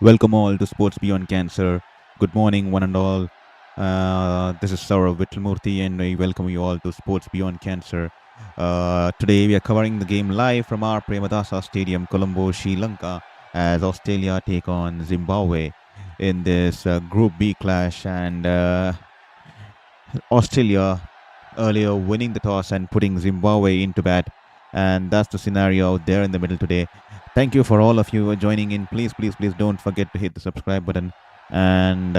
Welcome all to Sports Beyond Cancer. Good morning, one and all. This is Saurav Vittalmurthy, and I welcome you all to Sports Beyond Cancer. Today we are covering the game live from our Premadasa Stadium, Colombo, Sri Lanka, as Australia take on Zimbabwe in this Group B clash. And Australia earlier winning the toss and putting Zimbabwe into bat. And that's the scenario out there in the middle today. Thank you for all of you joining in. Please don't forget to hit the subscribe button and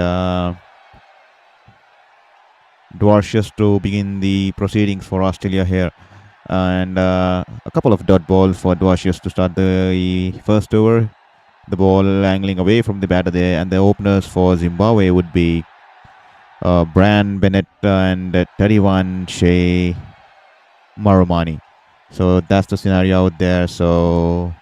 Dwarcius to begin the proceedings for Australia here. And a couple of dot balls for Dwarcius to start the first over. The ball angling away from the batter there, and the openers for Zimbabwe would be Bran Bennett and 31 Shea Marumani. So that's the scenario out there. So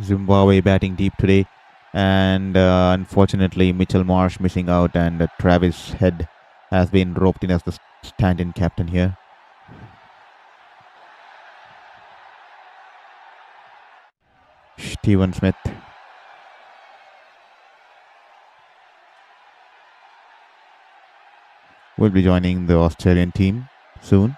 Zimbabwe batting deep today, and unfortunately Mitchell Marsh missing out, and Travis Head has been roped in as the stand-in captain here. Stephen Smith will be joining the Australian team soon.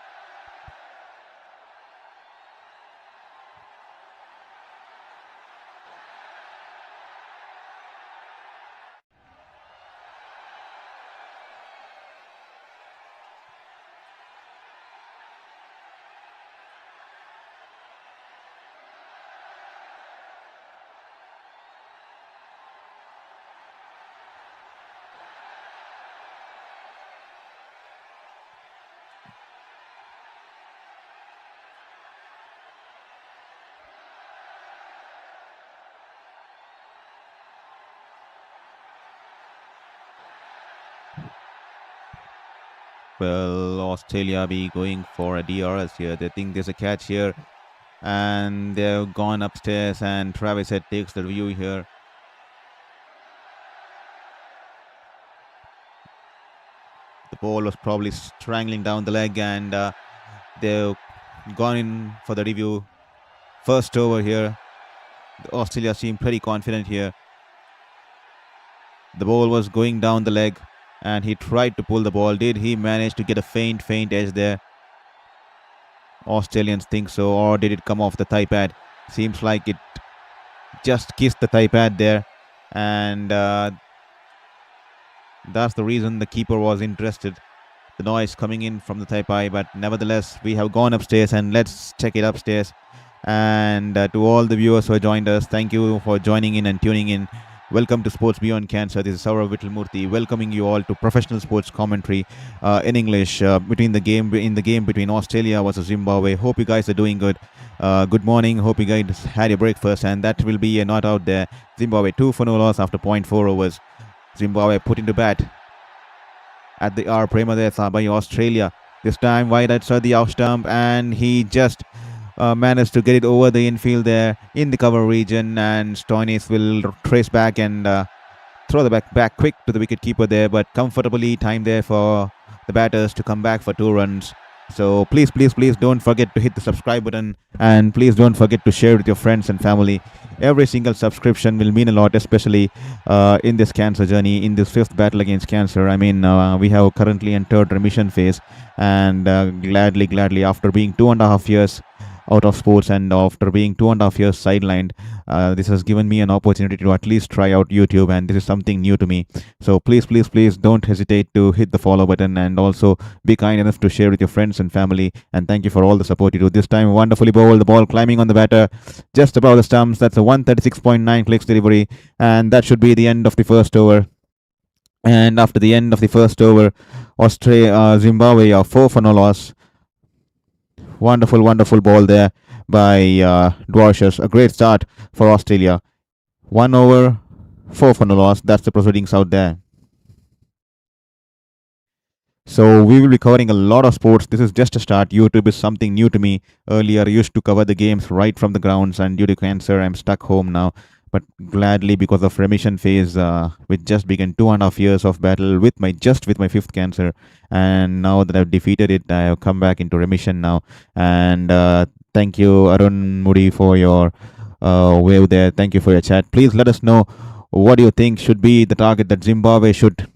Well, Australia be going for a DRS here. They think there's a catch here, and they've gone upstairs, and Travis Head takes the view here. The ball was probably strangling down the leg, and they've gone in for the review. First over here. Australia seemed pretty confident here. The ball was going down the leg, and he tried to pull the ball. Did he manage to get a faint edge there? Australians think so, or did it come off the thigh pad? Seems like it just kissed the thigh pad there, and that's the reason the keeper was interested. The noise coming in from the thigh pad, but nevertheless, we have gone upstairs, and let's check it upstairs. And to all the viewers who have joined us, thank you for joining in and tuning in. Welcome to Sports Beyond Cancer. This is Saurav Vittalmurthy, welcoming you all to professional sports commentary in English in the game between Australia versus Zimbabwe. Hope you guys are doing good. Good morning. Hope you guys had your breakfast, and that will be a not out there. Zimbabwe 2 for no loss after 0.4 overs. Zimbabwe put into bat at the R Premadasa by Australia. This time wide outside the off stump, and he just managed to get it over the infield there in the cover region, and Stoinis will trace back and throw the back quick to the wicket keeper there, but comfortably timed there for the batters to come back for 2 runs. So please don't forget to hit the subscribe button, and please don't forget to share with your friends and family. Every single subscription will mean a lot, especially in this cancer journey, in this 5th battle against cancer. I mean, we have currently entered remission phase, and gladly after being 2.5 years out of sports, and after being 2.5 years sidelined, this has given me an opportunity to at least try out YouTube, and this is something new to me. So please don't hesitate to hit the follow button, and also be kind enough to share with your friends and family. And thank you for all the support you do. This time wonderfully bowled, the ball climbing on the batter just above the stumps. That's a 136.9 clicks delivery, and that should be the end of the first over. And after the end of the first over, Zimbabwe are 4 for no loss. Wonderful ball there by Dwarcius. A great start for Australia. 1 over, 4 for no loss. That's the proceedings out there. So we will be covering a lot of sports. This is just a start. YouTube is something new to me. Earlier I used to cover the games right from the grounds, and due to cancer I'm stuck home now. but gladly because of remission phase, which just began 2.5 years of battle with my fifth cancer, and now that I've defeated it, I have come back into remission now. And thank you, Arun Moody, for your wave there. Thank you for your chat. Please let us know what do you think should be the target that Zimbabwe should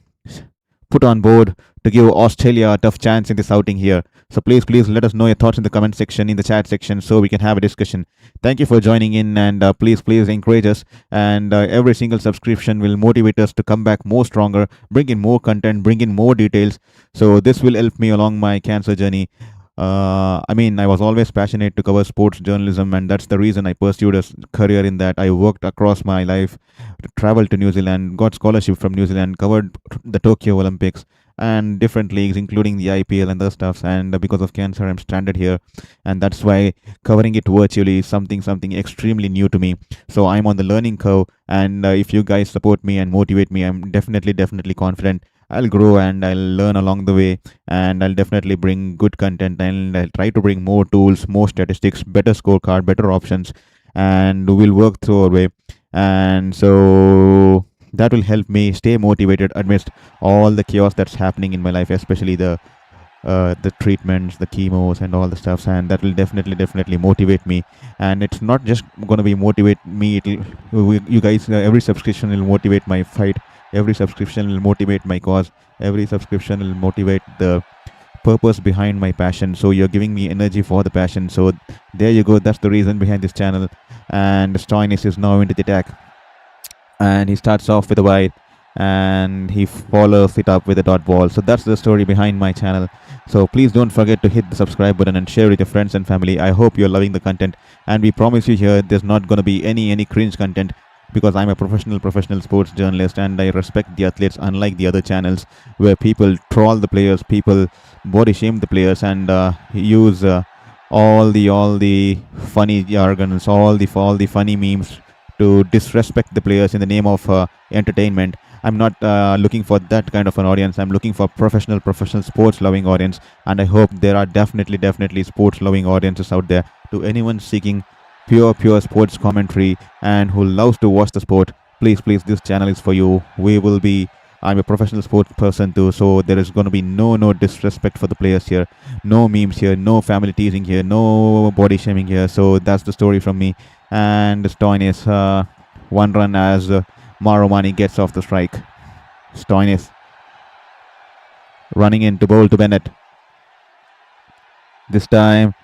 put on board to give Australia a tough chance in this outing here. So please let us know your thoughts in the comment section, in the chat section, so we can have a discussion. Thank you for joining in, and please encourage us. And every single subscription will motivate us to come back more stronger, bring in more content, bring in more details. So this will help me along my cancer journey. I mean, I was always passionate to cover sports journalism, and that's the reason I pursued a career in that. I worked across my life, traveled to New Zealand, got scholarship from New Zealand, covered the Tokyo Olympics and different leagues, including the IPL and other stuffs. And because of cancer, I'm stranded here, and that's why covering it virtually is something extremely new to me. So I'm on the learning curve, and if you guys support me and motivate me, I'm definitely confident I'll grow and I'll learn along the way, and I'll definitely bring good content, and I'll try to bring more tools, more statistics, better scorecard, better options, and we'll work through our way. And so that will help me stay motivated amidst all the chaos that's happening in my life, especially the treatments, the chemos, and all the stuffs, and that will definitely motivate me. And it's not just gonna be motivate me. You guys, every subscription will motivate my fight. Every subscription will motivate my cause. Every subscription will motivate the purpose behind my passion. So you're giving me energy for the passion. So there you go. That's the reason behind this channel. And Stoinis is now into the attack, and he starts off with a wide, and he follows it up with a dot ball. So that's the story behind my channel. So please don't forget to hit the subscribe button and share with your friends and family. I hope you're loving the content, and we promise you here there's not going to be any cringe content, because I'm a professional sports journalist, and I respect the athletes, unlike the other channels where people troll the players, people body shame the players, and use all the funny jargons, all the funny memes to disrespect the players in the name of entertainment. I'm not looking for that kind of an audience. I'm looking for professional sports loving audience, and I hope there are definitely sports loving audiences out there. To anyone seeking pure sports commentary and who loves to watch the sport, please, this channel is for you. I'm a professional sports person too, so there is going to be no disrespect for the players here, no memes here, no family teasing here, no body shaming here. So that's the story from me. And Stoinis, one run as Maromani gets off the strike. Stoinis running in to bowl to Bennett. This time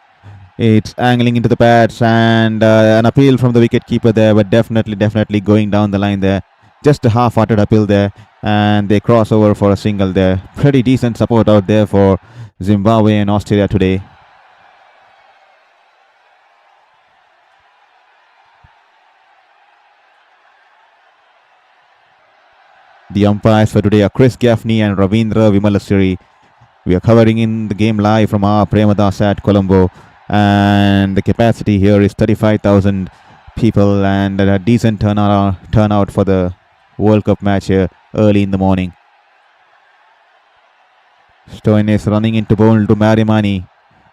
it's angling into the pads, and an appeal from the wicket keeper there, but definitely going down the line there. Just a half-hearted appeal there, and they cross over for a single there. Pretty decent support out there for Zimbabwe and Australia today. The umpires for today are Chris Gaffney and Ravindra Vimalasiri. We are covering in the game live from our Premadas at Colombo, and the capacity here is 35,000 people, and a decent turnout for the World Cup match here early in the morning. Stoinis running into bowl to Marimani.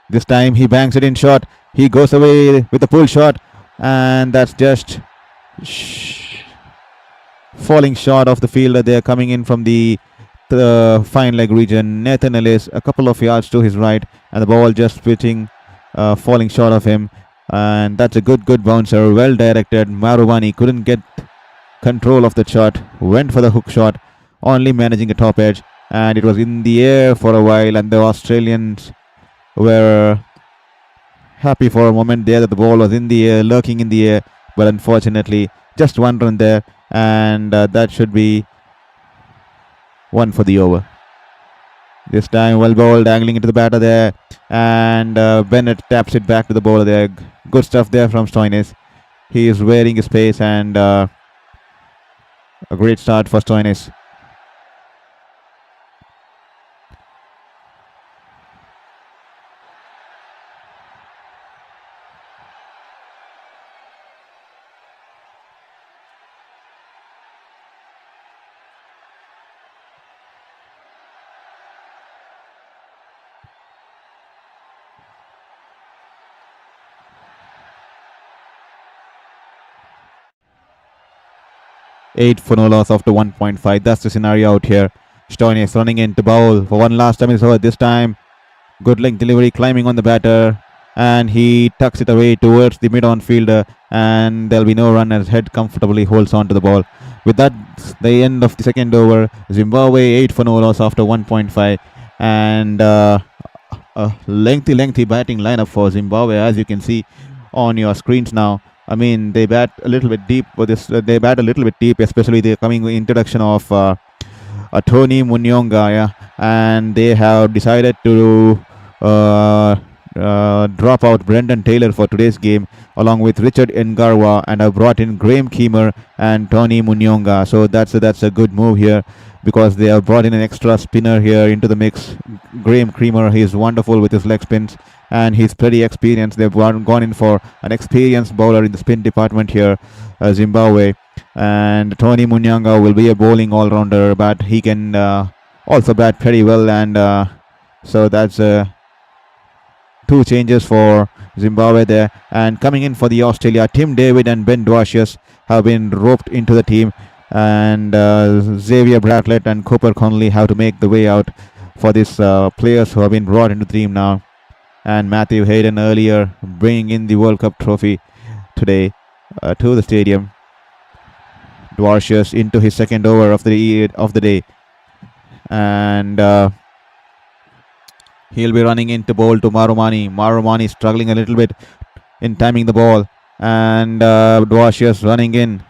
This time he bangs it in short. He goes away with a pull shot, and that's just falling short of the fielder there, coming in from the fine leg region. Nathan Ellis a couple of yards to his right, and the ball just pitching, falling short of him. And that's a good bouncer, well directed. Marubani couldn't get control of the shot, went for the hook shot, only managing a top edge, and it was in the air for a while, and the Australians were happy for a moment there that the ball was in the air, lurking in the air, but unfortunately just one run there, and that should be one for the over. This time well bowled, angling into the batter there, and Bennett taps it back to the bowler there. Good stuff there from Stoinis. He is wearing his pace, and a great start for Stoinis. 8 for no loss after 1.5. That's the scenario out here. Stoinis running in to bowl for one last time. It's over this time. Good length delivery, climbing on the batter, and he tucks it away towards the mid-on fielder, and there'll be no run as head comfortably holds on to the ball. With that, the end of the second over. Zimbabwe 8 for no loss after 1.5, and a lengthy batting lineup for Zimbabwe, as you can see on your screens now. I mean, they bat a little bit deep for this. They bat a little bit deep, especially the coming introduction of Tony Munyonga, yeah, and they have decided to drop out Brendan Taylor for today's game, along with Richard Ngarwa, and have brought in Graham Keemer and Tony Munyonga. So that's a good move here, because they have brought in an extra spinner here into the mix. Graham Creamer, he is wonderful with his leg spins, and he's pretty experienced. They've gone in for an experienced bowler in the spin department here, Zimbabwe. And Tony Munyanga will be a bowling all-rounder, but he can also bat pretty well. And so that's two changes for Zimbabwe there. And coming in for the Australia, Tim David and Ben Dwacius have been roped into the team. And Xavier Bratlett and Cooper Connolly have to make the way out for these players who have been brought into the team now. And Matthew Hayden earlier bringing in the World Cup trophy today to the stadium. Dwacius into his second over of the day, and he'll be running into bowl to Marumani. Marumani struggling a little bit in timing the ball, and Dwacius running in.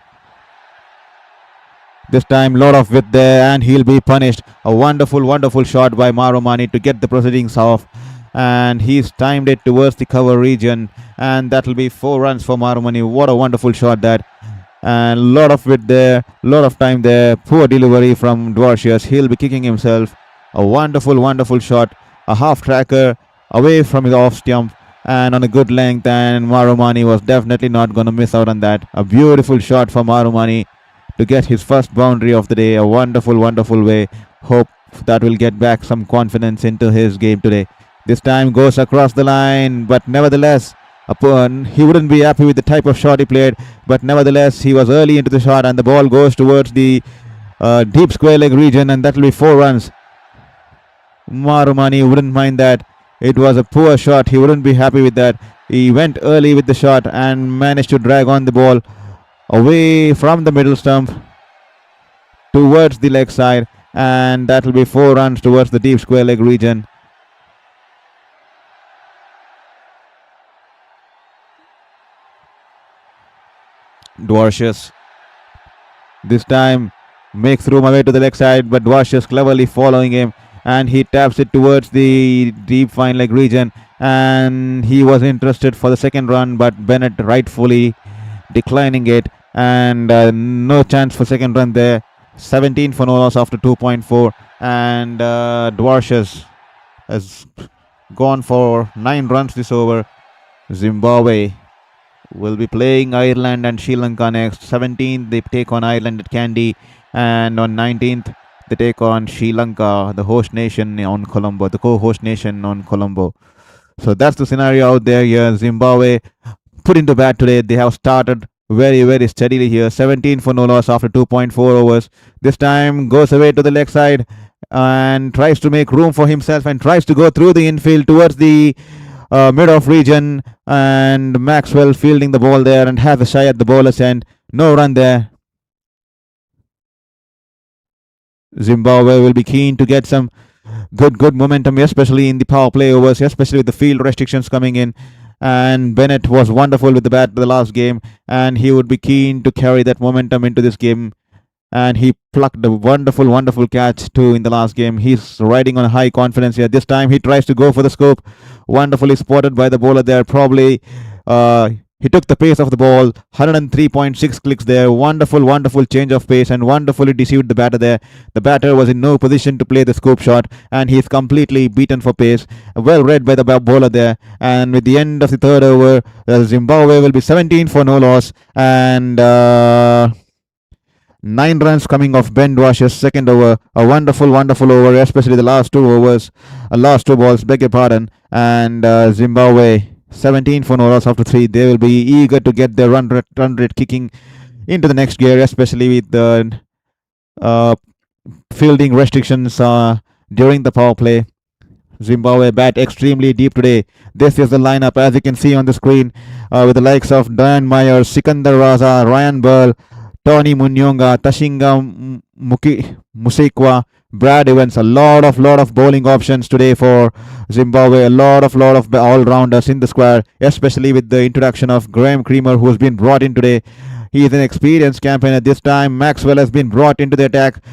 This time, lot of width there, and he'll be punished. A wonderful shot by Marumani to get the proceedings off, and he's timed it towards the cover region, and that'll be 4 runs for Marumani. What a wonderful shot that. And a lot of width there, lot of time there. Poor delivery from Dwacius. He'll be kicking himself. A wonderful shot. A half tracker away from his off stump and on a good length. And Marumani was definitely not going to miss out on that. A beautiful shot for Marumani to get his first boundary of the day. A wonderful way. Hope that will get back some confidence into his game today. This time goes across the line, but nevertheless, he wouldn't be happy with the type of shot he played, but nevertheless he was early into the shot, and the ball goes towards the deep square leg region, and that will be 4 runs. Marumani wouldn't mind that. It was a poor shot. He wouldn't be happy with that. He went early with the shot and managed to drag on the ball away from the middle stump towards the leg side, and that will be 4 runs towards the deep square leg region. Dwacius this time makes room away to the leg side, but Dwacius cleverly following him, and he taps it towards the deep fine leg region, and he was interested for the second run, but Bennett rightfully declining it, and no chance for second run there. 17 for no loss after 2.4, and Dwacius has gone for 9 runs this over. Zimbabwe will be playing Ireland and Sri Lanka next. 17th they take on Ireland at Kandy, and on 19th they take on Sri Lanka, the host nation on Colombo, the co-host nation on Colombo. So that's the scenario out there here. Zimbabwe put into bat today. They have started very steadily here. 17 for no loss after 2.4 overs. This time goes away to the leg side and tries to make room for himself and tries to go through the infield towards the mid-off region, and Maxwell fielding the ball there and has a shy at the bowler's end. No run there. Zimbabwe will be keen to get some good momentum, especially in the power play overs, especially with the field restrictions coming in. And Bennett was wonderful with the bat the last game, and he would be keen to carry that momentum into this game. And he plucked a wonderful catch too in the last game. He's riding on high confidence here. This time he tries to go for the scope. Wonderfully spotted by the bowler there. Probably he took the pace of the ball. 103.6 clicks there. Wonderful change of pace, and wonderfully deceived the batter there. The batter was in no position to play the scope shot, and he's completely beaten for pace. Well read by the bowler there. And with the end of the third over, Zimbabwe will be 17 for no loss, and 9 runs coming off Ben Dwacius' second over. A wonderful over, especially the last 2 overs, last 2 balls, beg your pardon. And Zimbabwe 17 for no loss after 3. They will be eager to get their run rate kicking into the next gear, especially with the uh, fielding restrictions during the power play. Zimbabwe bat extremely deep today. This is the lineup as you can see on the screen with the likes of Dan Meyer, Sikandar Raza, Ryan Burl, Tony Munyonga, Tashinga Musikwa, Brad Evans. A lot of bowling options today for Zimbabwe. A lot of all-rounders in the squad, especially with the introduction of Graham Creamer, who has been brought in today. He is an experienced campaigner. This time, Maxwell has been brought into the attack.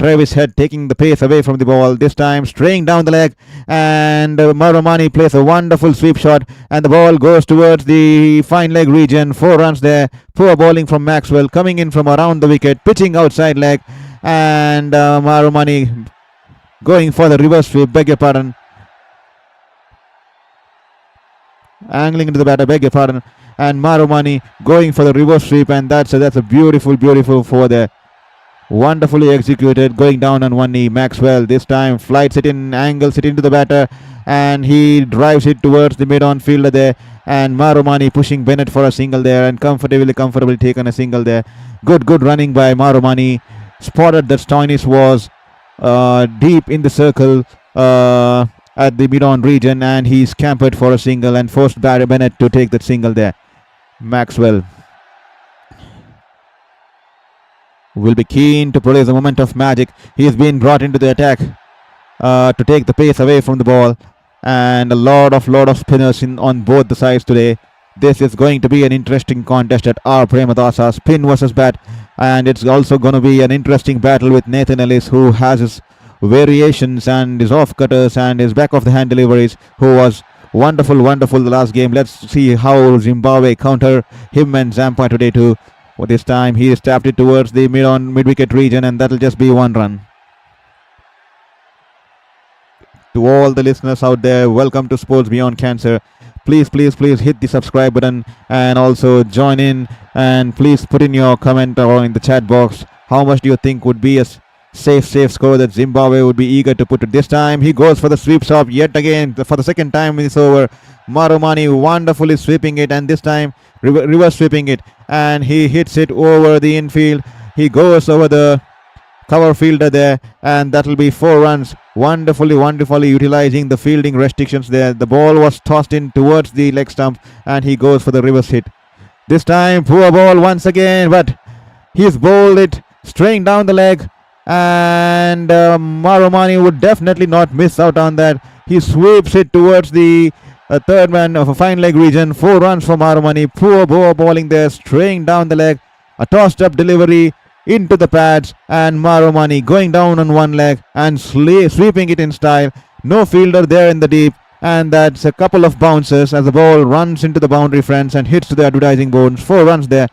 Travis Head taking the pace away from the ball. This time, straying down the leg. And Maromani plays a wonderful sweep shot. And the ball goes towards the fine leg region. 4 runs there. Poor bowling from Maxwell. Coming in from around the wicket. Pitching outside leg. And Maromani going for the reverse sweep. Beg your pardon. Angling into the batter. Beg your pardon. And Maromani going for the reverse sweep, and that's a beautiful four there. Wonderfully executed, going down on one knee. Maxwell this time flights it in, angles it into the batter, and he drives it towards the mid-on fielder there. And Maromani pushing Bennett for a single there, and comfortably taken a single there. Good running by Maromani. Spotted that Stoinis was deep in the circle at the mid-on region, and he scampered for a single and forced Barry Bennett to take that single there. Maxwell will be keen to produce a moment of magic. He has been brought into the attack to take the pace away from the ball, and a lot of spinners on both the sides today. This is going to be an interesting contest at R. Premadasa, spin versus bat, and it's also going to be an interesting battle with Nathan Ellis, who has his variations and his off cutters and his back of the hand deliveries, who was wonderful the last game. Let's see how Zimbabwe counter him and Zampa today too. This time he has tapped it towards the mid-wicket region, and that'll just be 1 run. To all the listeners out there, welcome to Sports Beyond Cancer. Please hit the subscribe button and also join in, and please put in your comment or in the chat box how much do you think would be a safe score that Zimbabwe would be eager to put it. This time he goes for the sweep stop yet again for the second time in this over. Maromani wonderfully sweeping it, and this time reverse sweeping it, and he hits it over the infield. He goes over the cover fielder there, and that'll be 4 runs. Wonderfully utilizing the fielding restrictions there. The ball was tossed in towards the leg stump, and he goes for the reverse hit. This time poor ball once again, but he's bowled it straying down the leg, and Maromani would definitely not miss out on that. He sweeps it towards the third man of a fine leg region. 4 runs for Maromani. Poor bowling there, straying down the leg. A tossed up delivery into the pads, and Maromani going down on one leg and sweeping it in style. No fielder there in the deep, and that's a couple of bounces as the ball runs into the boundary fence and hits to the advertising boards. 4 runs there.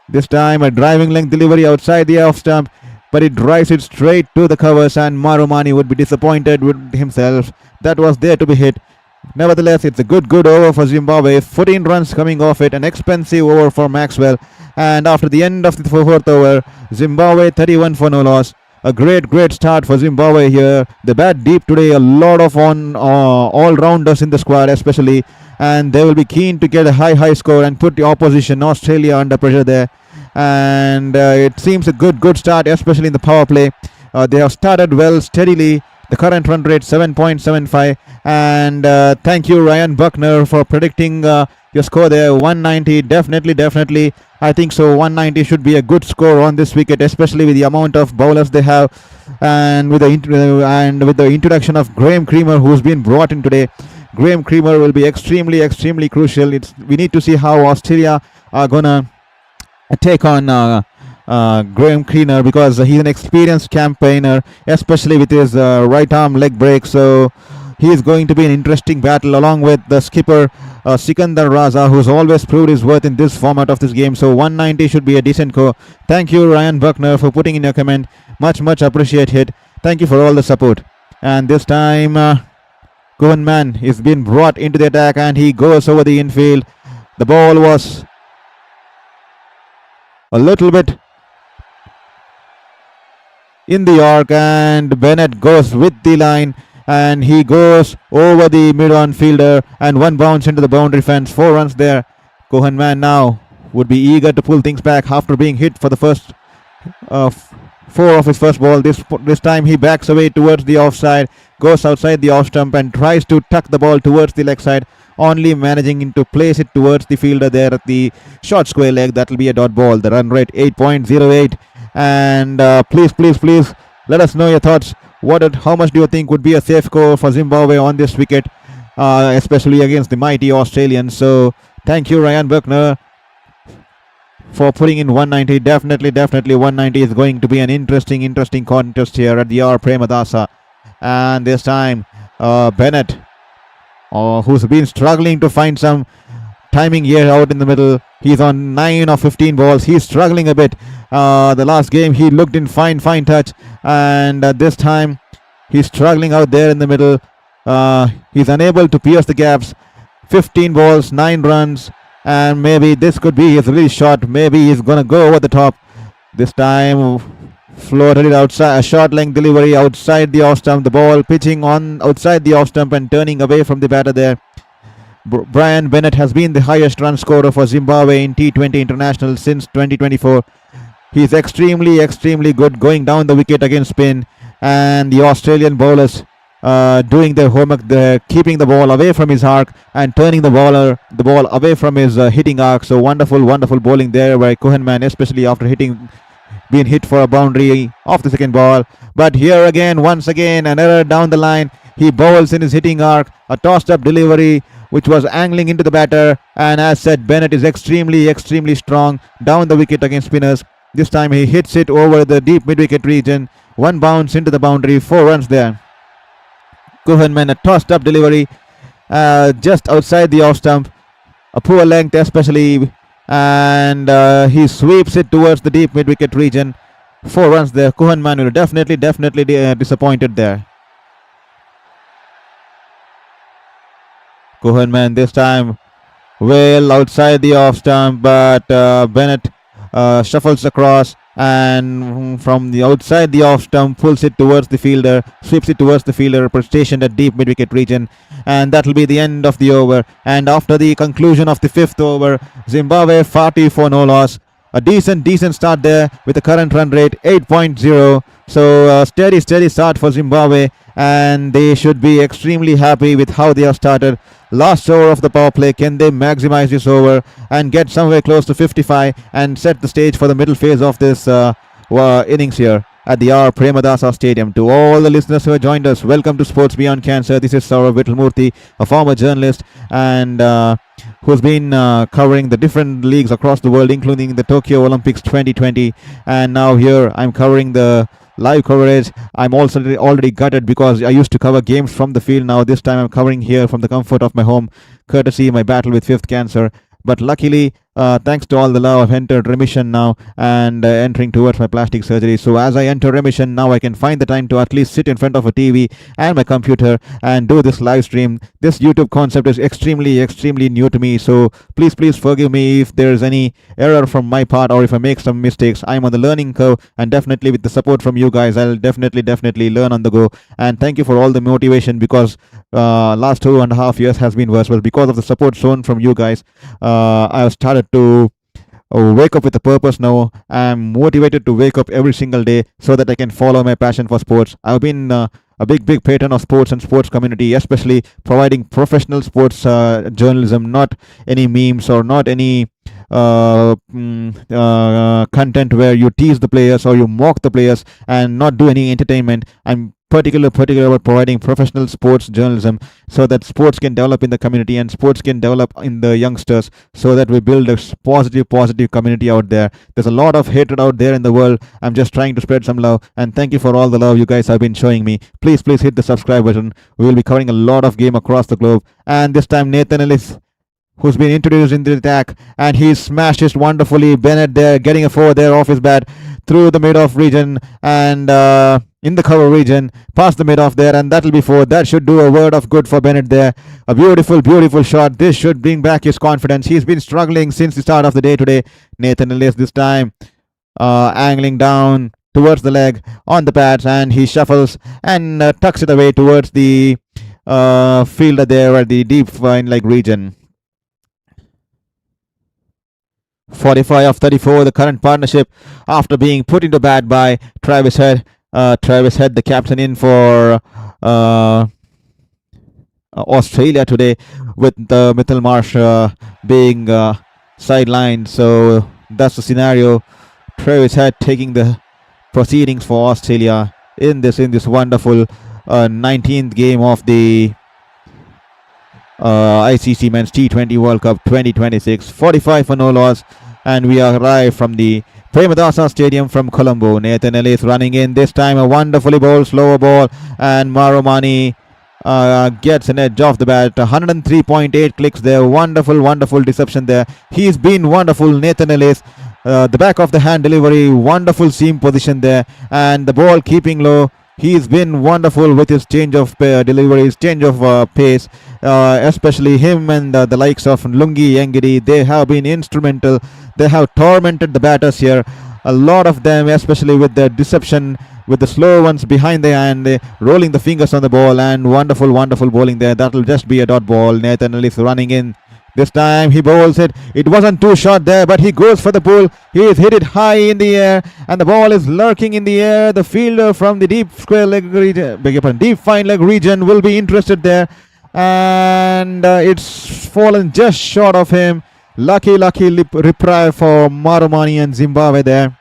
This time a driving length delivery outside the off stump, but it drives it straight to the covers, and Maromani would be disappointed with himself. That was there to be hit. Nevertheless, it's a good over for Zimbabwe. 14 runs coming off it, an expensive over for Maxwell. And after the end of the 4th over, Zimbabwe 31 for no loss. A great start for Zimbabwe here. They bat deep today, a lot of all-rounders in the squad especially, and they will be keen to get a high score and put the opposition Australia under pressure there. And it seems a good start, especially in the power play. They have started well, steadily. The current run rate 7.75, and thank you Ryan Buckner for predicting your score there. 190, definitely I think so. 190 should be a good score on this wicket, especially with the amount of bowlers they have, and with the introduction of Graham Creamer, who's been brought in today. Graham Creamer will be extremely crucial. We need to see how Australia are gonna take on Graham Creamer, because he's an experienced campaigner, especially with his right arm leg break. So he is going to be an interesting battle along with the skipper Sikandar Raza, who's always proved his worth in this format of this game. So 190 should be a decent score. Thank you Ryan Buckner for putting in your comment. Much appreciate it. Thank you for all the support. And this time Kohanman is being brought into the attack, and he goes over the infield. The ball was a little bit in the arc, and Bennett goes with the line, and he goes over the mid-on fielder, and 1 bounce into the boundary fence. 4 runs there. Kohanman now would be eager to pull things back after being hit for the first four of his first ball. This time he backs away towards the offside, goes outside the off stump and tries to tuck the ball towards the leg side, only managing to place it towards the fielder there at the short square leg. That will be a dot ball. The run rate 8.08. And please let us know your thoughts. How much do you think would be a safe score for Zimbabwe on this wicket, especially against the mighty Australians? So thank you, Ryan Buckner, for putting in 190. Definitely 190 is going to be an interesting contest here at the R. Premadasa. And this time Bennett, who's been struggling to find some timing here out in the middle. He's on 9 of 15 balls. He's struggling a bit. The last game he looked in fine touch, and this time he's struggling out there in the middle. He's unable to pierce the gaps. 15 balls, 9 runs, and maybe this could be his release shot. Maybe he's gonna go over the top. This time floated it outside, a short length delivery outside the off stump. The ball pitching on outside the off stump and turning away from the batter there. Brian Bennett has been the highest run scorer for Zimbabwe in T20 International since 2024. He's extremely good going down the wicket against spin, and the Australian bowlers doing their homework. They're keeping the ball away from his arc and turning the ball away from his hitting arc. So wonderful bowling there by Kohenman, especially after being hit for a boundary off the second ball. But here again, once again, an error down the line. He bowls in his hitting arc, a tossed up delivery which was angling into the batter, and as said, Bennett is extremely strong down the wicket against spinners. This time he hits it over the deep mid-wicket region. One bounce into the boundary, 4 runs there. Kohenman, a tossed up delivery just outside the off stump, a poor length especially, and he sweeps it towards the deep mid-wicket region. 4 runs there. Kohenman will definitely disappointed there. Kohenman this time well outside the off stump, but Bennett shuffles across and from the outside the off stump pulls it towards the fielder, sweeps it towards the fielder stationed at deep mid-wicket region, and that will be the end of the over. And after the conclusion of the 5th over, Zimbabwe 40 for no loss. A decent start there with the current run rate 8.0. So steady start for Zimbabwe, and they should be extremely happy with how they have started. Last over of the power play, can they maximize this over and get somewhere close to 55 and set the stage for the middle phase of this innings here at the R. Premadasa Stadium? To all the listeners who have joined us, welcome to Sports Beyond Cancer. This is Saurav Vittalmurthy, a former journalist and who's been covering the different leagues across the world, including the Tokyo Olympics 2020, and now here I'm covering the live coverage. I'm also already gutted because I used to cover games from the field. Now this time I'm covering here from the comfort of my home, courtesy my battle with 5th cancer. But luckily, thanks to all the love, I've entered remission now and entering towards my plastic surgery. So as I enter remission, now I can find the time to at least sit in front of a TV and my computer and do this live stream. This YouTube concept is extremely new to me. So please forgive me if there's any error from my part or if I make some mistakes. I'm on the learning curve, and definitely with the support from you guys, I'll definitely learn on the go. And thank you for all the motivation, because last 2.5 years has been worse, but because of the support shown from you guys, I've started to wake up with a purpose now. I'm motivated to wake up every single day so that I can follow my passion for sports. I've been a big patron of sports and sports community, especially providing professional sports journalism, not any memes or not any content where you tease the players or you mock the players and not do any entertainment. I'm particular about providing professional sports journalism so that sports can develop in the community and sports can develop in the youngsters, so that we build a positive community out there. There's a lot of hatred out there in the world. I'm just trying to spread some love, and thank you for all the love you guys have been showing me. Please hit the subscribe button. We will be covering a lot of game across the globe. And this time Nathan Ellis, who's been introduced in the attack, and he smashed it wonderfully. Bennett there getting a 4 there off his bat through the mid-off region and in the cover region, past the mid-off there, and that'll be 4. That should do a word of good for Bennett there. A beautiful shot. This should bring back his confidence. He's been struggling since the start of the day today. Nathan Ellis this time angling down towards the leg on the pads, and he shuffles and tucks it away towards the fielder there at the deep fine leg region. 45 of 34, the current partnership after being put into bat by Travis Head. Travis Head, the captain, in for Australia today, with the Mithil Marsh being sidelined. So that's the scenario. Travis Head taking the proceedings for Australia in this wonderful 19th game of the ICC Men's T20 World Cup 2026. 45 for no loss, and we arrive from the Premadasa Stadium from Colombo. Nathan Ellis running in, this time a wonderfully bowled slower ball, and Marumani gets an edge off the bat. 103.8 clicks there. Wonderful deception there. He's been wonderful, Nathan Ellis. The back of the hand delivery, wonderful seam position there, and the ball keeping low. He's been wonderful with his change of deliveries, change of pace, especially him and the likes of Lungi Yengidi. They have been instrumental. They have tormented the batters here. A lot of them, especially with their deception, with the slow ones behind the hand, rolling the fingers on the ball, and wonderful bowling there. That will just be a dot ball. Nathan Ellis running in. This time he bowls it. It wasn't too short there, but he goes for the pull. He is hit it high in the air, and the ball is lurking in the air. The fielder from the deep square leg region, deep fine leg region, will be interested there, and it's fallen just short of him. Lucky reprieve for Marumani and Zimbabwe there.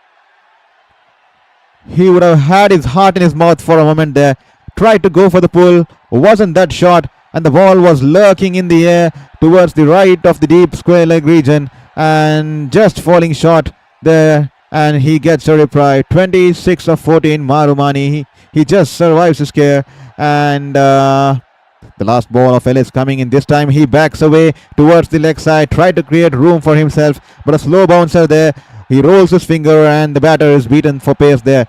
He would have had his heart in his mouth for a moment there. Tried to go for the pull, wasn't that short, and the ball was lurking in the air towards the right of the deep square leg region, and just falling short there, and he gets a reply. 26 of 14, Marumani. He just survives the scare, and the last ball of Ellis coming in. This time he backs away towards the leg side, tried to create room for himself, but a slow bouncer there. He rolls his finger, and the batter is beaten for pace there.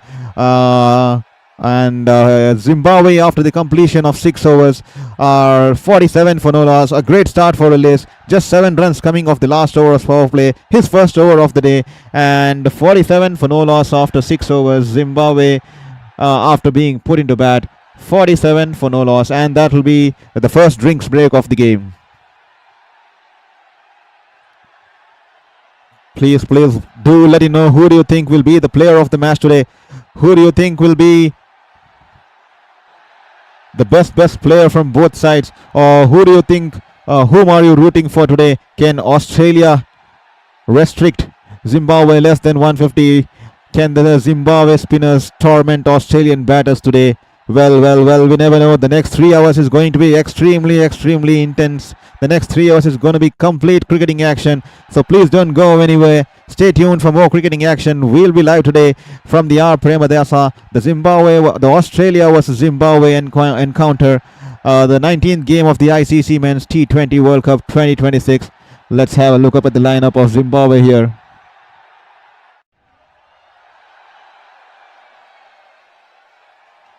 And Zimbabwe, after the completion of 6 overs, are 47 for no loss. A great start for Ellis. Just 7 runs coming off the last over of power play, his first over of the day, and 47 for no loss after 6 overs. Zimbabwe, after being put into bat, 47 for no loss, and that will be the first drinks break of the game. Please do let me know, who do you think will be the player of the match today? Who do you think will be the best player from both sides? Or who do you think, whom are you rooting for today? Can Australia restrict Zimbabwe less than 150? Can the Zimbabwe spinners torment Australian batters today? Well, we never know. The next 3 hours is going to be extremely intense. The next 3 hours is going to be complete cricketing action. So please don't go anywhere. Stay tuned for more cricketing action. We'll be live today from the R. Premadasa, the Australia versus Zimbabwe encounter, the 19th game of the ICC Men's T20 World Cup 2026. Let's have a look up at the lineup of Zimbabwe here.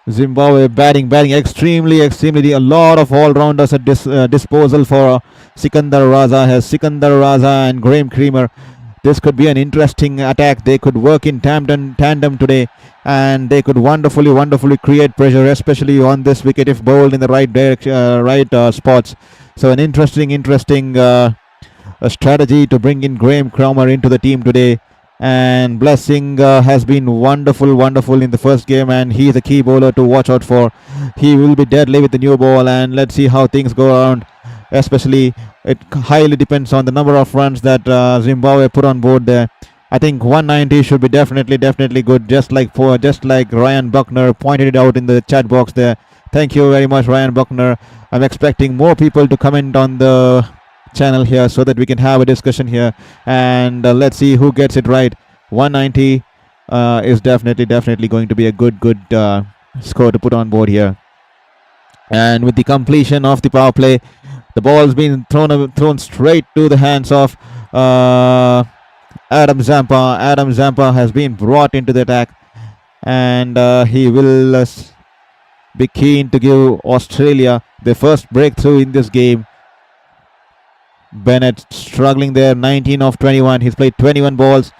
Zimbabwe batting extremely. A lot of all-rounders at disposal for Sikandar Raza. Has Sikandar Raza and Graham Creamer. This could be an interesting attack. They could work in tandem today, and they could wonderfully create pressure, especially on this wicket if bowled in the right direction, spots. So an interesting a strategy to bring in Graham Creamer into the team today. And Blessing has been wonderful in the first game, and he is a key bowler to watch out for. He will be deadly with the new ball, and let's see how things go around. Especially, it highly depends on the number of runs that Zimbabwe put on board there. I think 190 should be definitely good, just like Ryan Buckner pointed it out in the chat box there. Thank you very much, Ryan Buckner. I'm expecting more people to comment on the channel here so that we can have a discussion here, and let's see who gets it right. 190 is definitely going to be a good score to put on board here. And with the completion of the power play, the ball's been thrown straight to the hands of Adam Zampa. Adam Zampa has been brought into the attack, and he will be keen to give Australia the first breakthrough in this game. Bennett struggling there, 19 of 21. He's played 21 balls.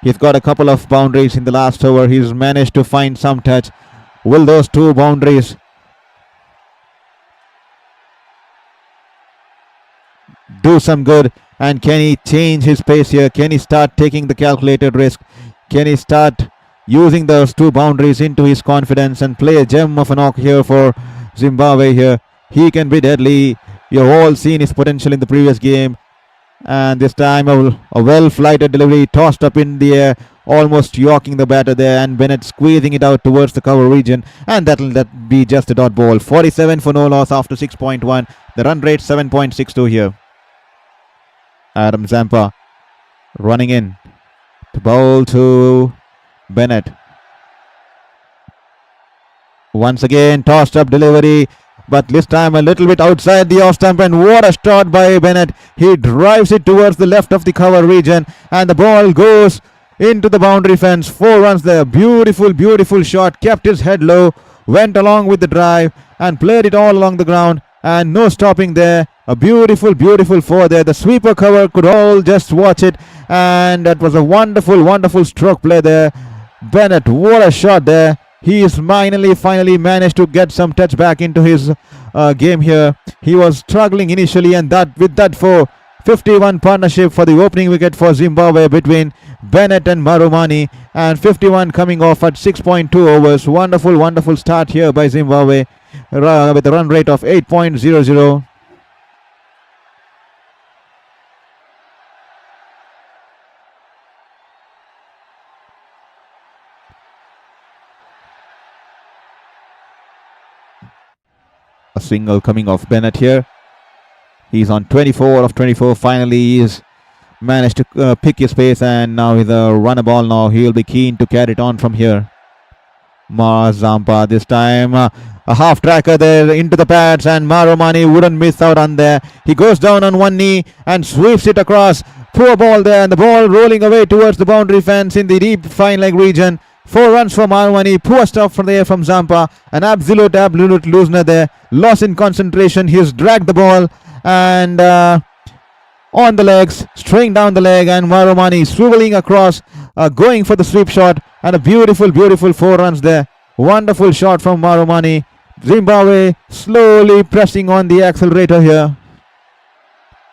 He's got a couple of boundaries in the last over. He's managed to find some touch. Will those 2 boundaries do some good? And can he change his pace here? Can he start taking the calculated risk? Can he start using those 2 boundaries into his confidence and play a gem of a knock here for Zimbabwe here? He can be deadly. You've all seen his potential in the previous game. And this time a well-flighted delivery tossed up in the air, almost yorking the batter there, and Bennett squeezing it out towards the cover region, and that'll be just a dot ball. 47 for no loss after 6.1. The run rate 7.62 here. Adam Zampa running in to bowl to Bennett. Once again tossed up delivery, but this time a little bit outside the off stump, and what a shot by Bennett. He drives it towards the left of the cover region, and the ball goes into the boundary fence. 4 runs there. Beautiful shot. Kept his head low, went along with the drive and played it all along the ground, and no stopping there. A beautiful 4 there. The sweeper cover could all just watch it, and that was a wonderful stroke play there. Bennett, what a shot there. He is finally managed to get some touch back into his game here. He was struggling initially, and with that 51 partnership for the opening wicket for Zimbabwe between Bennett and Marumani, and 51 coming off at 6.2 overs. Wonderful start here by Zimbabwe with a run rate of 8.00. A single coming off Bennett here. He's on 24 of 24. Finally, he's managed to pick his pace, and now with a runner ball now, he'll be keen to carry it on from here. Zampa this time. A half tracker there into the pads, and Marumani wouldn't miss out on there. He goes down on one knee and sweeps it across. Poor ball there, and the ball rolling away towards the boundary fence in the deep fine leg region. 4 runs for Marumani. Poor stuff from there from Zampa. An absolute loosener there. Loss in concentration. He's dragged the ball and on the legs, straying down the leg, and Marumani swiveling across, going for the sweep shot, and a beautiful 4 runs there. Wonderful shot from Marumani. Zimbabwe slowly pressing on the accelerator here.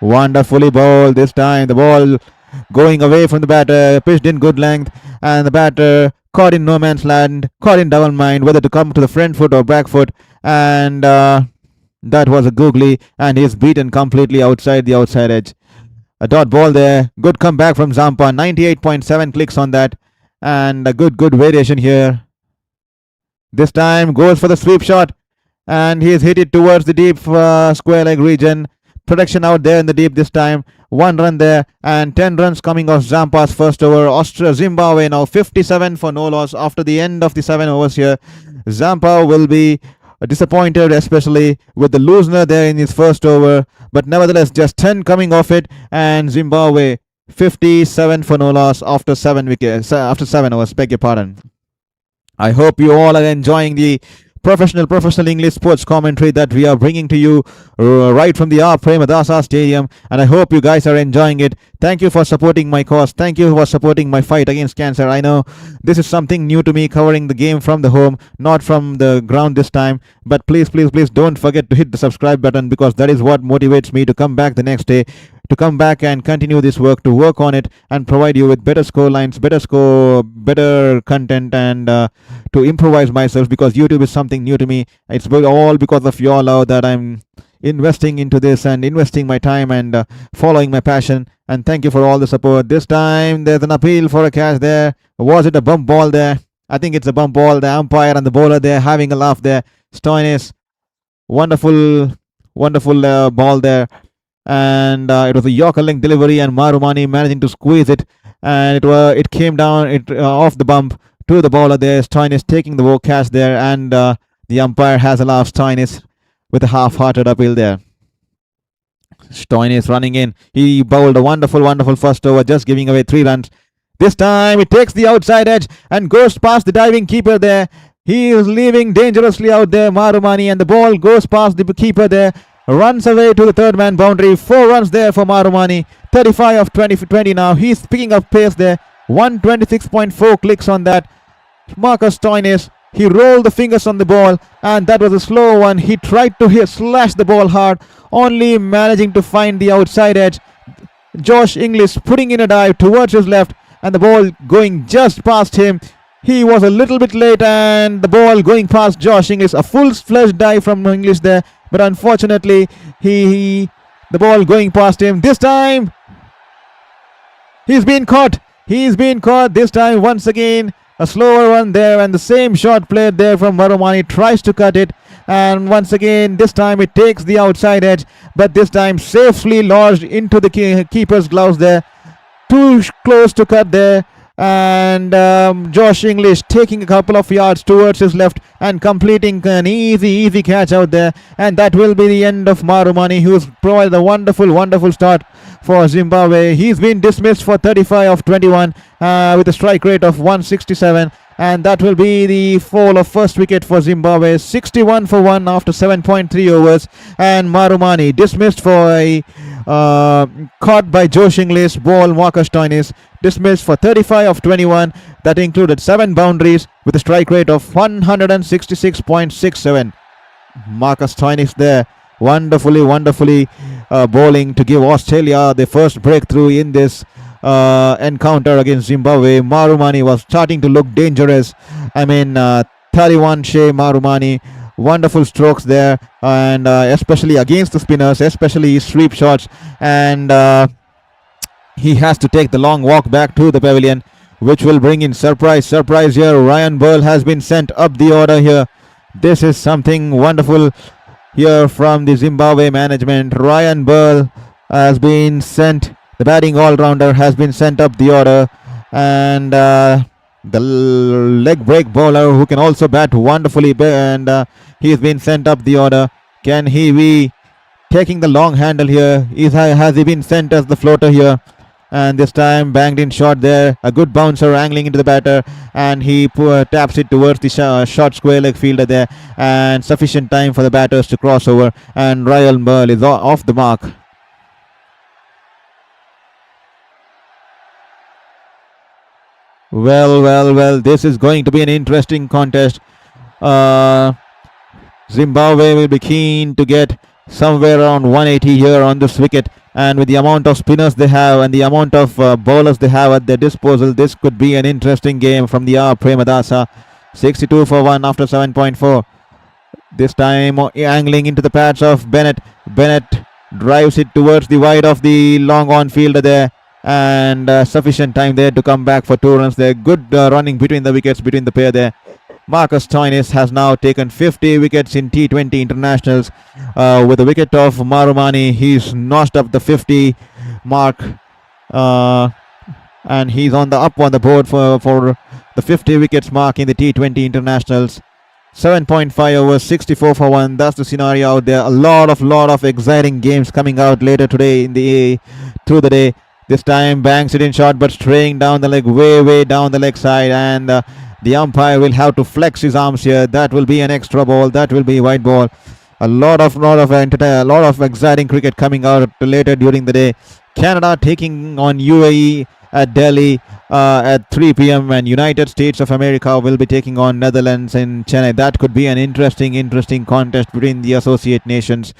Wonderfully bowled this time. The ball going away from the batter, pitched in good length, and the batter caught in no man's land, caught in double mind whether to come to the front foot or back foot, and that was a googly, and he's beaten completely outside the outside edge. A dot ball there. Good comeback from Zampa. 98.7 clicks on that, and a good variation here. This time goes for the sweep shot, and he's hit it towards the deep square leg region. Protection out there in the deep this time. 1 run there, and 10 runs coming off Zampa's first over. Zimbabwe now 57 for no loss after the end of the 7 overs here. Zampa will be disappointed, especially with the loosener there in his first over, but nevertheless just 10 coming off it, and Zimbabwe 57 for no loss after 7 overs. Beg your pardon. I hope you all are enjoying the professional English sports commentary that we are bringing to you right from the R. Premadasa Stadium, and I hope you guys are enjoying it. Thank you for supporting my cause. Thank you for supporting my fight against cancer. I know this is something new to me, covering the game from the home, not from the ground this time, but please don't forget to hit the subscribe button, because that is what motivates me to come back the next day, to come back and continue this work, to work on it and provide you with better score lines, better content, and to improvise myself, because YouTube is something new to me. It's all because of your love that I'm investing into this and investing my time and following my passion. And thank you for all the support. This time there's an appeal for a catch there. Was it a bump ball there? I think it's a bump ball. The umpire and the bowler there having a laugh there. Stoinis, wonderful ball there. And it was a Yorker length delivery, and Marumani managing to squeeze it, and it came down off the bump to the bowler there. Stoinis taking the catch there, and the umpire has a laugh. Stoinis with a half-hearted appeal there. Stoinis running in. He bowled a wonderful first over, just giving away 3 runs. This time it takes the outside edge and goes past the diving keeper there. He is leaving dangerously out there, Marumani, and the ball goes past the keeper there. Runs away to the third man boundary. 4 runs there for Marumani. 35 of 20 now. He's picking up pace there. 126.4 clicks on that. Marcus Stoinis, he rolled the fingers on the ball, and that was a slow one. He tried to slash the ball hard, only managing to find the outside edge. Josh Inglis putting in a dive towards his left, and the ball going just past him. He was a little bit late, and the ball going past Josh Inglis. A full-fledged dive from Inglis there, but unfortunately, the ball going past him. This time, he's been caught. He's been caught this time once again. A slower one there, and the same shot played there from Marumani. Tries to cut it, and once again, this time it takes the outside edge, but this time safely lodged into the keeper's gloves there. Too close to cut there, and Josh English taking a couple of yards towards his left and completing an easy catch out there, and that will be the end of Marumani, who's provided a wonderful start for Zimbabwe. He's been dismissed for 35 of 21 with a strike rate of 167, and that will be the fall of first wicket for Zimbabwe. 61 for 1 after 7.3 overs, and Marumani dismissed for a caught by Josh Inglis ball. Marcus Stoinis dismissed for 35 of 21. That included 7 boundaries with a strike rate of 166.67. Marcus Stoinis there wonderfully bowling to give Australia the first breakthrough in this encounter against Zimbabwe. Marumani was starting to look dangerous. 31 Shea Marumani, wonderful strokes there, and especially against the spinners, especially his sweep shots, and he has to take the long walk back to the pavilion, which will bring in surprise here. Ryan Burl has been sent up the order here. This is something wonderful here from the Zimbabwe management. Ryan Burl has been sent, the batting all-rounder has been sent up the order, and the leg break bowler who can also bat wonderfully, and he's been sent up the order. Can he be taking the long handle here? Has he been sent as the floater here? And this time banged in shot there, a good bouncer angling into the batter, and he taps it towards the short square leg fielder there, and sufficient time for the batters to cross over, and Ryan Burl is off the mark. Well, this is going to be an interesting contest. Zimbabwe will be keen to get somewhere around 180 here on this wicket, and with the amount of spinners they have and the amount of bowlers they have at their disposal, this could be an interesting game from the R. Premadasa. 62 for 1 after 7.4. This time angling into the pads of Bennett. Bennett drives it towards the wide of the long on fielder there, and sufficient time there to come back for 2 runs there. Good running between the wickets, between the pair there. Marcus Stoinis has now taken 50 wickets in T20 internationals. With the wicket of Marumani, he's notched up the 50 mark, and he's on the board for the 50 wickets mark in the T20 internationals. 7.5 overs, 64 for 1. That's the scenario out there. A lot of exciting games coming out later today through the day. This time bangs it in short, but straying down the leg, way down the leg side, and the umpire will have to flex his arms here. That will be an extra ball. That will be white ball. A lot of exciting cricket coming out later during the day. Canada taking on UAE at Delhi at 3 p.m. and United States of America will be taking on Netherlands in Chennai. That could be an interesting contest between the associate nations.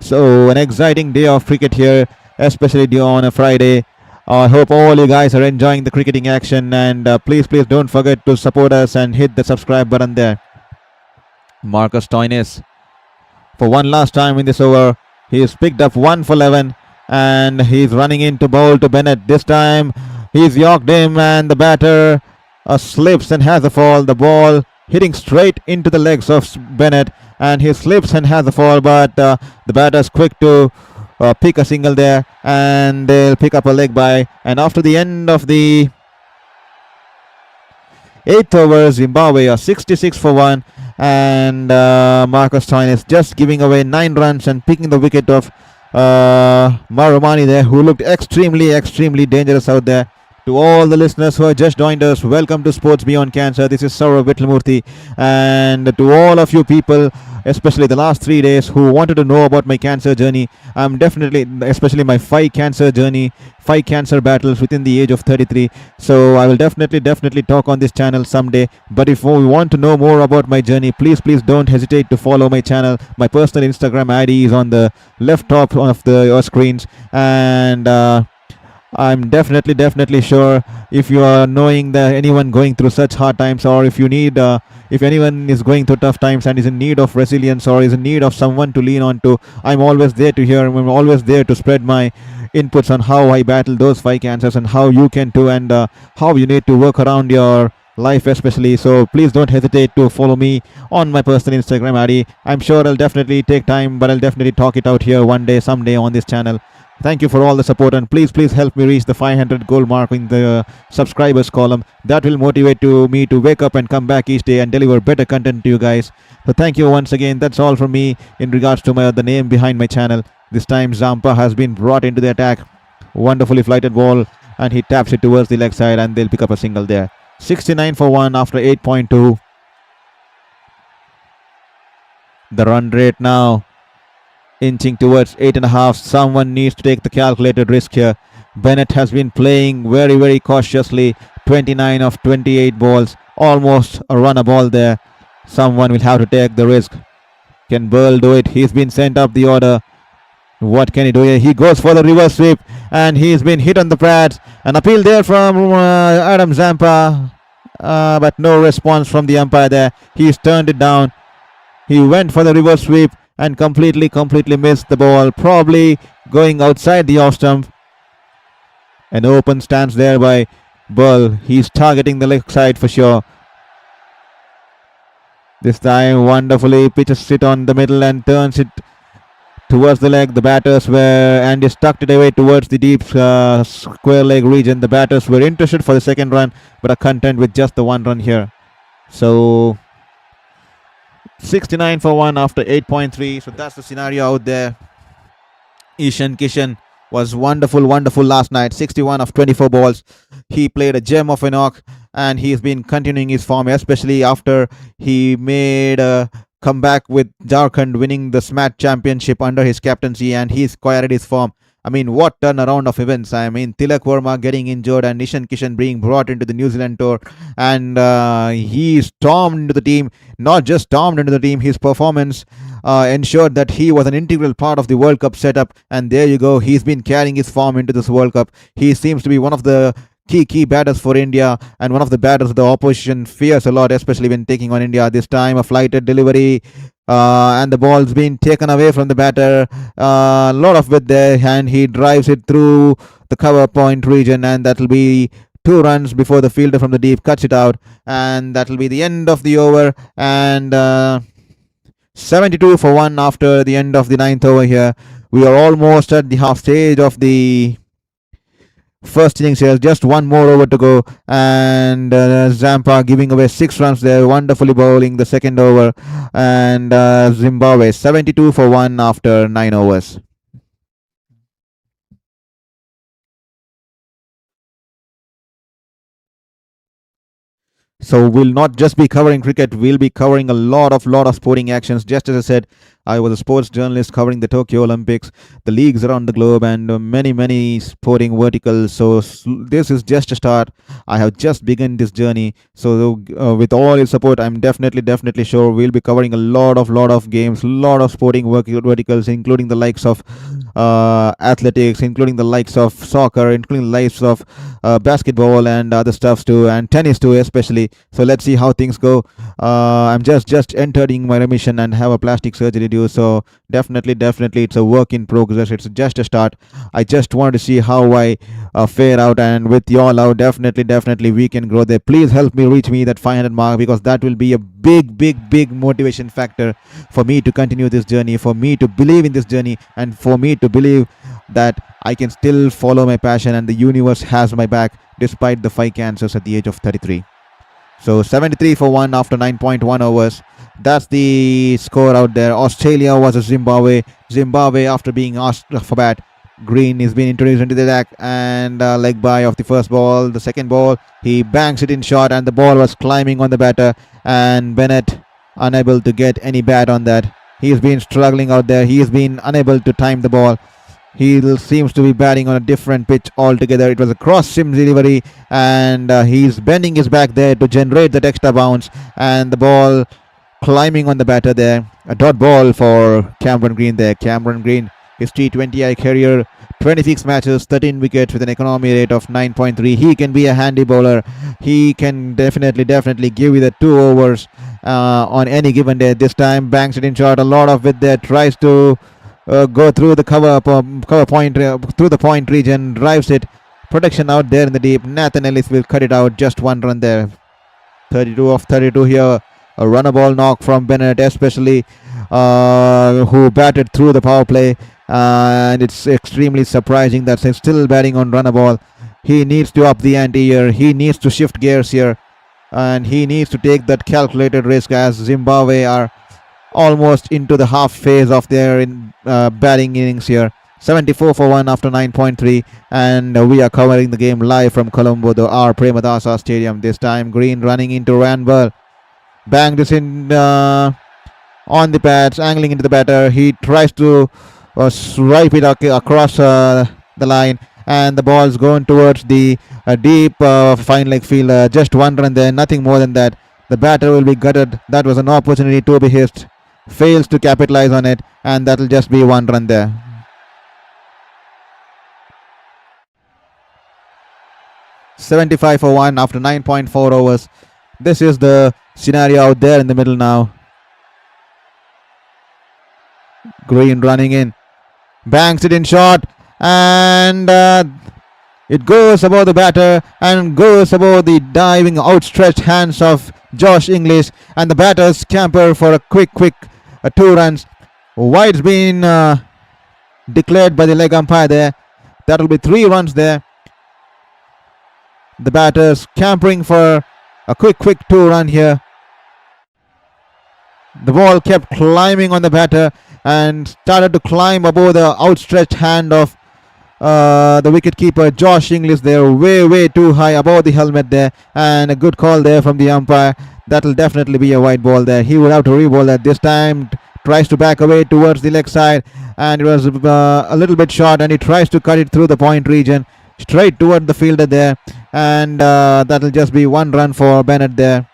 So an exciting day of cricket here, especially on a Friday. I hope all you guys are enjoying the cricketing action, and please don't forget to support us and hit the subscribe button there. Marcus Stoinis, for one last time in this over, he has picked up 1 for 11, and he's running in to bowl to Bennett. This time he's yorked him, and the batter slips and has a fall. The ball hitting straight into the legs of Bennett, and he slips and has a fall, but the batter's quick to pick a single there, and they'll pick up a leg by. And after the end of the 8th over, Zimbabwe are 66 for 1, and Marcus Stoinis just giving away 9 runs and picking the wicket of Marumani there, who looked extremely dangerous out there. To all the listeners who have just joined us, welcome to Sports Beyond Cancer. This is Saurav Vitlamurthy, and to all of you people, especially the last 3 days, who wanted to know about my cancer journey, I'm definitely, especially my 5 cancer battles within the age of 33. So I will definitely talk on this channel someday. But if you want to know more about my journey, please don't hesitate to follow my channel. My personal Instagram ID is on the left top of your screens, and I'm definitely sure if you are knowing that anyone going through such hard times, or if you need, if anyone is going through tough times and is in need of resilience or is in need of someone to lean on to, I'm always there to hear. I'm always there to spread my inputs on how I battle those five cancers and how you can too, and how you need to work around your life especially. So please don't hesitate to follow me on my personal Instagram ID. I'm sure I'll definitely take time, but I'll definitely talk it out here one day, someday on this channel. Thank you for all the support, and please help me reach the 500 goal mark in the subscribers column. That will motivate me to wake up and come back each day and deliver better content to you guys. So thank you once again. That's all from me in regards to the name behind my channel. This time Zampa has been brought into the attack. Wonderfully flighted ball, and he taps it towards the leg side, and they'll pick up a single there. 69 for 1 after 8.2. The run rate now inching towards 8.5. Someone needs to take the calculated risk here. Bennett has been playing very cautiously. 29 of 28 balls, almost a run a ball there. Someone will have to take the risk. Can Burl do it? He's been sent up the order. What can he do here? He goes for the reverse sweep, and he's been hit on the pads. An appeal there from Adam Zampa, but no response from the umpire there. He's turned it down. He went for the reverse sweep and completely missed the ball, probably going outside the off stump. An open stance there by Burl. He's targeting the leg side for sure. This time wonderfully pitches it on the middle and turns it towards the leg. The batters were, and he stuck it away towards the deep square leg region. The batters were interested for the second run, but are content with just the one run here. So 69 for 1 after 8.3. So that's the scenario out there. Ishan Kishan was wonderful last night. 61 of 24 balls. He played a gem of a knock, and he's been continuing his form, especially after he made a comeback with Jharkhand winning the SMAT championship under his captaincy, and he's carried his form. I mean, what turnaround of events. I mean, Tilak Verma getting injured and Ishan Kishan being brought into the New Zealand tour, and he stormed into the team. Not just stormed into the team, his performance ensured that he was an integral part of the World Cup setup, and there you go. He's been carrying his form into this World Cup. He seems to be one of the key batters for India, and one of the batters the opposition fears a lot, especially when taking on India. This time a flighted delivery, and the ball's been taken away from the batter. A lot of width there, and he drives it through the cover point region, and that will be 2 runs before the fielder from the deep cuts it out, and that will be the end of the over. And 72 for 1 after the end of the 9th over here. We are almost at the half stage of the first innings here. Just one more over to go, and Zampa giving away 6 runs there, wonderfully bowling the second over. And Zimbabwe 72 for 1 after 9 overs. So we'll not just be covering cricket, we'll be covering a lot of sporting actions. Just as I said, I was a sports journalist covering the Tokyo Olympics, the leagues around the globe, and many sporting verticals. So this is just a start. I have just begun this journey. So with all your support, I'm definitely sure we'll be covering a lot of games, lot of sporting verticals, including the likes of athletics, including the likes of soccer, including the likes of basketball and other stuffs too, and tennis too especially. So let's see how things go. I'm just entering my remission and have a plastic surgery due. So definitely it's a work in progress. It's just a start. I just want to see how I fare out, and with your love, definitely we can grow there. Please help me reach me that 500 mark, because that will be a big motivation factor for me to continue this journey, for me to believe in this journey, and for me to believe that I can still follow my passion, and the universe has my back despite the 5 cancers at the age of 33. So 73 for 1 after 9.1 overs. That's the score out there. Australia versus Zimbabwe. Zimbabwe, after being asked for bat, Green is being introduced into the attack, and leg by of the first ball. The second ball, he banks it in short, and the ball was climbing on the batter, and Bennett unable to get any bat on that. He's been struggling out there. He's been unable to time the ball. He seems to be batting on a different pitch altogether. It was a cross sim delivery, and he's bending his back there to generate that extra bounce, and the ball climbing on the batter there. A dot ball for Cameron Green there. Cameron Green his T20I career, 26 matches, 13 wickets with an economy rate of 9.3. He can be a handy bowler. He can definitely give you the 2 overs on any given day. This time banks it in short, a lot of width there, tries to go through the cover point, through the point region, drives it. Protection out there in the deep. Nathan Ellis will cut it out. Just 1 run there. 32 of 32 here. A runner ball knock from Bennett, especially who batted through the power play. And it's extremely surprising that he's still batting on runner ball. He needs to up the ante here. He needs to shift gears here. And he needs to take that calculated risk, as Zimbabwe are almost into the half phase of their batting innings here. 74 for 1 after 9.3, and we are covering the game live from Colombo, the R. Premadasa Stadium. This time Green running into Ranbal. Bang this in on the pads, angling into the batter. He tries to swipe it across the line, and the ball's going towards the deep fine leg field. Just 1 run there, nothing more than that. The batter will be gutted. That was an opportunity to be hissed. Fails to capitalize on it, and that'll just be 1 run there. $75 for 1 after 9.4 overs. This is the scenario out there in the middle now. Green running in, banks it in short, and it goes above the batter and goes above the diving outstretched hands of Josh Inglis, and the batters scamper for a quick 2 runs. Wide's been declared by the leg umpire there. That will be 3 runs there. The batters scampering for a quick 2 run here. The ball kept climbing on the batter and started to climb above the outstretched hand of the wicket keeper Josh Inglis there, way too high above the helmet there, and a good call there from the umpire. That will definitely be a wide ball there. He would have to re-ball that this time. Tries to back away towards the leg side, and it was a little bit short, and he tries to cut it through the point region straight toward the fielder there, and that will just be 1 run for Bennett there.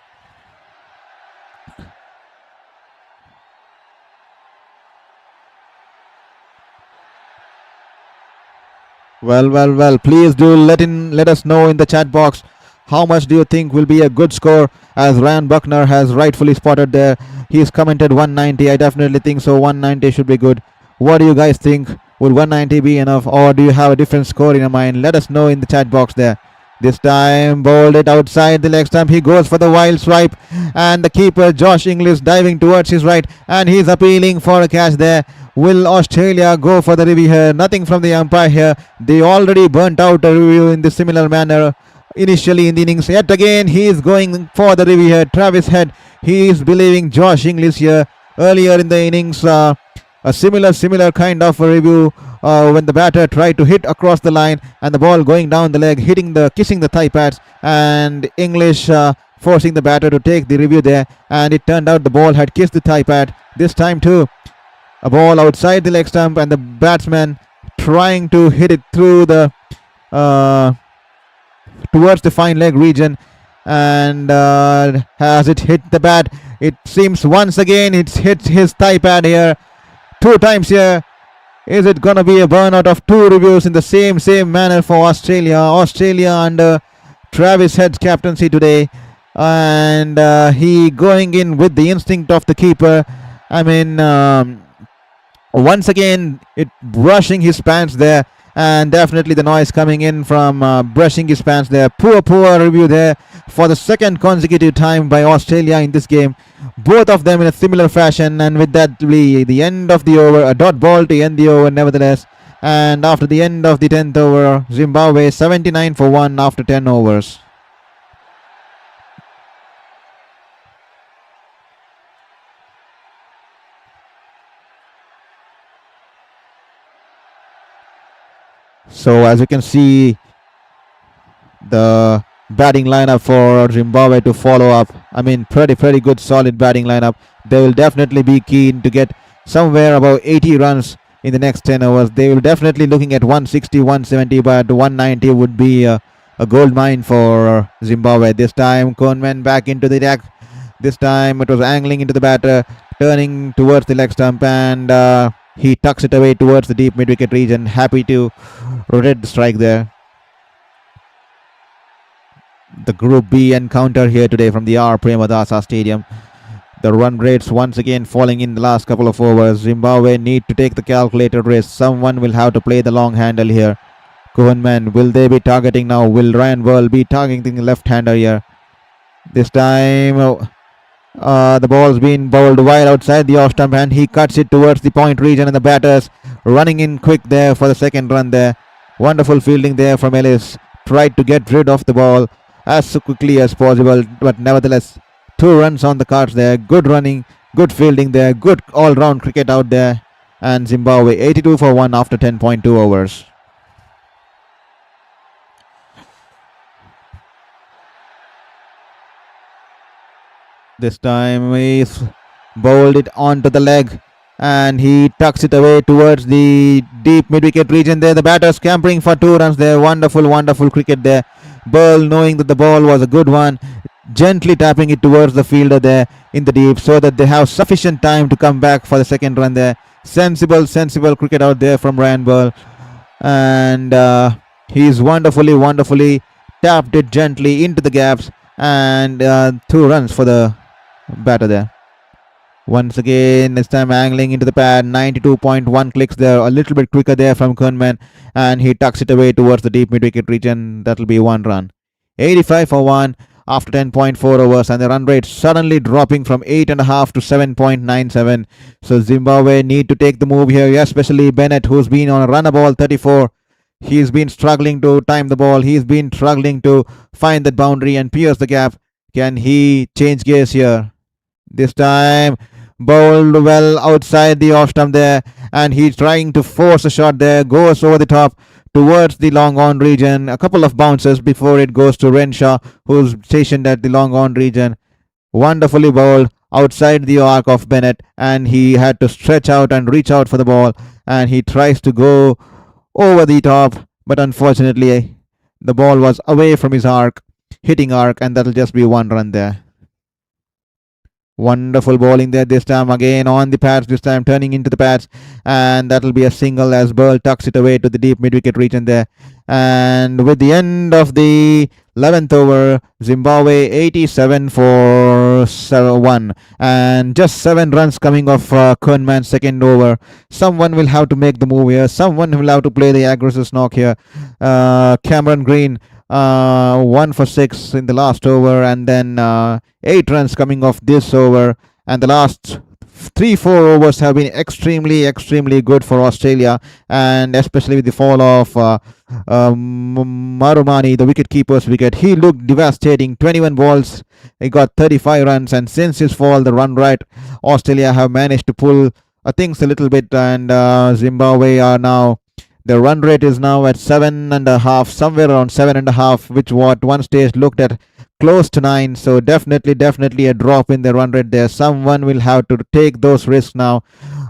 Well, please do let us know in the chat box, how much do you think will be a good score, as Ryan Buckner has rightfully spotted there. He's commented 190. I definitely think so. 190 should be good. What do you guys think? Will 190 be enough, or do you have a different score in your mind? Let us know in the chat box there. This time bowled it outside the leg stump. He goes for the wild swipe, and the keeper Josh Inglis diving towards his right, and he's appealing for a catch there. Will Australia go for the review here? Nothing from the umpire here. They already burnt out a review in the similar manner initially in the innings. Yet again he is going for the review here. Travis Head, he is believing Josh Inglis here. Earlier in the innings, a similar kind of a review when the batter tried to hit across the line, and the ball going down the leg, kissing the thigh pads, and English forcing the batter to take the review there, and it turned out the ball had kissed the thigh pad. This time too, a ball outside the leg stump, and the batsman trying to hit it through the towards the fine leg region, and has it hit the bat? It seems once again it's hit his thigh pad here 2 times here. Is it gonna be a burnout of 2 reviews in the same manner for Australia? Australia under Travis Head's captaincy today, and he going in with the instinct of the keeper. I mean, once again it brushing his pants there, and definitely the noise coming in from brushing his pants there. Poor review there for the 2nd consecutive time by Australia in this game. Both of them in a similar fashion, and with that be the end of the over. A dot ball to end the over nevertheless, and after the end of the 10th over, Zimbabwe 79 for 1 after 10 overs. So as you can see, the batting lineup for Zimbabwe to follow up. I mean, pretty good solid batting lineup. They will definitely be keen to get somewhere about 80 runs in the next 10 overs. They will definitely looking at 160, 170, but 190 would be a gold mine for Zimbabwe. This time Coleman back into the deck. This time it was angling into the batter, turning towards the leg stump, and He tucks it away towards the deep mid-wicket region. Happy to rotate the strike there. The Group B encounter here today from the R. Premadasa Stadium. The run rates once again falling in the last couple of overs. Zimbabwe need to take the calculated risk. Someone will have to play the long handle here. Kohanman, will they be targeting now? Will Ryan Burl be targeting the left-hander here? This time the ball's been bowled wide outside the off stump and he cuts it towards the point region, and the batters running in quick there for the second run there. Wonderful fielding there from Ellis. Tried to get rid of the ball as quickly as possible, but nevertheless 2 runs on the cards there. Good running, good fielding there, good all-round cricket out there, and Zimbabwe 82 for 1 after 10.2 overs. This time he's bowled it onto the leg and he tucks it away towards the deep mid-wicket region there. The batter scampering for 2 runs there. Wonderful cricket there. Burl, knowing that the ball was a good one, gently tapping it towards the fielder there in the deep so that they have sufficient time to come back for the second run there. Sensible cricket out there from Ryan Burl, and he's wonderfully tapped it gently into the gaps, and 2 runs for the batter there. Once again, this time angling into the pad. 92.1 clicks there, a little bit quicker there from Kohanman, and he tucks it away towards the deep mid-wicket region. That'll be 1 run. 85 for 1 after 10.4 overs, and the run rate suddenly dropping from 8.5 to 7.97. So Zimbabwe need to take the move here, especially Bennett, who's been on a runner ball 34. He's been struggling to time the ball. He's been struggling to find that boundary and pierce the gap. Can he change gears here? This time bowled well outside the off stump there, and he's trying to force a shot there. Goes over the top towards the long on region. A couple of bounces before it goes to Renshaw, who's stationed at the long on region. Wonderfully bowled outside the arc of Bennett, and he had to stretch out and reach out for the ball, and he tries to go over the top, but unfortunately the ball was away from his arc, hitting arc, and that'll just be 1 run there. Wonderful bowling there this time, again on the pads, this time turning into the pads, and that'll be a single as Burl tucks it away to the deep mid-wicket region there. And with the end of the 11th over, Zimbabwe 87 for 1, and just 7 runs coming off Kohanman's second over. Someone will have to make the move here. Someone will have to play the aggressive knock here. Cameron Green 1 for 6 in the last over, and then 8 runs coming off this over, and the last 3-4 overs have been extremely good for Australia, and especially with the fall of Marumani, the wicket-keeper's wicket. He looked devastating. 21 balls, he got 35 runs, and since his fall, the run rate, Australia have managed to pull things a little bit, and Zimbabwe are now, the run rate is now at 7.5, somewhere around 7.5, which what one stage looked at close to 9. So definitely a drop in the run rate there. Someone will have to take those risks now,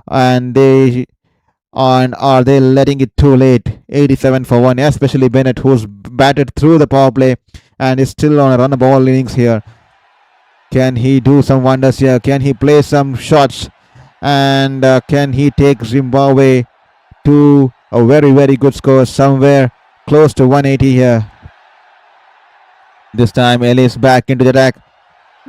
and are they letting it too late? 87 for 1, especially Bennett, who's batted through the power play and is still on a run ball innings here. Can he do some wonders here? Can he play some shots, and can he take Zimbabwe to a very good score, somewhere close to 180 here? This time Ellis back into the attack,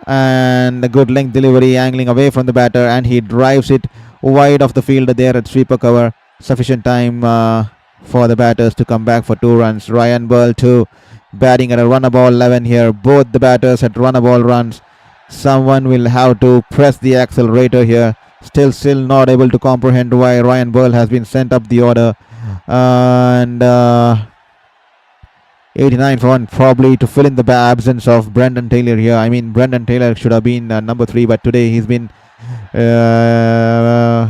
and a good length delivery, angling away from the batter, and he drives it wide of the fielder there at sweeper cover. Sufficient time for the batters to come back for 2 runs. Ryan Burl too, batting at a runner ball 11 here. Both the batters at runner ball runs. Someone will have to press the accelerator here. Still not able to comprehend why Ryan Burl has been sent up the order. And 89 for 1, probably to fill in the absence of Brendan Taylor here. I mean, Brendan Taylor should have been number 3, but today he's been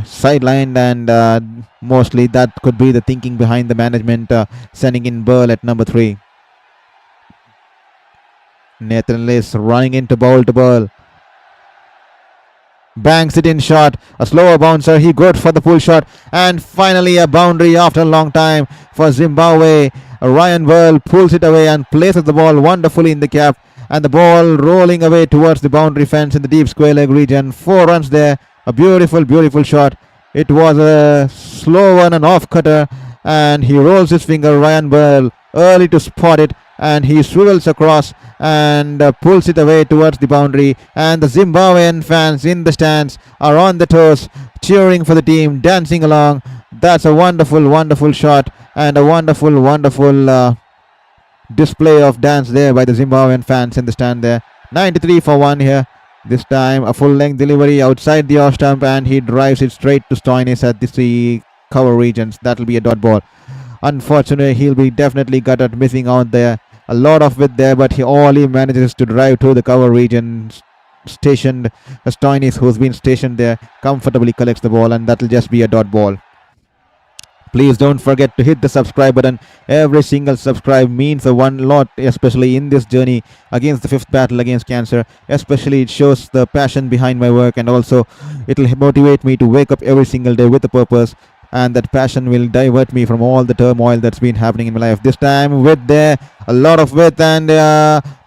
sidelined, and mostly that could be the thinking behind the management sending in Burl at number 3. Nathan Ellis running into bowl to Burl. Banks it in short, a slower bouncer, he goes for the pull shot, and finally a boundary after a long time for Zimbabwe. Ryan Burl pulls it away and places the ball wonderfully in the cap, and the ball rolling away towards the boundary fence in the deep square leg region. 4 runs there, a beautiful shot, It was a slow one, an off cutter, and he rolls his finger. Ryan Bell early to spot it, and he swivels across and pulls it away towards the boundary. And the Zimbabwean fans in the stands are on the toes, cheering for the team, dancing along. That's a wonderful, wonderful shot and a wonderful, wonderful display of dance there by the Zimbabwean fans in the stand there. 93 for 1 here. This time a full length delivery outside the off stump, and he drives it straight to Stoinis at the cover regions. That'll be a dot ball. Unfortunately, he'll be definitely gutted, missing out there. A lot of width there, but he manages to drive to the cover region. Stationed Stoinis, who's been stationed there, comfortably collects the ball, and that'll just be a dot ball. Please don't forget to hit the subscribe button. Every single subscribe means a one lot, especially in this journey against the 5th battle against cancer. Especially it shows the passion behind my work, and also it'll motivate me to wake up every single day with a purpose, and that passion will divert me from all the turmoil that's been happening in my life. This time width there, a lot of width, and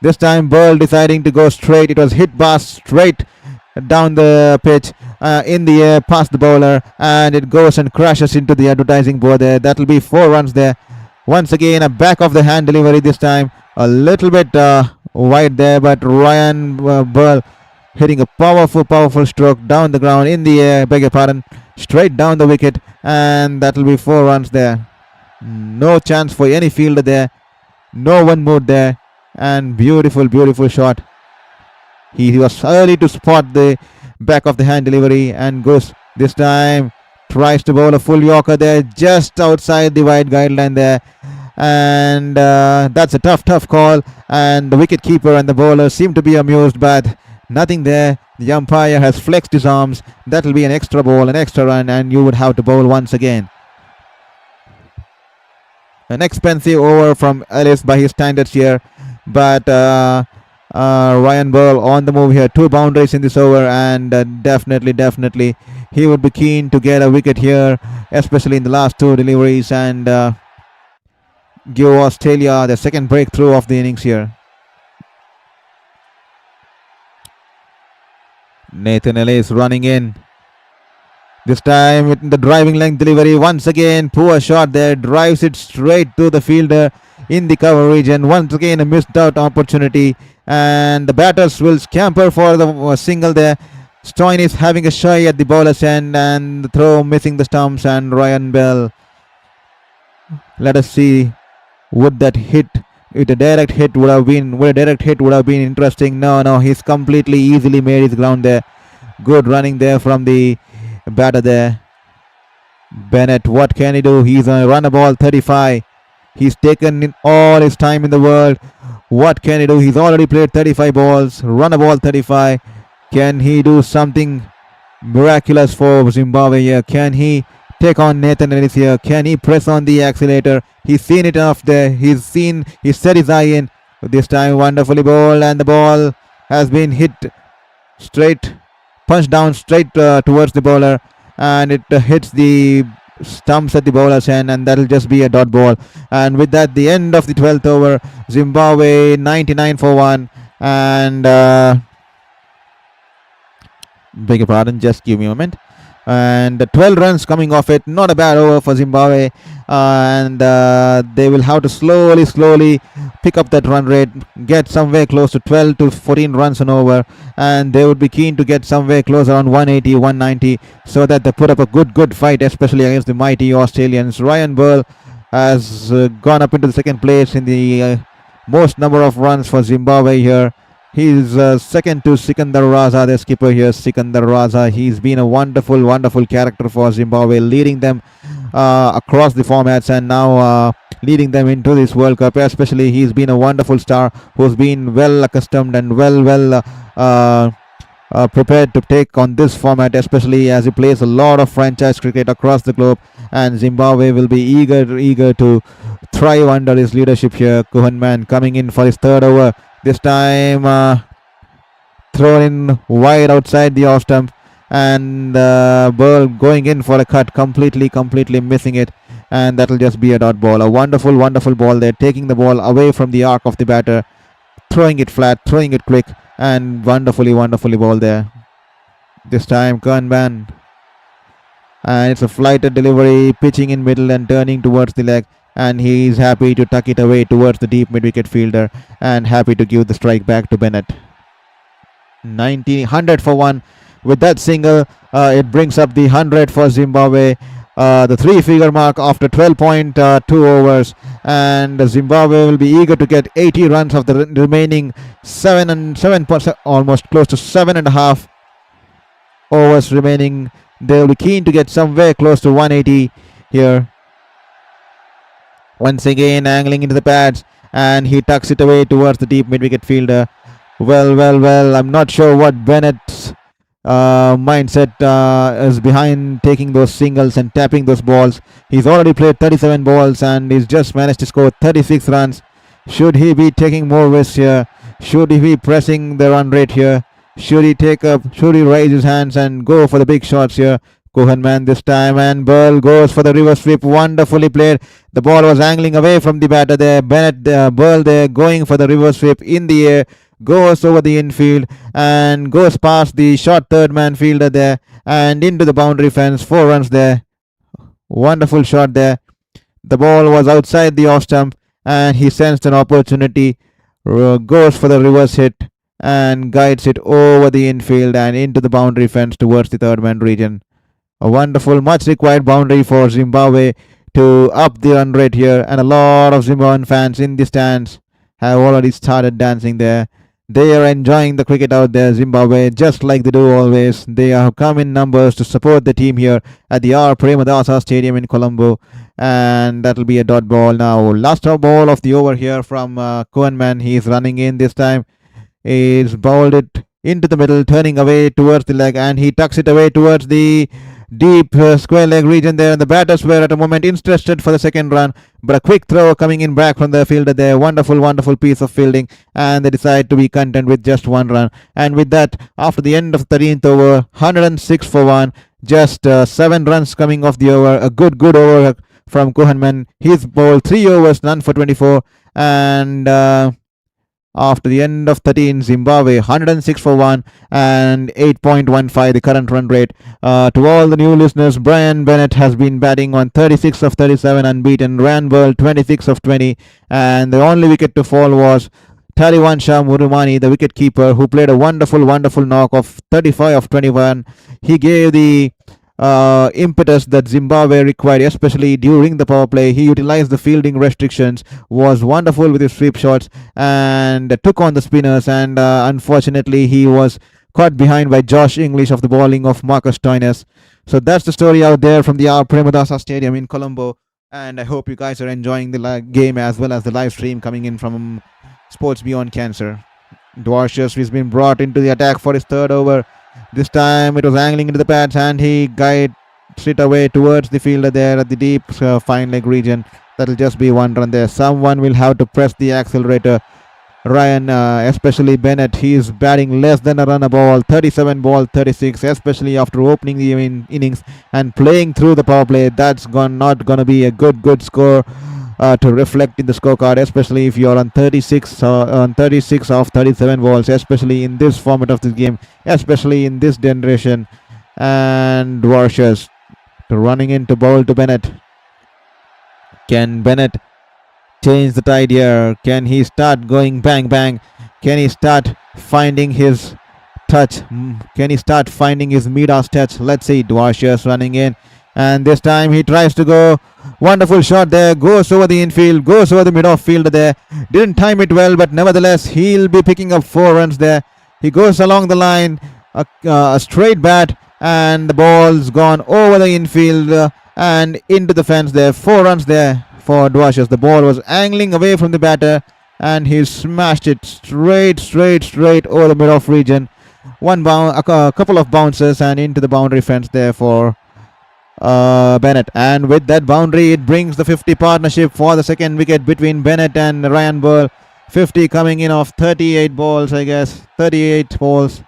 this time Burl deciding to go straight. It was hit pass straight down the pitch, in the air past the bowler, and it goes and crashes into the advertising board there. That'll be 4 runs there. Once again a back of the hand delivery, this time a little bit wide there, but Ryan Burl hitting a powerful stroke down the ground, in the air, beg your pardon, straight down the wicket, and that'll be 4 runs there. No chance for any fielder there, no one moved there, and beautiful shot. He was early to spot the back of the hand delivery, and goes this time, tries to bowl a full Yorker there just outside the wide guideline there, and that's a tough call, and the wicket keeper and the bowler seem to be amused, but nothing there. The umpire has flexed his arms. That'll be an extra ball, an extra run, and you would have to bowl once again. An expensive over from Ellis by his standards here, but Ryan Burl on the move here. 2 boundaries in this over, and definitely he would be keen to get a wicket here, especially in the last 2 deliveries, and give Australia the second breakthrough of the innings here. Nathan Ellis running in. This time with the driving length delivery. Once again, poor shot there. Drives it straight to the fielder in the cover region. Once again a missed out opportunity, and the batters will scamper for the single there. Stoinis having a shy at the bowler's end, and the throw missing the stumps, and Ryan Bell. Let us see, would that hit, if a direct hit would have been interesting. No, he's completely easily made his ground there. Good running there from the batter there. Bennett, what can he do? He's on a run a ball 35. He's taken in all his time in the world. What can he do? He's already played 35 balls, run a ball 35. Can he do something miraculous for Zimbabwe here? Can he take on Nathan Ellis here? Can he press on the accelerator? He's seen it off there. He set his eye in. This time wonderfully bowled, and the ball has been hit straight, punched down straight towards the bowler, and it hits the stumps at the bowler's end, and that'll just be a dot ball. And with that, the end of the 12th over. Zimbabwe 99 for 1, and beg your pardon, just give me a moment. And 12 runs coming off it. Not a bad over for Zimbabwe, and they will have to slowly pick up that run rate, get somewhere close to 12 to 14 runs an over, and they would be keen to get somewhere close around 180, 190, so that they put up a good fight, especially against the mighty Australians. Ryan Burl has gone up into the second place in the most number of runs for Zimbabwe here. He's second to Sikandar Raza, the skipper here. Sikandar Raza, he's been a wonderful character for Zimbabwe, leading them across the formats, and now leading them into this World Cup. Especially, he's been a wonderful star who's been well accustomed and well prepared to take on this format, especially as he plays a lot of franchise cricket across the globe, and Zimbabwe will be eager to thrive under his leadership here. Kuhanman coming in for his 3rd over. This time thrown in wide outside the off stump, and Burl going in for a cut, completely missing it, and that'll just be a dot ball. A wonderful ball there, taking the ball away from the arc of the batter, throwing it flat, throwing it quick, and wonderfully ball there. This time Kuhanman and it's a flighted delivery, pitching in middle and turning towards the leg, and he's happy to tuck it away towards the deep mid-wicket fielder and happy to give the strike back to Bennett. 100 for 1. With that single, it brings up the 100 for Zimbabwe, the 3-figure mark after 12.2 overs, and Zimbabwe will be eager to get 80 runs of the remaining 7%, almost close to 7.5 overs remaining. They'll be keen to get somewhere close to 180 here. Once again angling into the pads, and he tucks it away towards the deep mid-wicket fielder. Well, I'm not sure what Bennett's mindset is behind taking those singles and tapping those balls. He's already played 37 balls and he's just managed to score 36 runs. Should he be taking more risks here? Should he be pressing the run rate here? Should he raise his hands and go for the big shots here? Kohanman this time, and Burl goes for the reverse sweep. Wonderfully played. The ball was angling away from the batter there. Burl there going for the reverse sweep in the air. Goes over the infield and goes past the short third man fielder there and into the boundary fence. 4 runs there. Wonderful shot there. The ball was outside the off stump and he sensed an opportunity. Goes for the reverse hit and guides it over the infield and into the boundary fence towards the third man region. A wonderful, much required boundary for Zimbabwe to up the run rate here, and a lot of Zimbabwean fans in the stands have already started dancing there. They are enjoying the cricket out there, Zimbabwe, just like they do always. They have come in numbers to support the team here at the R. Premadasa Stadium in Colombo, and that'll be a dot ball now. Last ball of the over here from Kohanman. He's running in this time. He's bowled it into the middle, turning away towards the leg, and he tucks it away towards the deep square leg region there. The batters were at a moment interested for the second run, but a quick throw coming in back from the fielder there. Wonderful piece of fielding, and they decide to be content with just 1 run. And with that, after the end of the 13th over, 106 for 1, just 7 runs coming off the over. A good over from Kohanman. He's bowled 3 overs, none for 24, and after the end of 13, Zimbabwe 106 for 1 and 8.15 the current run rate. To all the new listeners, Brian Bennett has been batting on 36 of 37 unbeaten. Ryan Burl 26 of 20, and the only wicket to fall was Tariwansha Murumani, the wicket keeper, who played a wonderful knock of 35 of 21. He gave the impetus that Zimbabwe required, especially during the power play. He utilized the fielding restrictions, was wonderful with his sweep shots, and took on the spinners, and unfortunately he was caught behind by Josh English of the bowling of Marcus Stoinis. So that's the story out there from the R. Premadasa Stadium in Colombo, and I hope you guys are enjoying the game as well as the live stream coming in from Sports Beyond Cancer. Dwarshuis has been brought into the attack for his 3rd over. This time it was angling into the pads, and he guides it away towards the fielder there at the deep fine leg region. That'll just be 1 run there. Someone will have to press the accelerator. Ryan, especially Bennett, he is batting less than a run a ball, 37 ball 36, especially after opening the innings and playing through the power play. That's not going to be a good score to reflect in the scorecard, especially if you're on 36 of 37 balls, especially in this format of this game, especially in this generation. And Dwarshuis running in to bowl to Bennett. Can Bennett change the tide here? Can he start going bang? Can he start finding his touch? Can he start finding his Midas touch? Let's see. Dwarshuis running in, and this time he tries to go. Wonderful shot there, goes over the infield, goes over the mid-off fielder there. Didn't time it well, but nevertheless he'll be picking up 4 runs there. He goes along the line, a straight bat, and the ball's gone over the infield and into the fence there. 4 runs there for Dwarshuis. The ball was angling away from the batter, and he smashed it straight over the mid-off region. A couple of bounces and into the boundary fence there for Bennett, and with that boundary it brings the 50 partnership for the second wicket between Bennett and Ryan Burl. 50 coming in off 38 balls, 38 balls.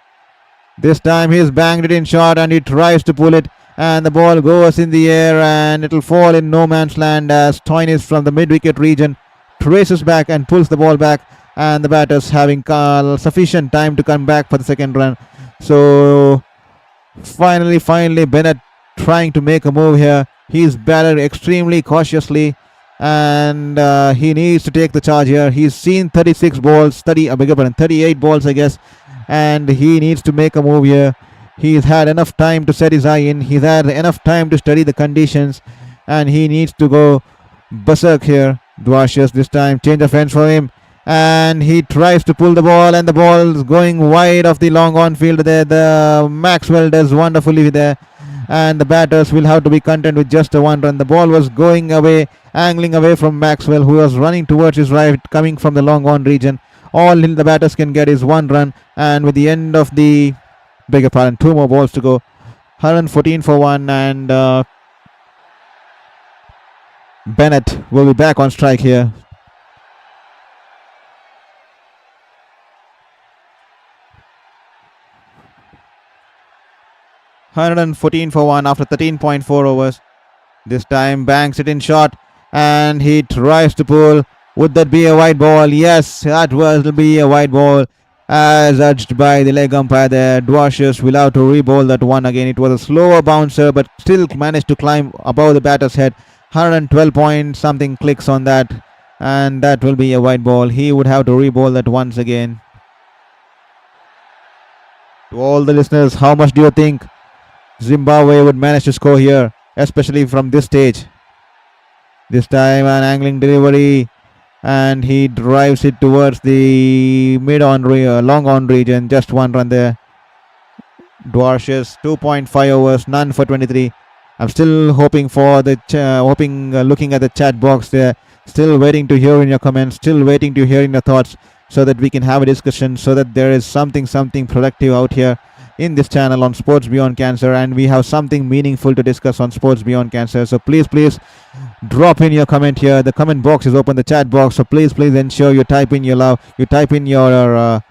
This time he's banged it in short and he tries to pull it, and the ball goes in the air and it'll fall in no man's land as Stoinis from the mid-wicket region traces back and pulls the ball back, and the batters having sufficient time to come back for the second run. So finally Bennett trying to make a move here. He's batted extremely cautiously, and he needs to take the charge here. He's seen 36 balls, 38 balls, I guess, and he needs to make a move here. He's had enough time to set his eye in. He's had enough time to study the conditions, and he needs to go berserk here. Dwarshuis this time, change of ends for him, and he tries to pull the ball, and the ball is going wide of the long on field there. The Maxwell does wonderfully there, and the batters will have to be content with just a one run. The ball was going away, angling away from Maxwell, who was running towards his right, coming from the long on region. All the batters can get is one run, and with the end of the, beg your pardon, 2 more balls to go, 114 for 1, and Bennett will be back on strike here. $114 for 1 after 13.4 overs. This time banks it in short, and he tries to pull. Would that be a wide ball? Yes, that will be a wide ball, as urged by the leg umpire there. Dwarshuis will have to re-bowl that one again. It was a slower bouncer, but still managed to climb above the batter's head. 112 point something clicks on that, and that will be a wide ball. He would have to re-bowl that once again. To all the listeners, how much do you think Zimbabwe would manage to score here, especially from this stage? This time an angling delivery, and he drives it towards the long on region. Just one run there. Dwarshuis 2.5 overs, none for 23. I'm still hoping for the looking at the chat box there, still waiting to hear in your comments, still waiting to hear in your thoughts, so that we can have a discussion, so that there is something productive out here in this channel on Sports Beyond Cancer, and we have something meaningful to discuss on Sports Beyond Cancer. So please drop in your comment here. The comment box is open, the chat box, so please ensure you type in your love, you type in your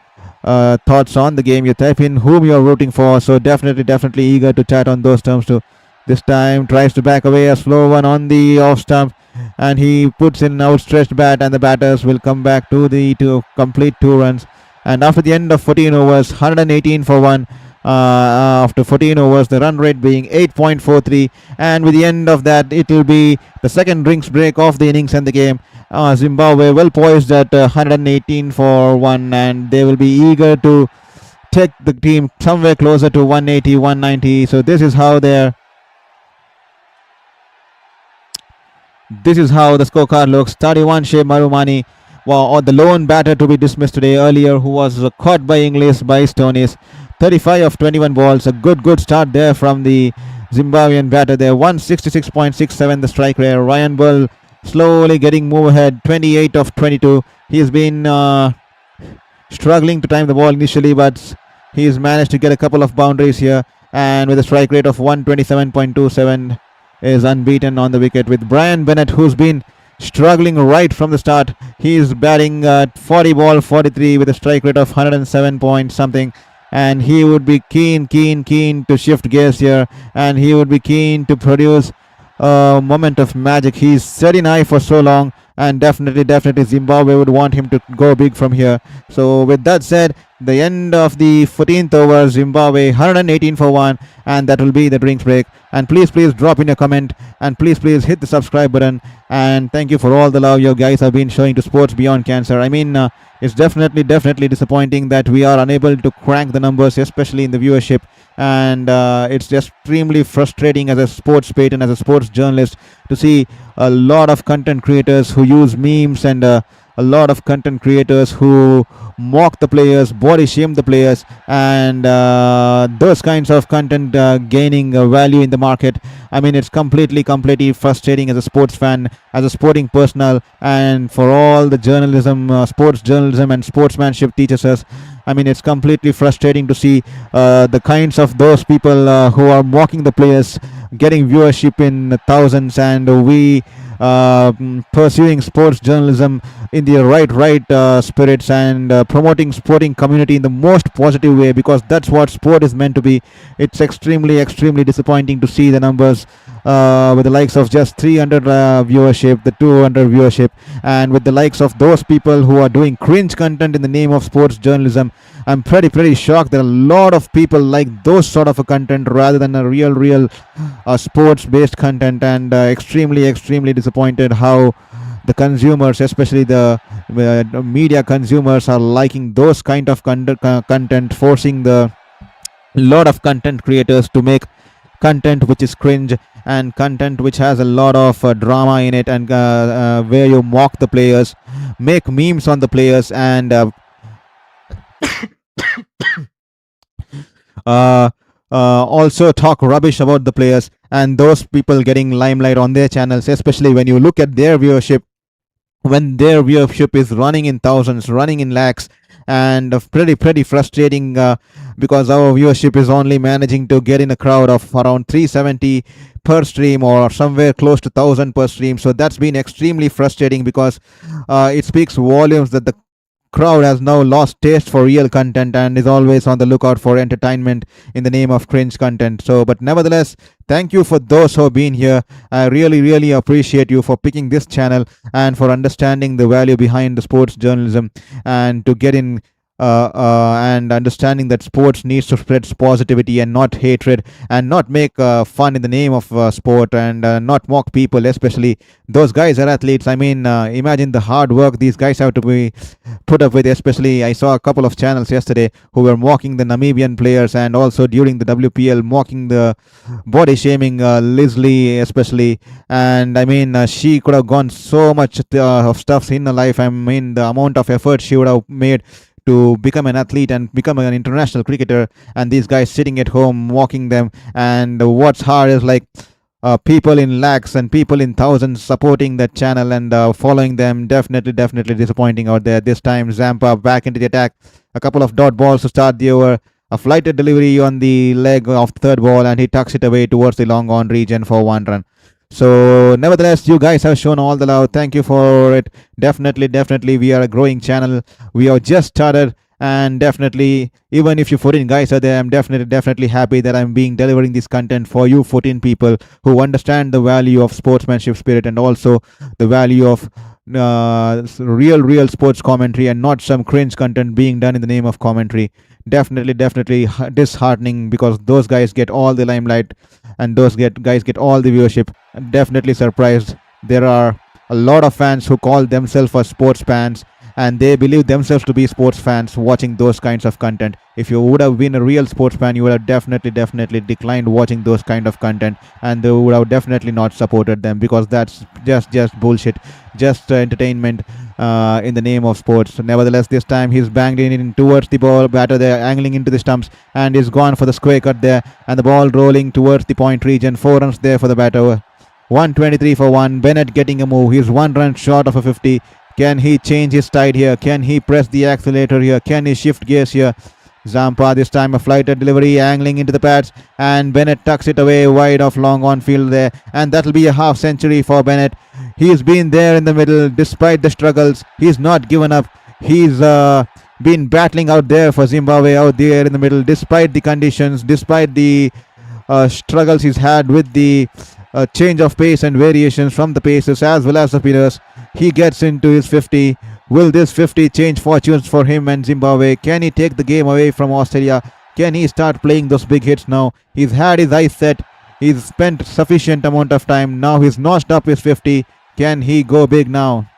thoughts on the game, you type in whom you're rooting for. So definitely eager to chat on those terms too. This time tries to back away, a slow one on the off stump, and he puts in an outstretched bat, and the batters will come back to complete 2 runs. And after the end of 14 overs, 118 for 1. After 14 overs, the run rate being 8.43, and with the end of that, it will be the second drinks break of the innings and the game. Zimbabwe well poised at 118 for 1, and they will be eager to take the team somewhere closer to 180, 190. So this is how the scorecard looks. 31 Shea Marumani, or the lone batter to be dismissed today earlier, who was caught by Inglis by Stonis. 35 of 21 balls. A good start there from the Zimbabwean batter there. 166.67 the strike rate. Ryan Bull slowly getting move ahead. 28 of 22. He's been struggling to time the ball initially, but he's managed to get a couple of boundaries here, and with a strike rate of 127.27 is unbeaten on the wicket. With Brian Bennett, who's been struggling right from the start, he's batting at 40 ball 43 with a strike rate of 107 point something, and he would be keen to shift gears here, and he would be keen to produce a moment of magic. He's set in high for so long, and definitely Zimbabwe would want him to go big from here. So with that said, the end of the 14th over, Zimbabwe 118 for 1, and that will be the drinks break. And please drop in a comment, and please hit the subscribe button, and thank you for all the love you guys have been showing to Sports Beyond Cancer. I mean, it's definitely disappointing that we are unable to crank the numbers, especially in the viewership, and it's just extremely frustrating as a sports patron, as a sports journalist, to see a lot of content creators who use memes, and a lot of content creators who mock the players, body shame the players, and those kinds of content gaining value in the market. I mean, it's completely frustrating as a sports fan, as a sporting personnel, and for all the journalism, sports journalism and sportsmanship teaches us. I mean, it's completely frustrating to see the kinds of those people who are mocking the players getting viewership in thousands, and we pursuing sports journalism in the right spirits, and promoting sporting community in the most positive way, because that's what sport is meant to be. It's extremely disappointing to see the numbers with the likes of just 300 viewership, the 200 viewership, and with the likes of those people who are doing cringe content in the name of sports journalism. I'm pretty shocked that a lot of people like those sort of a content rather than a real sports-based content, and extremely disappointed how the consumers, especially the media consumers, are liking those kind of content, forcing the lot of content creators to make content which is cringe and content which has a lot of drama in it, and where you mock the players, make memes on the players, and uh, also talk rubbish about the players, and those people getting limelight on their channels, especially when you look at their viewership, when their viewership is running in thousands, running in lakhs, and pretty frustrating, because our viewership is only managing to get in a crowd of around 370 per stream, or somewhere close to 1000 per stream. So that's been extremely frustrating, because it speaks volumes that the crowd has now lost taste for real content and is always on the lookout for entertainment in the name of cringe content. So, but nevertheless, thank you for those who have been here. I really appreciate you for picking this channel and for understanding the value behind the sports journalism, and to get in and understanding that sports needs to spread positivity and not hatred, and not make fun in the name of sport, and not mock people, especially those guys are athletes. I mean, imagine the hard work these guys have to be put up with. Especially, I saw a couple of channels yesterday who were mocking the Namibian players, and also during the WPL mocking the body shaming Leslie, especially. And I mean, she could have gone so much of stuff in her life. I mean, the amount of effort she would have made to become an athlete and become an international cricketer, and these guys sitting at home mocking them. And what's hard is like people in lakhs and people in thousands supporting that channel and following them. Definitely disappointing out there. This time Zampa back into the attack, a couple of dot balls to start the over, a flighted delivery on the leg of the third ball, and he tucks it away towards the long on region for 1 run. So nevertheless, you guys have shown all the love. Thank you for it. Definitely we are a growing channel. We have just started, and definitely, even if you 14 guys are there, I'm definitely happy that I'm delivering this content for you 14 people who understand the value of sportsmanship spirit, and also the value of real sports commentary, and not some cringe content being done in the name of commentary. Definitely disheartening, because those guys get all the limelight, and those guys get all the viewership. Definitely surprised. There are a lot of fans who call themselves as sports fans, and they believe themselves to be sports fans watching those kinds of content. If you would have been a real sports fan, you would have definitely declined watching those kind of content, and they would have definitely not supported them, because that's just bullshit, just entertainment in the name of sports. So nevertheless, this time he's banged in towards the ball, batter there angling into the stumps, and he's gone for the square cut there, and the ball rolling towards the point region. 4 runs there for the batter. 123 for 1. Bennett getting a move. He's 1 run short of a 50. Can he change his tide here? Can he press the accelerator here? Can he shift gears here? Zampa this time a flighted delivery angling into the pads, and Bennett tucks it away wide of long on field there, and that'll be a half century for Bennett. He's been there in the middle despite the struggles. He's not given up. He's been battling out there for Zimbabwe out there in the middle, despite the conditions, despite the struggles he's had with the change of pace and variations from the paces as well as the spinners. He gets into his 50. Will this 50 change fortunes for him and Zimbabwe? Can he take the game away from Australia? Can he start playing those big hits now? He's had his eyes set. He's spent sufficient amount of time. Now he's notched up his 50. Can he go big now?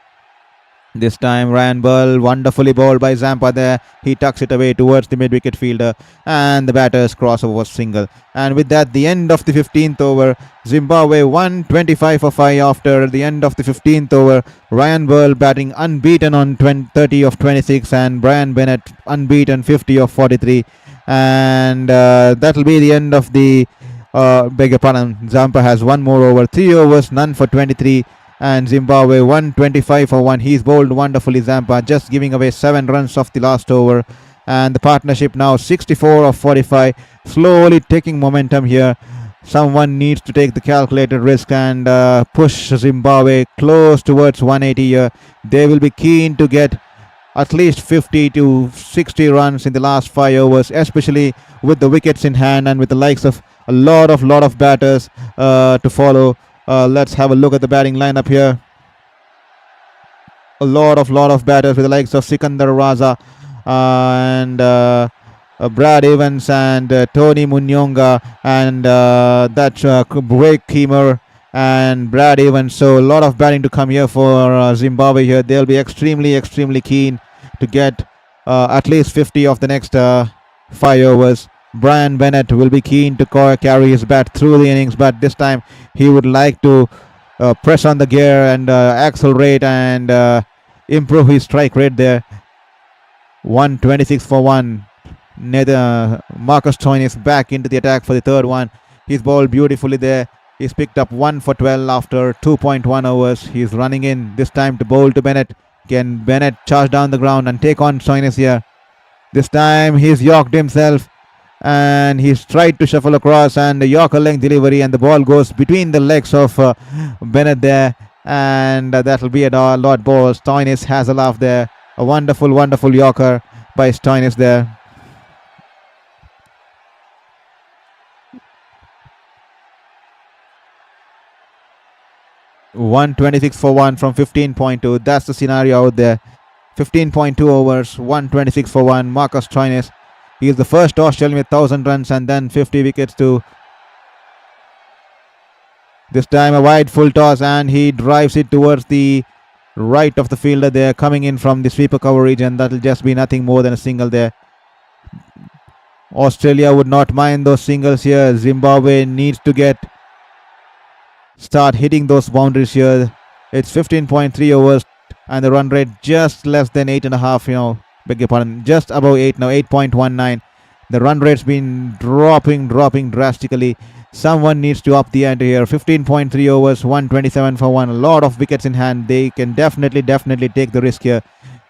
This time Ryan Burl, wonderfully bowled by Zampa there. He tucks it away towards the mid-wicket fielder, and the batter's crossover was single. And with that, the end of the 15th over. Zimbabwe 125 for 5 after the end of the 15th over. Ryan Burl batting unbeaten on 30 of 26, and Brian Bennett unbeaten 50 of 43. And that'll be the end of the beg your pardon. Zampa has one more over. 3 overs, none for 23. And Zimbabwe 125 for 1. He's bowled wonderfully, Zampa, just giving away 7 runs off the last over. And the partnership now 64 of 45, slowly taking momentum here. Someone needs to take the calculated risk and push Zimbabwe close towards 180 here. They will be keen to get at least 50 to 60 runs in the last 5 overs, especially with the wickets in hand and with the likes of a lot of batters to follow. Let's have a look at the batting lineup here. A lot of batters with the likes of Sikandar Raza, and Brad Evans and Tony Munyonga and Blake Keemer and Brad Evans. So a lot of batting to come here for Zimbabwe here. They'll be extremely keen to get at least 50 of the next 5 overs. Brian Bennett will be keen to carry his bat through the innings, but this time he would like to press on the gear and accelerate and improve his strike rate there. 126 for 1. Marcus Stoinis back into the attack for the third one. He's bowled beautifully there. He's picked up 1 for 12 after 2.1 overs. He's running in this time to bowl to Bennett. Can Bennett charge down the ground and take on Stoinis here? This time he's yorked himself and he's tried to shuffle across, and the Yorker length delivery, and the ball goes between the legs of Bennett there, and that'll be a dot ball. Stoinis has a laugh there. A wonderful Yorker by Stoinis there. .126 for 1 from 15.2. That's the scenario out there. 15.2 overs, 126 for 1. Marcus Stoinis. He is the first Australian with 1,000 runs and then 50 wickets too. This time a wide full toss, and he drives it towards the right of the fielder there, coming in from the sweeper cover region. That'll just be nothing more than a single there. Australia would not mind those singles here. Zimbabwe needs to start hitting those boundaries here. It's 15.3 overs and the run rate just less than 8.5, beg your pardon, just above 8 now, 8.19. The run rate's been dropping drastically. Someone needs to up the ante here. 15.3 overs, 127 for 1. A lot of wickets in hand. They can definitely take the risk here.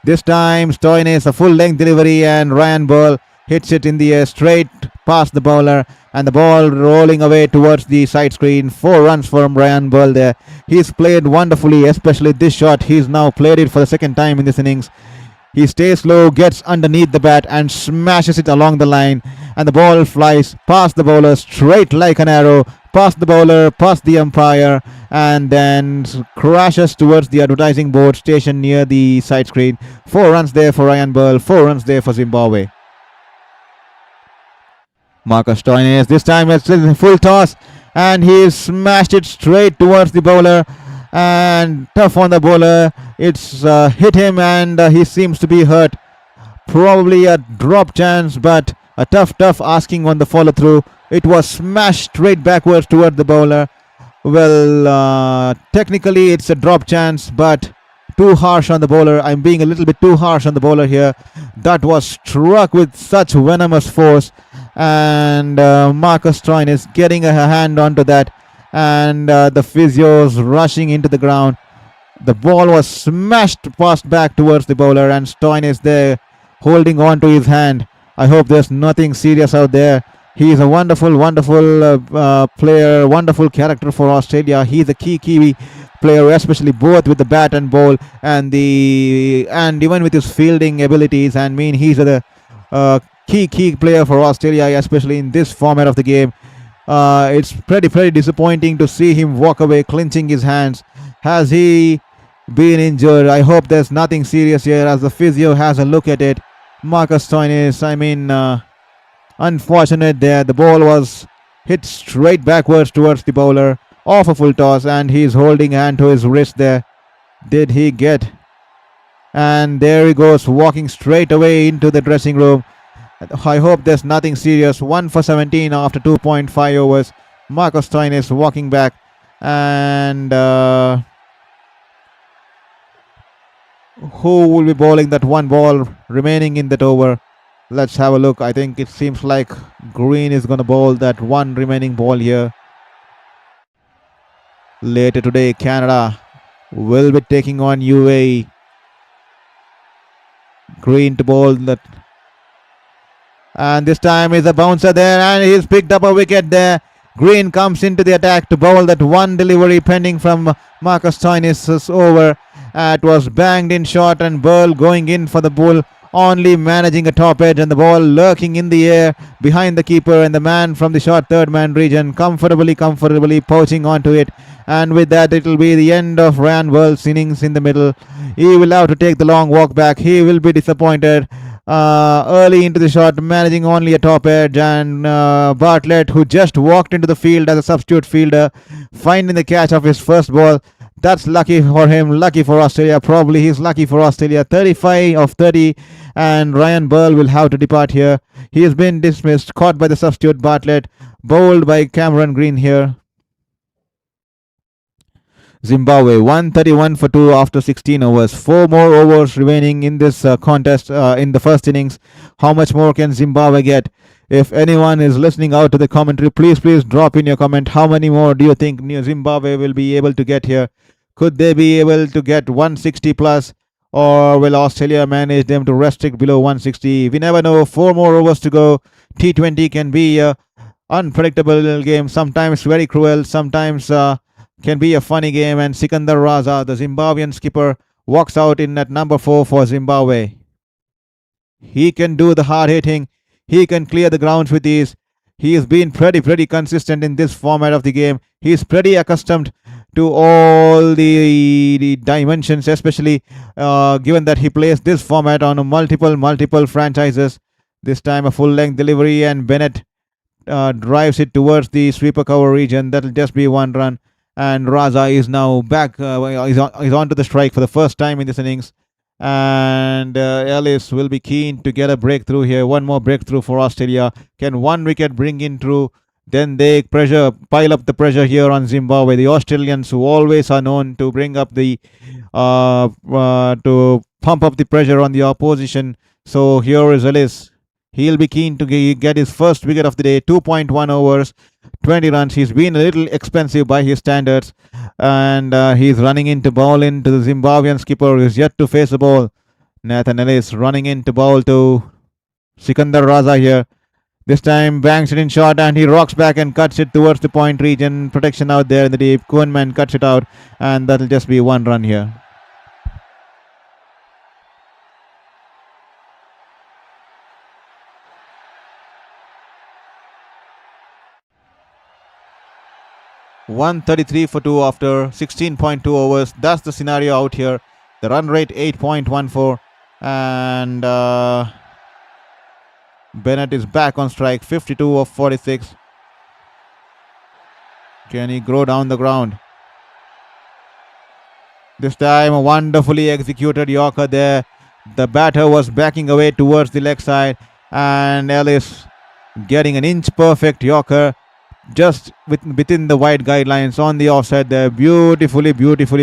This time Stoinis, a full length delivery, and Ryan Burl hits it in the air straight past the bowler, and the ball rolling away towards the side screen. 4 runs from Ryan Burl there. He's played wonderfully, especially this shot. He's now played it for the second time in this innings. He stays low, gets underneath the bat and smashes it along the line, and the ball flies past the bowler straight like an arrow, past the bowler, past the umpire, and then crashes towards the advertising board stationed near the side screen. 4 runs there for Ryan Burl, 4 runs there for Zimbabwe. Marcus Stoinis, this time it's a full toss, and he smashed it straight towards the bowler, and tough on the bowler. It's hit him, and he seems to be hurt. Probably a drop chance, but a tough asking on the follow through. It was smashed straight backwards toward the bowler. Well, technically it's a drop chance, but too harsh on the bowler. I'm being a little bit too harsh on the bowler here. That was struck with such venomous force, and Marcus Stoinis getting a hand onto that, and the physios rushing into the ground. The ball was smashed past back towards the bowler, and Stoinis there holding on to his hand. I hope there's nothing serious out there. He is a wonderful player, wonderful character for Australia. He's a key Kiwi player, especially both with the bat and ball, and even with his fielding abilities. I mean, he's a key player for Australia, especially in this format of the game. It's pretty disappointing to see him walk away clenching his hands. Has he been injured? I hope there's nothing serious here, as the physio has a look at it. Marcus Stoinis, unfortunate there. The ball was hit straight backwards towards the bowler off a full toss, and he's holding hand to his wrist there. Did he get? And there he goes, walking straight away into the dressing room. I hope there's nothing serious. 1 for 17 after 2.5 overs. Marcus Stoinis walking back, and who will be bowling that one ball remaining in that over? Let's have a look. I think it seems like Green is going to bowl that one remaining ball here. Later today, Canada will be taking on UAE. Green to bowl that. And this time is a bouncer there, and he's picked up a wicket there. Green comes into the attack to bowl that one delivery pending from Marcus Stoinis' over. It was banged in short, and Burl going in for the bull, only managing a top edge, and the ball lurking in the air behind the keeper, and the man from the short third man region comfortably poaching onto it. And with that, it will be the end of Ryan Burl's innings in the middle. He will have to take the long walk back. He will be disappointed. Early into the shot, managing only a top edge, and Bartlett, who just walked into the field as a substitute fielder, finding the catch of his first ball. That's lucky for him, lucky for Australia. Probably he's lucky for Australia. 35 of 30, and Ryan Burl will have to depart here. He has been dismissed, caught by the substitute Bartlett, bowled by Cameron Green here. Zimbabwe 131 for 2 after 16 overs. 4 more overs remaining in this contest in the first innings. How much more can Zimbabwe get? If anyone is listening out to the commentary, please drop in your comment. How many more do you think Zimbabwe will be able to get here? Could they be able to get 160 plus, or will Australia manage them to restrict below 160? We never know. 4 more overs to go. T20 can be a unpredictable game. Sometimes very cruel. Sometimes can be a funny game, and Sikandar Raza, the Zimbabwean skipper, walks out in at number 4 for Zimbabwe. He can do the hard hitting. He can clear the grounds with ease. He has been pretty consistent in this format of the game. He is pretty accustomed to all the dimensions, especially given that he plays this format on multiple franchises. This time a full length delivery, and Bennett drives it towards the sweeper cover region. That'll just be 1 run. And Raza is now back. He's on to the strike for the first time in this innings. And Ellis will be keen to get a breakthrough here. 1 more breakthrough for Australia. Can 1 wicket bring in through? Then they pile up the pressure here on Zimbabwe. The Australians, who always are known to bring up the to pump up the pressure on the opposition. So here is Ellis. He'll be keen to get his first wicket of the day. 2.1 overs. 20 runs. He's been a little expensive by his standards, and he's running into bowl into the Zimbabwean skipper, who's yet to face a ball. Nathan Ellis running into bowl to Sikandar Raza here. This time bangs it in short, and he rocks back and cuts it towards the point region. Protection out there in the deep. Koenman cuts it out, and that'll just be 1 run here. $133 for 2 after 16.2 overs. That's the scenario out here. The run rate 8.14, and Bennett is back on strike. 52 of 46. Can he grow down the ground? This time a wonderfully executed Yorker there. The batter was backing away towards the leg side, and Ellis getting an inch perfect Yorker just within the wide guidelines on the offside there. Beautifully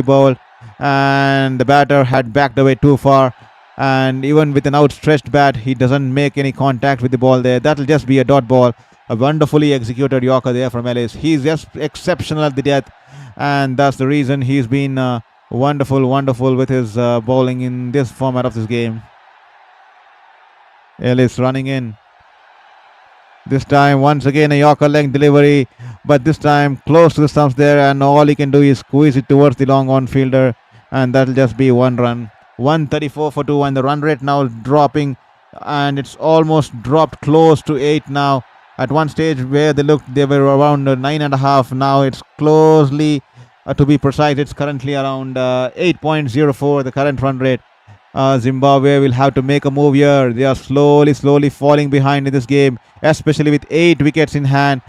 bowled, and the batter had backed away too far, and even with an outstretched bat, he doesn't make any contact with the ball there. That'll just be a dot ball. A wonderfully executed Yorker there from Ellis. He's just exceptional at the death, and that's the reason he's been wonderful with his bowling in this format of this game. Ellis running in. This time, once again, a Yorker length delivery, but this time close to the stumps there, and all he can do is squeeze it towards the long on fielder, and that'll just be 1 run. 134 for 2, and the run rate now dropping, and it's almost dropped close to 8 now. At one stage where they were around 9.5. Now it's closely, to be precise, it's currently around 8.04, the current run rate. Zimbabwe will have to make a move here. They are slowly falling behind in this game, especially with 8 wickets in hand.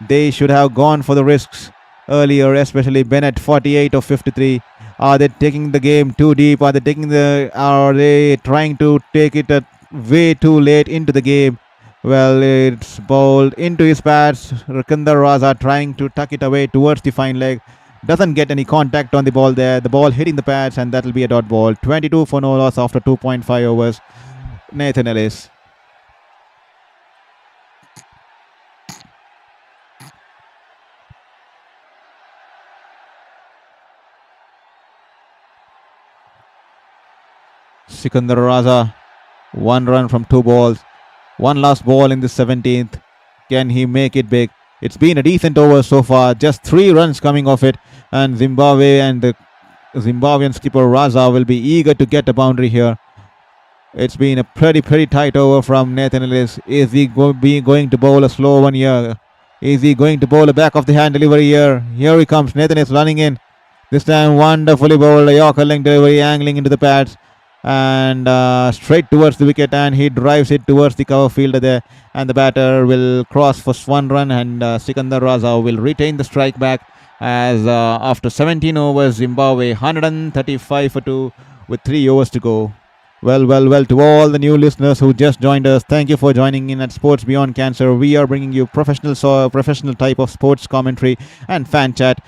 They should have gone for the risks earlier, especially Bennett, 48 of 53. Are they taking the game too deep? Are they trying to take it way too late into the game? Well, it's bowled into his pads. Sikandar Raza trying to tuck it away towards the fine leg. Doesn't get any contact on the ball there. The ball hitting the pads, and that'll be a dot ball. 22 for no loss after 2.5 overs. Nathan Ellis. Sikandar Raza, 1 run from 2 balls. 1 last ball in the 17th. Can he make it big? It's been a decent over so far. Just 3 runs coming off it. And Zimbabwe and the Zimbabwean skipper Raza will be eager to get a boundary here. It's been a pretty tight over from Nathan Ellis. Is he going to bowl a slow one here? Is he going to bowl a back of the hand delivery here? Here he comes. Nathan is running in. This time wonderfully bowled a Yorker length delivery, angling into the pads. and straight towards the wicket, and he drives it towards the cover fielder there, and the batter will cross for 1 run, and Sikandar Raza will retain the strike back as after 17 overs, Zimbabwe 135 for 2 with 3 overs to go. Well, to all the new listeners who just joined us, thank you for joining in at Sports Beyond Cancer. We are bringing you professional type of sports commentary and fan chat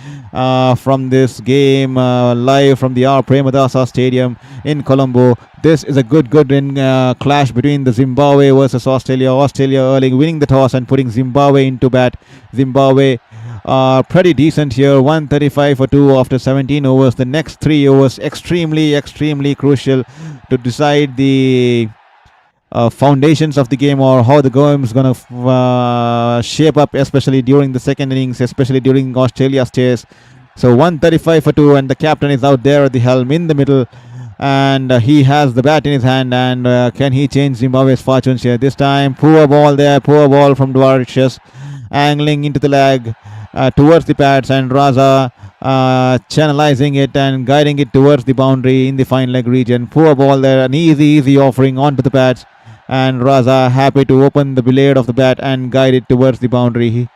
from this game live from the R. Premadasa Stadium in Colombo. This is a good clash between the Zimbabwe versus Australia. Australia early winning the toss and putting Zimbabwe into bat. Zimbabwe pretty decent here, 135 for 2 after 17 overs. The next 3 overs extremely crucial to decide the foundations of the game, or how the game is going to shape up, especially during the second innings, especially during Australia's chase. So 135 for 2, and the captain is out there at the helm in the middle, and he has the bat in his hand, and can he change Zimbabwe's fortunes here? This time, poor ball from Dwarshuis, angling into the leg towards the pads, and Raza channelizing it and guiding it towards the boundary in the fine leg region. Poor ball there, an easy offering onto the pads, and Raza happy to open the blade of the bat and guide it towards the boundary.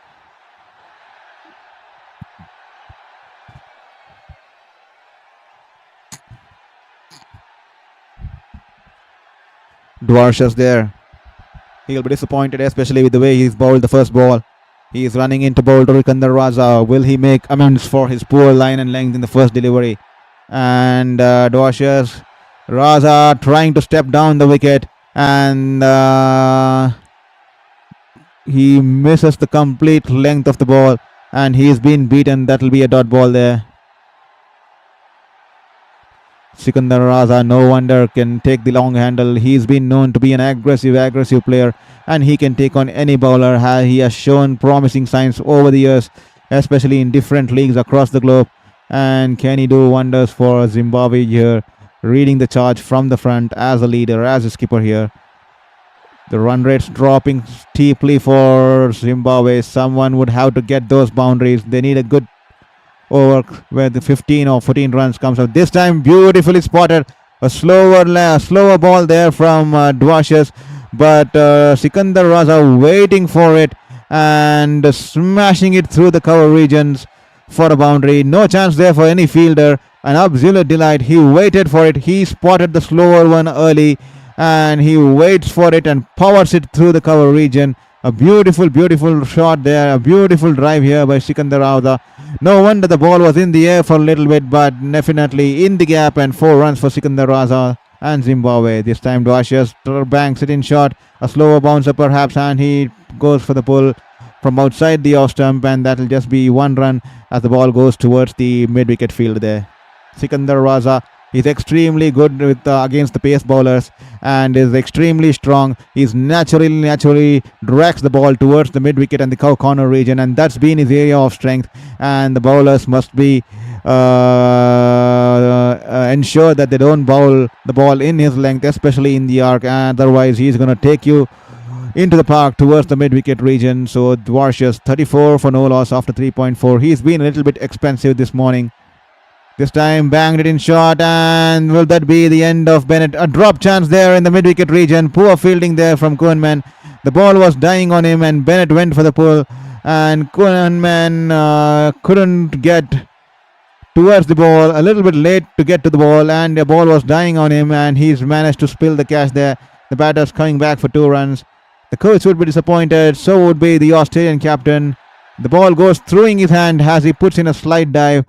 Dwarshuis there. He'll be disappointed, especially with the way he's bowled the first ball. He is running into bowler Sikandar Raza. Will he make amends for his poor line and length in the first delivery? And Dwarshuis, Raza trying to step down the wicket, and he misses the complete length of the ball, and he's been beaten. That will be a dot ball there. Sikandar Raza, no wonder, can take the long handle. He's been known to be an aggressive player, and he can take on any bowler. He has shown promising signs over the years, especially in different leagues across the globe. And can he do wonders for Zimbabwe here, reading the charge from the front as a leader, as a skipper here. The run rate's dropping steeply for Zimbabwe. Someone would have to get those boundaries. They need a good over where the 15 or 14 runs comes out. This time beautifully spotted. A slower ball there from Dwarshuis, but Sikandar Raza waiting for it and smashing it through the cover regions for a boundary. No chance there for any fielder. An absolute delight. He waited for it. He spotted the slower one early, and he waits for it and powers it through the cover region. A beautiful shot there. A beautiful drive here by Sikandar Raza. No wonder the ball was in the air for a little bit, but definitely in the gap, and 4 runs for Sikandar Raza and Zimbabwe. This time Dwarshuis banks it in shot. A slower bouncer perhaps, and he goes for the pull from outside the off stump, and that will just be 1 run as the ball goes towards the mid-wicket field there. Sikandar Raza is extremely good with against the pace bowlers and is extremely strong. He's naturally drags the ball towards the mid-wicket and the corner region, and that's been his area of strength. And the bowlers must be ensure that they don't bowl the ball in his length, especially in the arc. Otherwise, he's going to take you into the park towards the mid-wicket region. So Dwarshuis 34 for no loss after 3.4. He's been a little bit expensive this morning. This time banged it in short, and will that be the end of Bennett? A drop chance there in the mid-wicket region. Poor fielding there from Koeman. The ball was dying on him, and Bennett went for the pull, and Koeman couldn't get towards the ball. A little bit late to get to the ball, and the ball was dying on him, and he's managed to spill the catch there. The batter's coming back for 2 runs. The coach would be disappointed. So would be the Australian captain. The ball goes through in his hand as he puts in a slight dive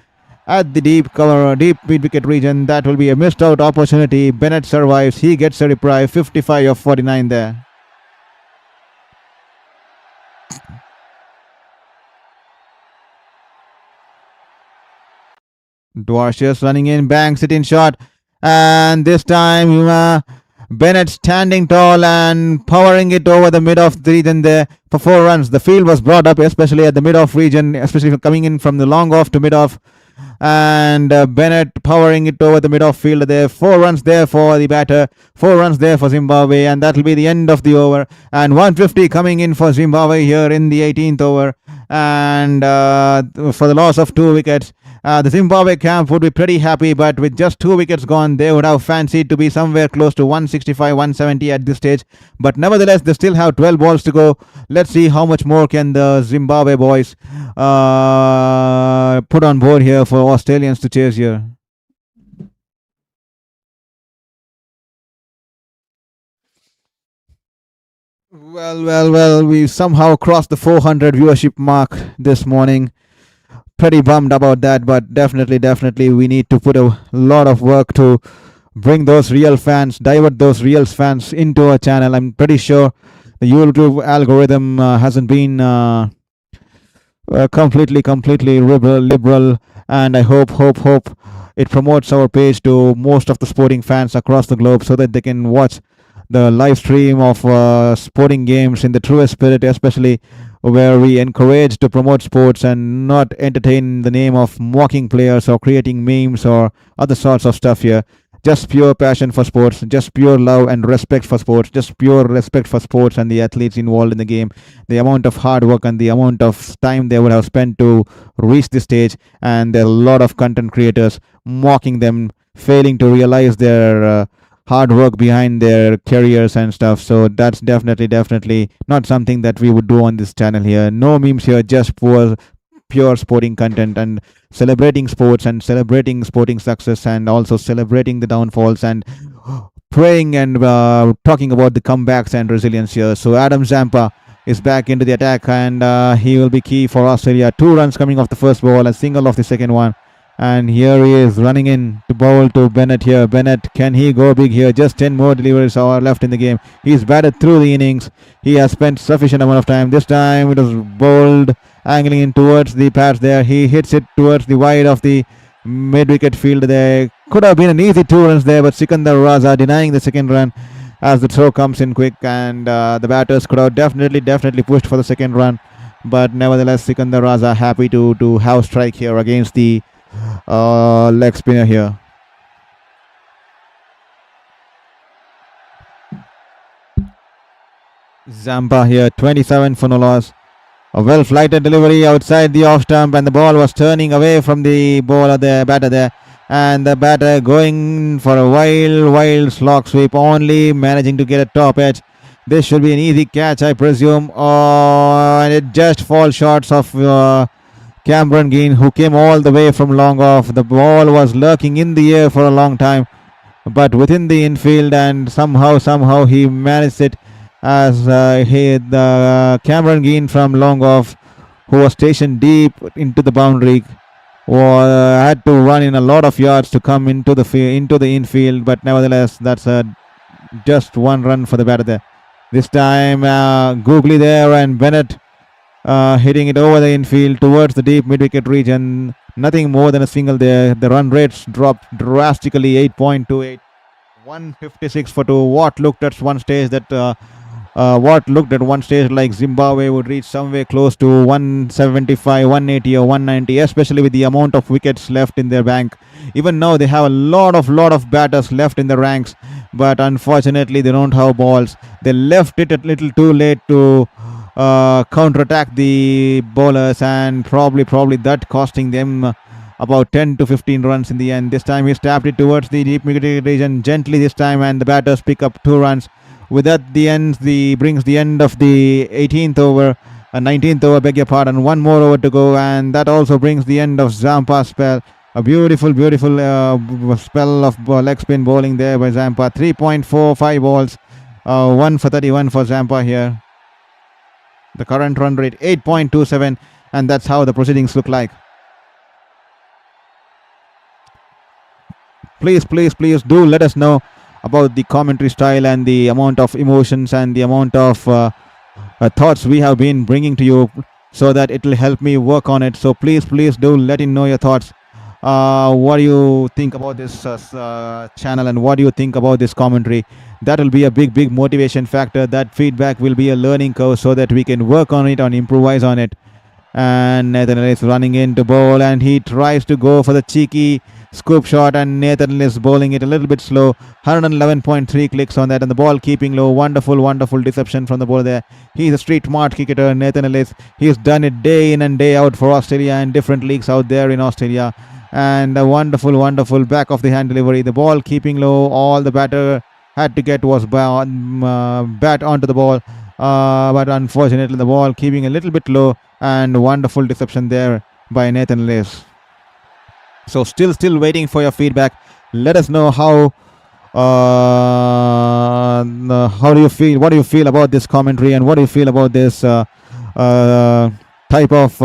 at the deep mid-wicket region. That will be a missed out opportunity. Bennett survives. He gets a reply. 55 of 49 there. Dwarshuis running in, banks it in shot, and this time Bennett standing tall and powering it over the mid-off region there for 4 runs. The field was brought up, especially at the mid-off region, especially coming in from the long off to mid-off. And Bennett powering it over the mid-off field there. 4 runs there for the batter, 4 runs there for Zimbabwe, and that will be the end of the over. And 150 coming in for Zimbabwe here in the 18th over. and for the loss of 2 wickets. The Zimbabwe camp would be pretty happy, but with just 2 wickets gone, they would have fancied to be somewhere close to 165, 170 at this stage. But nevertheless, they still have 12 balls to go. Let's see how much more can the Zimbabwe boys put on board here for Australians to chase here. Well, we somehow crossed the 400 viewership mark this morning. Pretty bummed about that, but definitely we need to put a lot of work to bring those real fans, divert those real fans into our channel. I'm pretty sure the YouTube algorithm hasn't been completely liberal, and I hope it promotes our page to most of the sporting fans across the globe so that they can watch the live stream of sporting games in the truest spirit, especially where we encourage to promote sports and not entertain the name of mocking players or creating memes or other sorts of stuff here. Just pure passion for sports, just pure love and respect for sports, just pure respect for sports and the athletes involved in the game, the amount of hard work and the amount of time they would have spent to reach this stage, and there are a lot of content creators mocking them, failing to realize their hard work behind their careers and stuff. So that's definitely not something that we would do on this channel here. No memes here, just pure sporting content and celebrating sports and celebrating sporting success and also celebrating the downfalls and praying and talking about the comebacks and resilience here. So Adam Zampa is back into the attack, and he will be key for Australia. 2 runs coming off the first ball, a single off the second one. And here he is running in to bowl to Bennett here. Bennett, can he go big here? Just 10 more deliveries are left in the game. He's batted through the innings. He has spent sufficient amount of time. This time it was bowled, angling in towards the pads there. He hits it towards the wide of the mid-wicket field there. Could have been an easy 2 runs there, but Sikandar Raza denying the second run as the throw comes in quick, and the batters could have definitely pushed for the second run. But nevertheless, Sikandar Raza happy to have strike here against the leg spinner here. Zampa here, 27 for no loss. A well flighted delivery outside the off stump, and the ball was turning away from the bowler there, batter there, and the batter going for a wild slog sweep, only managing to get a top edge. This should be an easy catch, I presume, and it just falls short of Cameron Green, who came all the way from long off. The ball was lurking in the air for a long time, but within the infield, and somehow he managed it as the Cameron Green from long off, who was stationed deep into the boundary, had to run in a lot of yards to come into the infield. But nevertheless, that's just 1 run for the batter there. This time Googly there, and Bennett hitting it over the infield towards the deep mid-wicket region. Nothing more than a single there. The run rates dropped drastically, 8.28, 156 for 2. What looked at one stage like Zimbabwe would reach somewhere close to 175, 180 or 190, especially with the amount of wickets left in their bank. Even now they have a lot of batters left in the ranks, but unfortunately they don't have balls. They left it a little too late to counter-attack the bowlers, and probably that costing them about 10 to 15 runs in the end. This time he tapped it towards the deep mid region gently this time, and the batters pick up 2 runs. With that, brings the end of the 18th over, 19th over, beg your pardon. 1 more over to go, and that also brings the end of Zampa's spell. A beautiful spell of leg spin bowling there by Zampa. 3.45 balls, 1 for 31 for Zampa here. The current run rate 8.27, and that's how the proceedings look like. Please do let us know about the commentary style and the amount of emotions and the amount of thoughts we have been bringing to you, so that it will help me work on it. So please do let me know your thoughts. What do you think about this channel, and what do you think about this commentary? That will be a big motivation factor. That feedback will be a learning curve, so that we can work on it and improvise on it. And Nathan is running in to bowl, and he tries to go for the cheeky scoop shot, and Nathan is bowling it a little bit slow. 111.3 clicks on that, and the ball keeping low. Wonderful deception from the ball there. He's a street smart cricketer, Nathan Ellis. He's done it day in and day out for Australia and different leagues out there in Australia. And a wonderful back of the hand delivery. The ball keeping low. All the batter had to get was bat onto the ball. But unfortunately, the ball keeping a little bit low, and wonderful deception there by Nathan Ellis. So still waiting for your feedback. Let us know how do you feel? What do you feel about this commentary, and what do you feel about this type of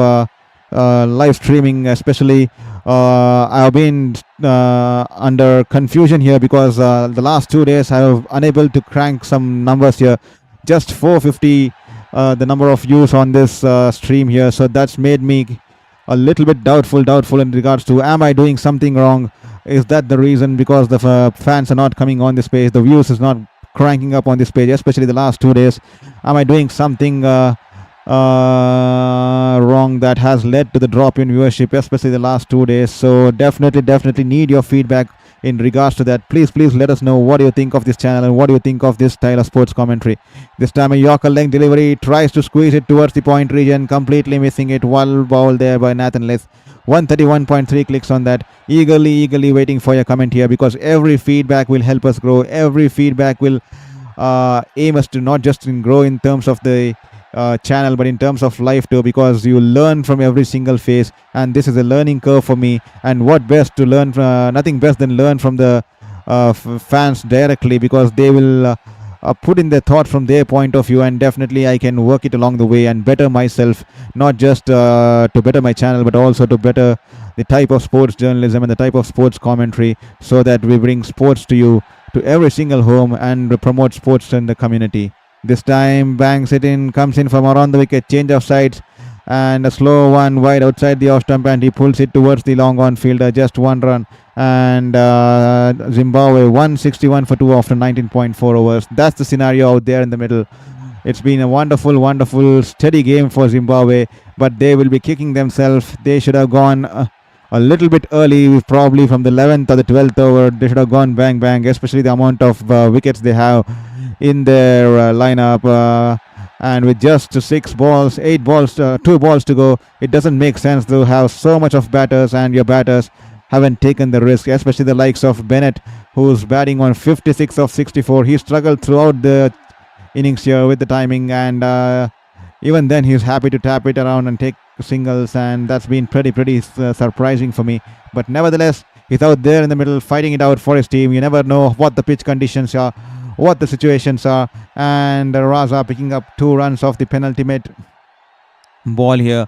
live streaming? Especially, I've been under confusion here because the last 2 days I was unable to crank some numbers here. Just 450 the number of views on this stream here, so that's made me a little bit doubtful in regards to, am I doing something wrong? Is that the reason? Because the fans are not coming on this page, the views is not cranking up on this page, especially the last 2 days. Am I doing something wrong that has led to the drop in viewership, especially the last 2 days? So definitely need your feedback in regards to that. Please let us know what do you think of this channel, and what do you think of this style of sports commentary. This time a Yorker length delivery, tries to squeeze it towards the point region, completely missing it. Well ball there by Nathan Ellis. 131.3 clicks on that. Eagerly waiting for your comment here, because every feedback will help us grow. Every feedback will aim us to not just grow in terms of the channel, but in terms of life too, because you learn from every single phase, and this is a learning curve for me. And what best to learn from, nothing best than learn from the fans directly, because they will put in their thought from their point of view, and definitely I can work it along the way and better myself, not just to better my channel, but also to better the type of sports journalism and the type of sports commentary, so that we bring sports to you, to every single home, and promote sports in the community. This time bangs it in, comes in from around the wicket, change of sides, and a slow one wide outside the off stump, and he pulls it towards the long on fielder. Just one run, and Zimbabwe 161 for 2 after 19.4 overs. That's the scenario out there in the middle. It's been a wonderful steady game for Zimbabwe, but they will be kicking themselves. They should have gone a little bit early, probably from the 11th or the 12th over. They should have gone bang, especially the amount of wickets they have in their lineup, and with just 2 balls to go, it doesn't make sense to have so much of batters, and your batters haven't taken the risk, especially the likes of Bennett, who's batting on 56 of 64. He struggled throughout the innings here with the timing, and even then he's happy to tap it around and take singles, and that's been pretty surprising for me. But nevertheless, he's out there in the middle fighting it out for his team. You never know what the pitch conditions are, what the situations are, and Raza picking up 2 runs off the penultimate ball here.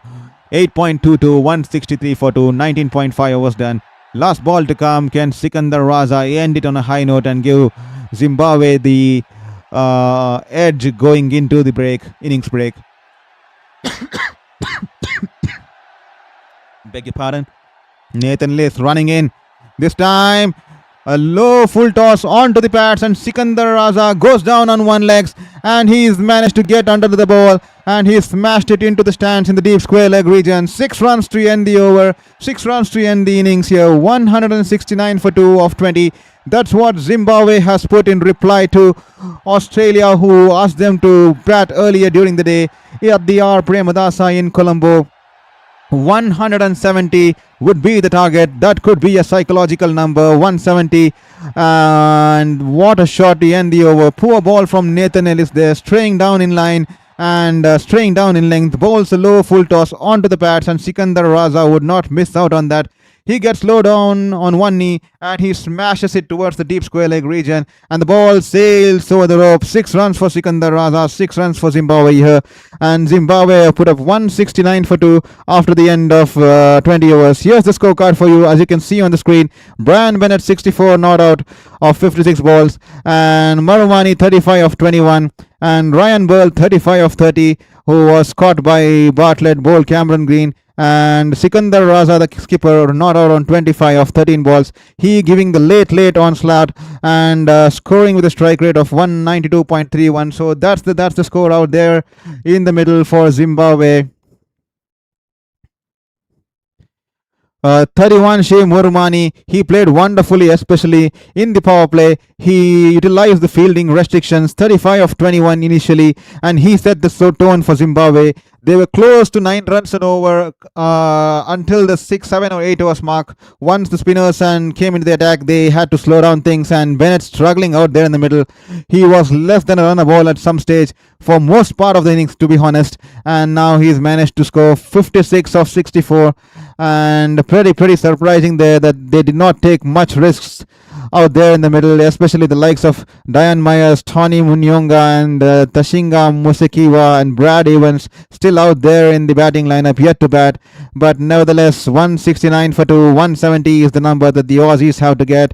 8.22, 163 for 2, 19.5 overs done. Last ball to come. Can Sikandar Raza end it on a high note and give Zimbabwe the edge going into the innings break? Beg your pardon. Nathan Ellis running in. This time a low full toss onto the pads, and Sikandar Raza goes down on one leg, and he's managed to get under the ball, and he smashed it into the stands in the deep square leg region. 6 runs to end the over, 6 runs to end the innings here. 169 for 2 of 20. That's what Zimbabwe has put in reply to Australia, who asked them to bat earlier during the day at the R. Premadasa in Colombo. 170 would be the target. That could be a psychological number. 170, and what a shot to end the over. Poor ball from Nathan Ellis there, straying down in line and straying down in length. Bowls a low full toss onto the pads, and Sikandar Raza would not miss out on that. He gets low down on one knee, and he smashes it towards the deep square leg region, and the ball sails over the rope. 6 runs for Sikandar Raza, 6 runs for Zimbabwe here, and Zimbabwe put up 169 for 2 after the end of 20 overs. Here's the scorecard for you, as you can see on the screen. Brian Bennett 64 not out of 56 balls, and Marumani 35 of 21, and Ryan Burl 35 of 30, who was caught by Bartlett, bowled Cameron Green, and Sikandar Raza, the skipper, not out on 25 of 13 balls. He giving the late onslaught and scoring with a strike rate of 192.31. So that's the score out there in the middle for Zimbabwe. 31 Shea Murmani, he played wonderfully, especially in the power play. He utilized the fielding restrictions, 35 of 21 initially, and he set the tone for Zimbabwe. They were close to 9 runs and over until the 6, 7, or 8 overs mark. Once the spinners and came into the attack, they had to slow down things, and Bennett struggling out there in the middle. He was less than a run a ball at some stage for most part of the innings, to be honest, and now he's managed to score 56 of 64, and pretty surprising there that they did not take much risks out there in the middle, especially the likes of Diane Myers, Tony Munyonga, and Tashinga Musekiwa and Brad Evans still out there in the batting lineup yet to bat. But nevertheless, 169 for 2, 170 is the number that the Aussies have to get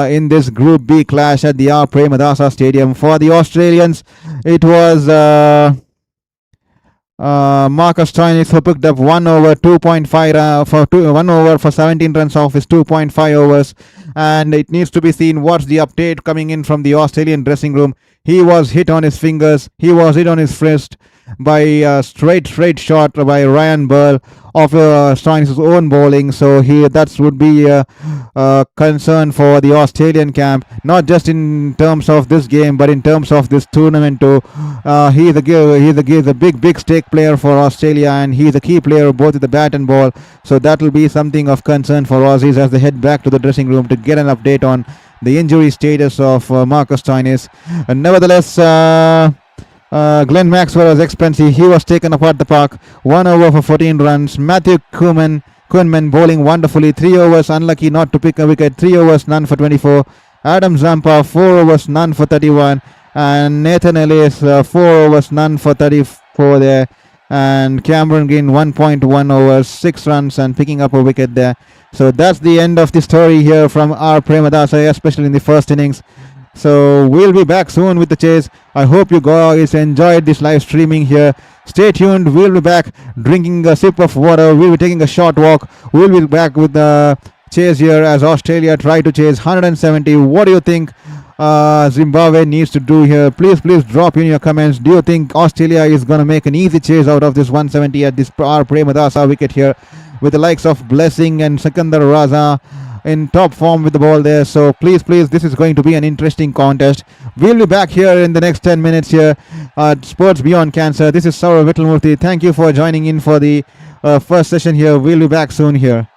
in this Group B clash at the R. Premadasa Stadium. For the Australians, it was Marcus Stoinis, who picked up 1 over 2.5 1 over for 17 runs off his 2.5 overs, and it needs to be seen what's the update coming in from the Australian dressing room. He was hit on his fingers, he was hit on his wrist by a straight shot by Ryan Burl of Stoinis' own bowling. So that would be a concern for the Australian camp, not just in terms of this game, but in terms of this tournament too. He's a big stake player for Australia, and he's a key player both with the bat and ball. So that will be something of concern for Aussies as they head back to the dressing room to get an update on the injury status of Marcus Stoinis. Nevertheless, Glenn Maxwell was expensive. He was taken apart the park. 1 over for 14 runs. Matthew Quinman bowling wonderfully. 3 overs, unlucky not to pick a wicket. 3 overs, none for 24. Adam Zampa, 4 overs, none for 31. And Nathan Ellis, 4 overs, none for 34 there. And Cameron Green, 1.1 overs, 6 runs, and picking up a wicket there. So that's the end of the story here from R. Premadasa, especially in the first innings. So we'll be back soon with the chase. I hope you guys enjoyed this live streaming here. Stay tuned. We'll be back drinking a sip of water. We'll be taking a short walk. We'll be back with the chase here as Australia try to chase 170. What do you think Zimbabwe needs to do here? Please drop in your comments. Do you think Australia is going to make an easy chase out of this 170 at this R. Premadasa wicket here, with the likes of Blessing and Sikandar Raza in top form with the ball there? So please, this is going to be an interesting contest. We'll be back here in the next 10 minutes here at Sports Beyond Cancer. This is Saurav Vittalmurthy. Thank you for joining in for the first session here. We'll be back soon here.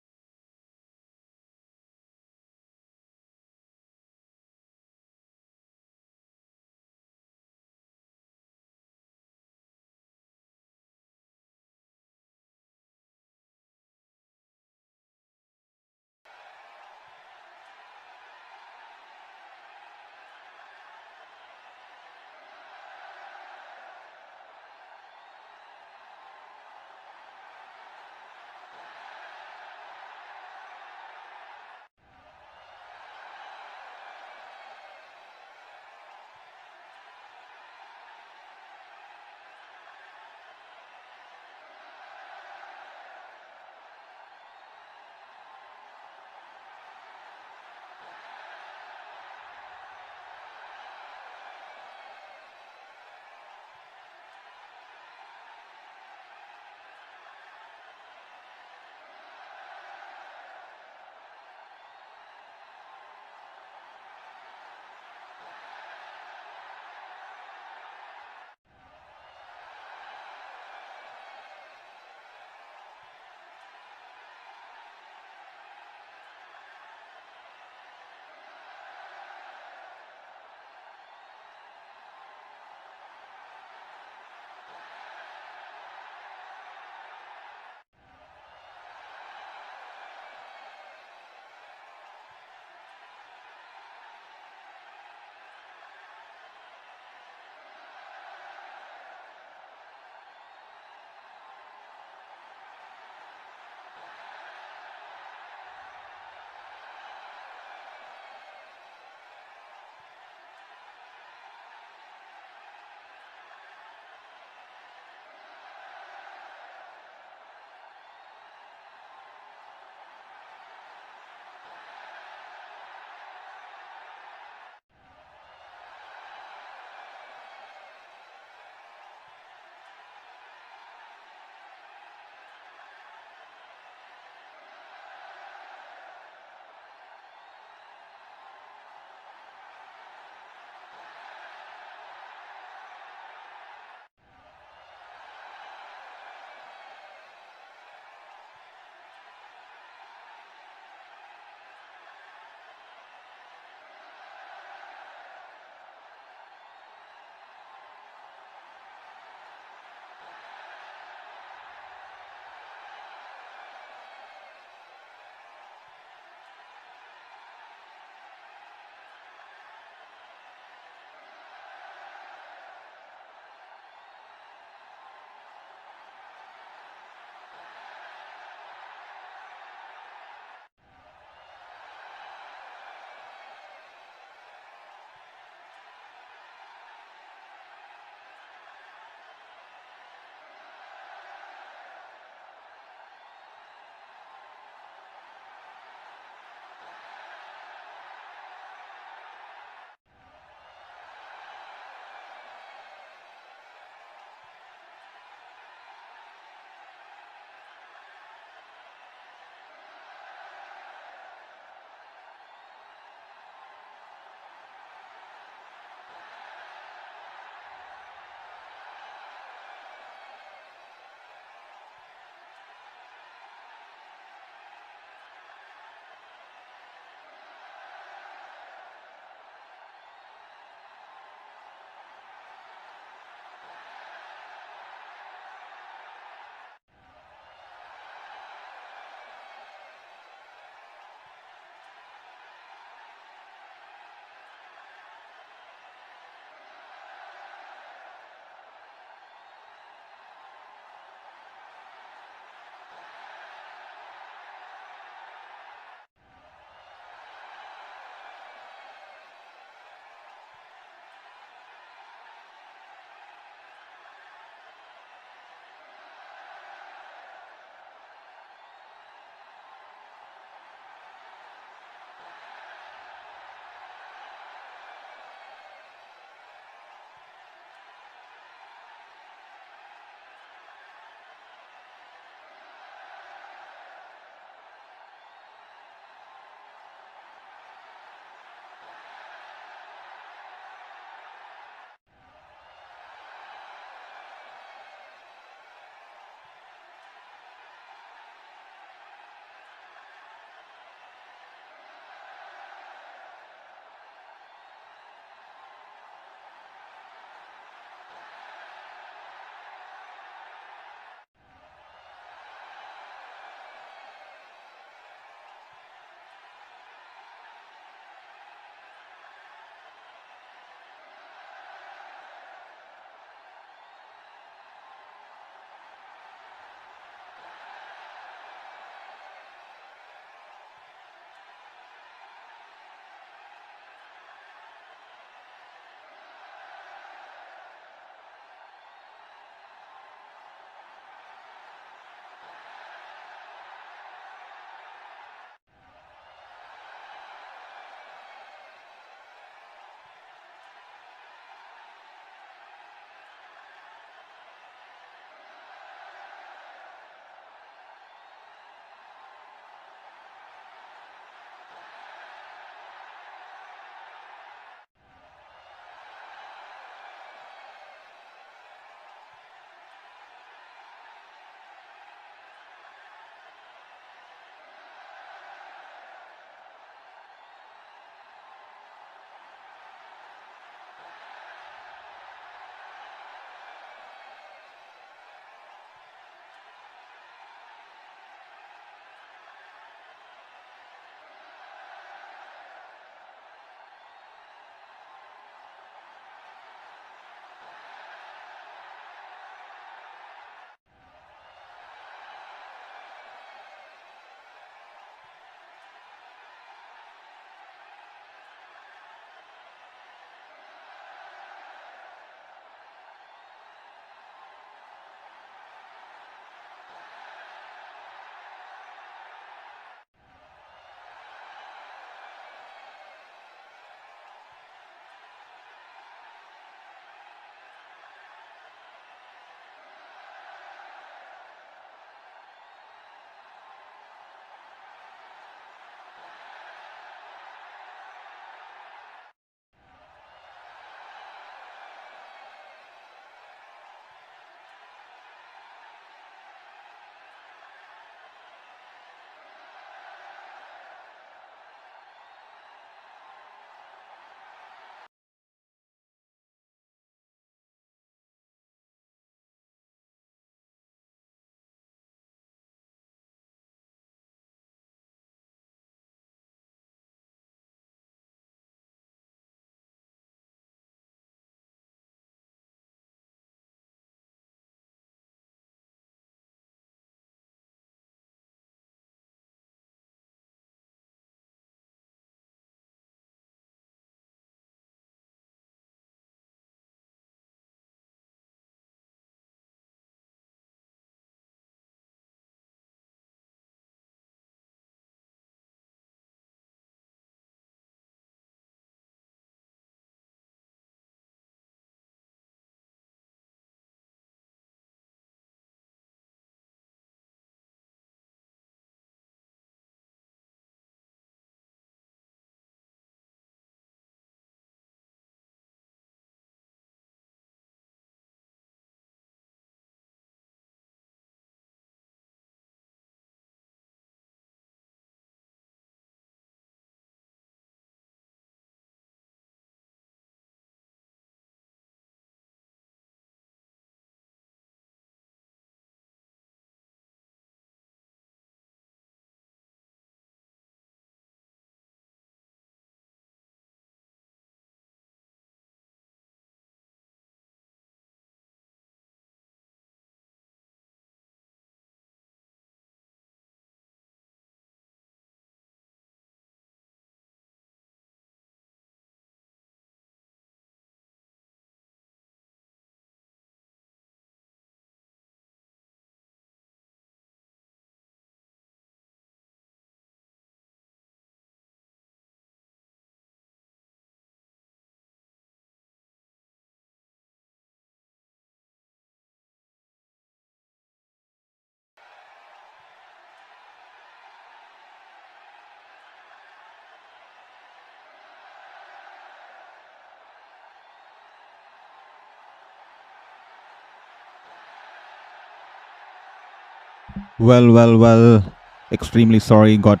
Well. Extremely sorry. Got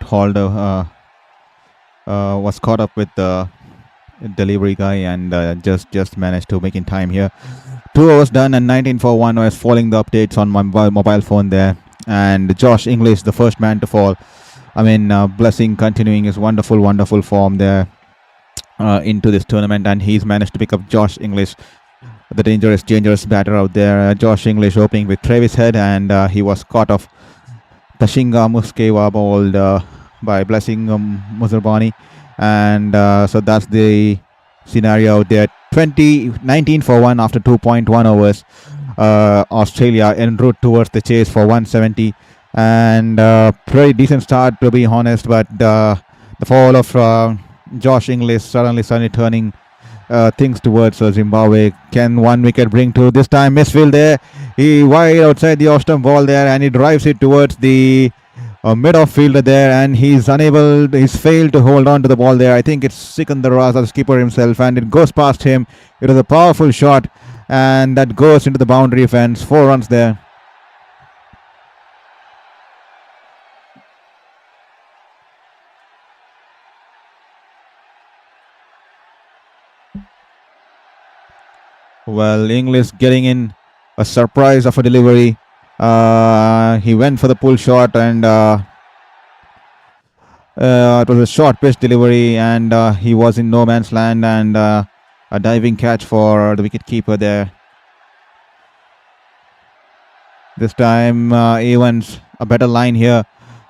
hauled. Was caught up with the delivery guy and just managed to make in time here. 2 hours done and 19 for 1. I was following the updates on my mobile phone there. And Josh English, the first man to fall. I mean, Blessing continuing his wonderful form there into this tournament, and he's managed to pick up Josh English, the dangerous batter out there. Josh English opening with Travis Head, and he was caught off Tashinga Muskeva bowled by Blessing Muzarbani, and so that's the scenario out there. 19 for 1 after 2.1 overs. Australia en route towards the chase for 170, and pretty decent start to be honest, but the fall of Josh English suddenly turning things towards Zimbabwe. Can one wicket bring to this time? Misfield there. He wide outside the off-stump ball there, and he drives it towards the mid-off fielder there, and he's failed to hold on to the ball there. I think it's Sikandar Raza, the skipper himself, and it goes past him. It was a powerful shot, and that goes into the boundary fence. 4 runs there. Well, English getting in a surprise of a delivery. He went for the pull shot, and it was a short pitch delivery, and he was in no man's land, and a diving catch for the wicket keeper there. This time Evans, a better line here.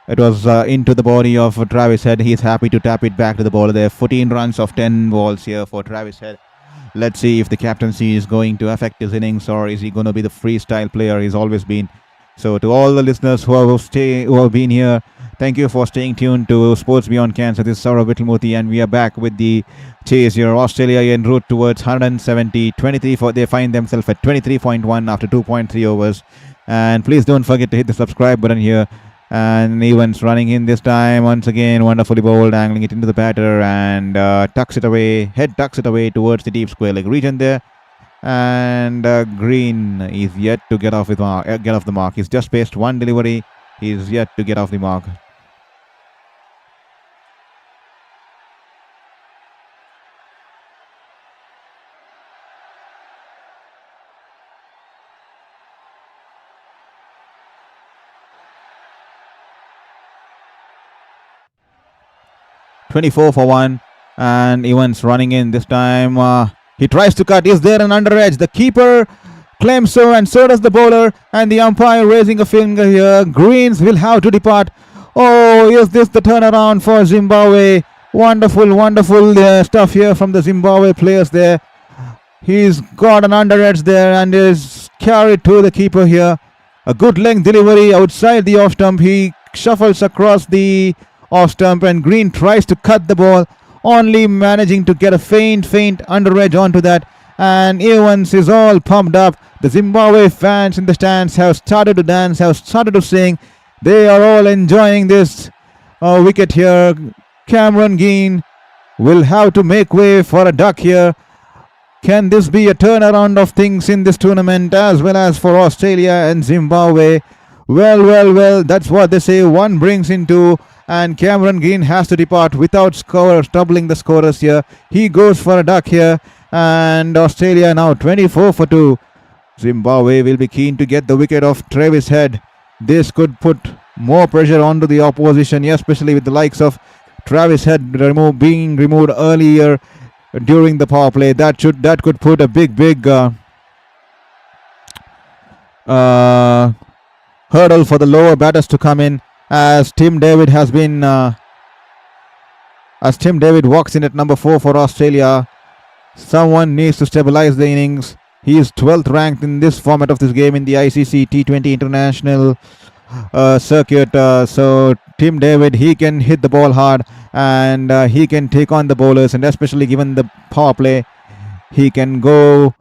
It was into the body of Travis Head. He's happy to tap it back to the bowler there. 14 runs of 10 balls here for Travis Head. Let's see if the captaincy is going to affect his innings, or is he going to be the freestyle player he's always been. So to all the listeners who have been here, thank you for staying tuned to Sports Beyond Cancer. This is Saurav Vittalmurthy, and we are back with the chase here. Australia en route towards 170. 23 they find themselves at 23.1 after 2.3 overs. And please don't forget to hit the subscribe button here. And Evans running in this time once again, wonderfully bowled, angling it into the batter, and tucks it away towards the deep square leg region there. And Green is yet to get off the mark. He's just paced one delivery. He's yet to get off the mark. .24 for 1, and Evans running in this time. He tries to cut. Is there an under edge? The keeper claims so, and so does the bowler, and the umpire raising a finger here. Greens will have to depart. Oh, is this the turnaround for Zimbabwe? Wonderful stuff here from the Zimbabwe players there. He's got an under edge there and is carried to the keeper here. A good length delivery outside the off stump. He shuffles across the off stump, and Green tries to cut the ball, only managing to get a faint under edge onto that. And Evans is all pumped up. The Zimbabwe fans in the stands have started to dance, have started to sing. They are all enjoying this wicket here. Cameron Green will have to make way for a duck here. Can this be a turnaround of things in this tournament, as well as for Australia and Zimbabwe? Well, that's what they say. One brings in two, and Cameron Green has to depart without troubling the scorers here. He goes for a duck here, and Australia now 24 for 2. Zimbabwe will be keen to get the wicket of Travis Head. This could put more pressure onto the opposition, especially with the likes of Travis Head being removed earlier during the power play. That could put a big hurdle for the lower batters to come in, as Tim David walks in at number 4 for Australia. Someone needs to stabilize the innings. He is 12th ranked in this format of this game in the ICC T20 international circuit. So Tim David, he can hit the ball hard, and he can take on the bowlers, and especially given the power play, he can go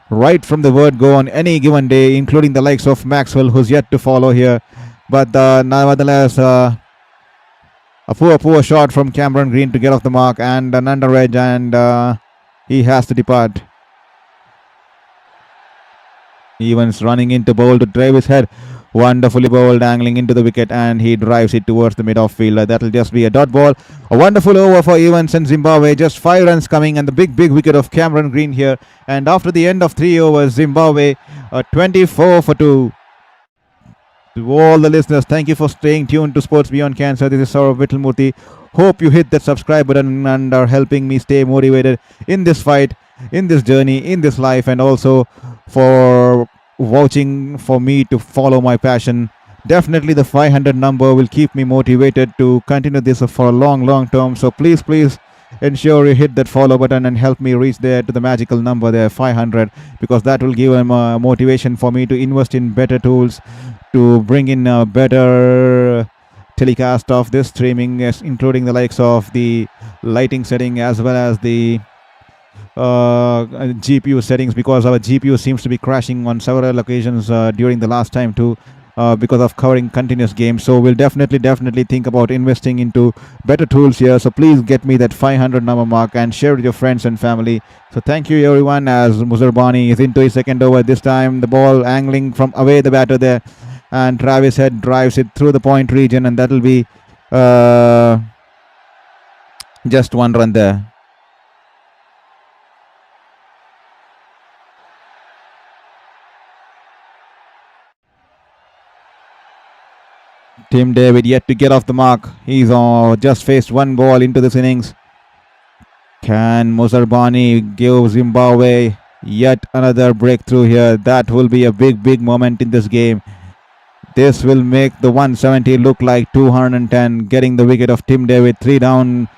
right from the word go on any given day, including the likes of Maxwell, who's yet to follow here. But nevertheless, a poor shot from Cameron Green to get off the mark, and an under edge, and he has to depart. Evans running into bowl to Travis Head. Wonderfully bowled, angling into the wicket, and he drives it towards the mid-off fielder. That'll just be a dot ball. A wonderful over for Evans and Zimbabwe. Just 5 runs coming, and the big wicket of Cameron Green here. And after the end of 3 overs, Zimbabwe 24 for 2. To all the listeners, thank you for staying tuned to Sports Beyond Cancer. This is Saurav Vittalmurthy. Hope you hit that subscribe button and are helping me stay motivated in this fight, in this journey, in this life, and also for vouching for me to follow my passion. Definitely the 500 number will keep me motivated to continue this for a long term. So please ensure you hit that follow button and help me reach there to the magical number there, 500, because that will give them motivation for me to invest in better tools, to bring in a better telecast of this streaming, including the likes of the lighting setting as well as the GPU settings, because our GPU seems to be crashing on several occasions during the last time too, because of covering continuous games. So we'll definitely think about investing into better tools here. So please get me that 500 number mark and share with your friends and family. So thank you everyone, as Muzerbani is into his second over. This time the ball angling from away the batter there, and Travis Head drives it through the point region, and that'll be just 1 run there. Tim David yet to get off the mark. He's just faced 1 ball into this innings. Can Muzerbani give Zimbabwe yet another breakthrough here? That will be a big moment in this game. This will make the 170 look like 210. Getting the wicket of Tim David, 3 down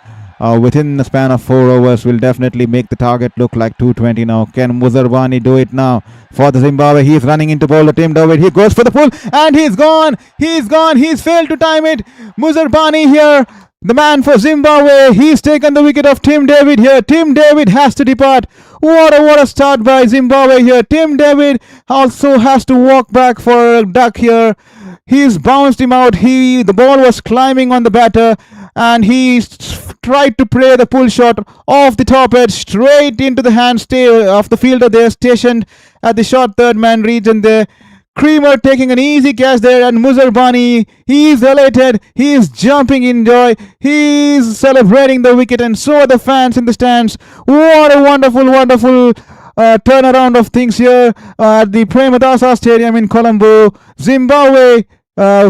within the span of 4 overs will definitely make the target look like 220 now. Can Muzerbani do it now for the Zimbabwe? He's running into bowler Tim David. He goes for the pull, and he's gone. He's failed to time it. Muzerbani here, the man for Zimbabwe. He's taken the wicket of Tim David here. Tim David has to depart. What a start by Zimbabwe here. Tim David also has to walk back for a duck here. He's bounced him out. The ball was climbing on the batter, and he tried to play the pull shot off the top edge straight into the hands of the fielder there, stationed at the short third man region there. Creamer taking an easy catch there, and Muzerbani, he's elated, he's jumping in joy, he's celebrating the wicket, and so are the fans in the stands. What a wonderful turnaround of things here at the Premadasa Stadium in Colombo. Zimbabwe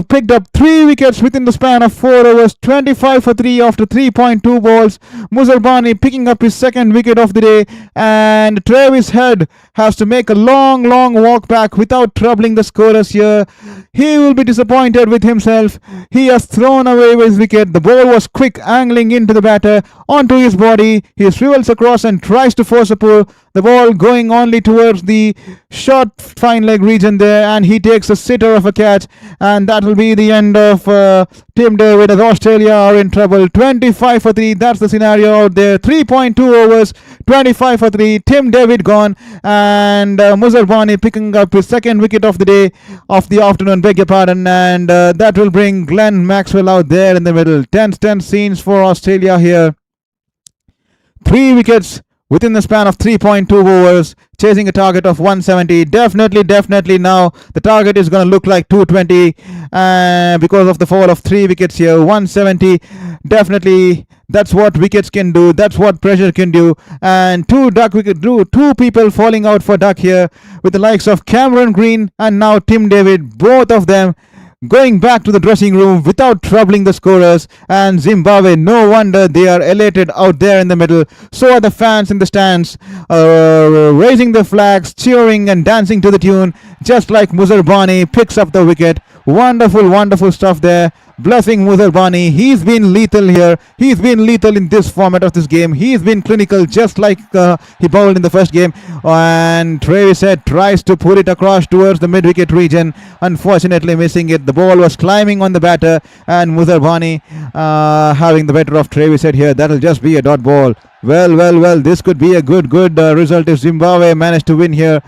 picked up 3 wickets within the span of 4 overs, 25 for 3 after 3.2 balls. Muzerbani picking up his second wicket of the day, and Travis Head has to make a long walk back without troubling the scorers here. He will be disappointed with himself. He has thrown away his wicket. The ball was quick, angling into the batter, onto his body. He swivels across and tries to force a pull. The ball going only towards the short fine leg region there, and he takes a sitter of a catch, and that will be the end of Tim David, as Australia are in trouble. 25 for 3, that's the scenario out there. 3.2 overs, 25 for 3, Tim David gone, and Muzerbani picking up his second wicket of the day, of the afternoon, beg your pardon, and that will bring Glenn Maxwell out there in the middle. Tense scenes for Australia here. 3 wickets within the span of 3.2 overs, chasing a target of 170. Definitely now the target is going to look like 220 because of the fall of 3 wickets here. 170, definitely that's what wickets can do, that's what pressure can do. And 2 people falling out for duck here, with the likes of Cameron Green and now Tim David, both of them going back to the dressing room without troubling the scorers. And Zimbabwe, no wonder they are elated out there in the middle. So are the fans in the stands, raising the flags, cheering and dancing to the tune, just like Muzerbani picks up the wicket. Wonderful stuff there. Blessing Muzerbani. He's been lethal here. He's been lethal in this format of this game. He's been clinical, just like he bowled in the first game. And Travis Head tries to pull it across towards the mid-wicket region, unfortunately missing it. The ball was climbing on the batter, and Muzerbani having the better of Travis Head here. That'll just be a dot ball. Well, this could be a good result if Zimbabwe managed to win here.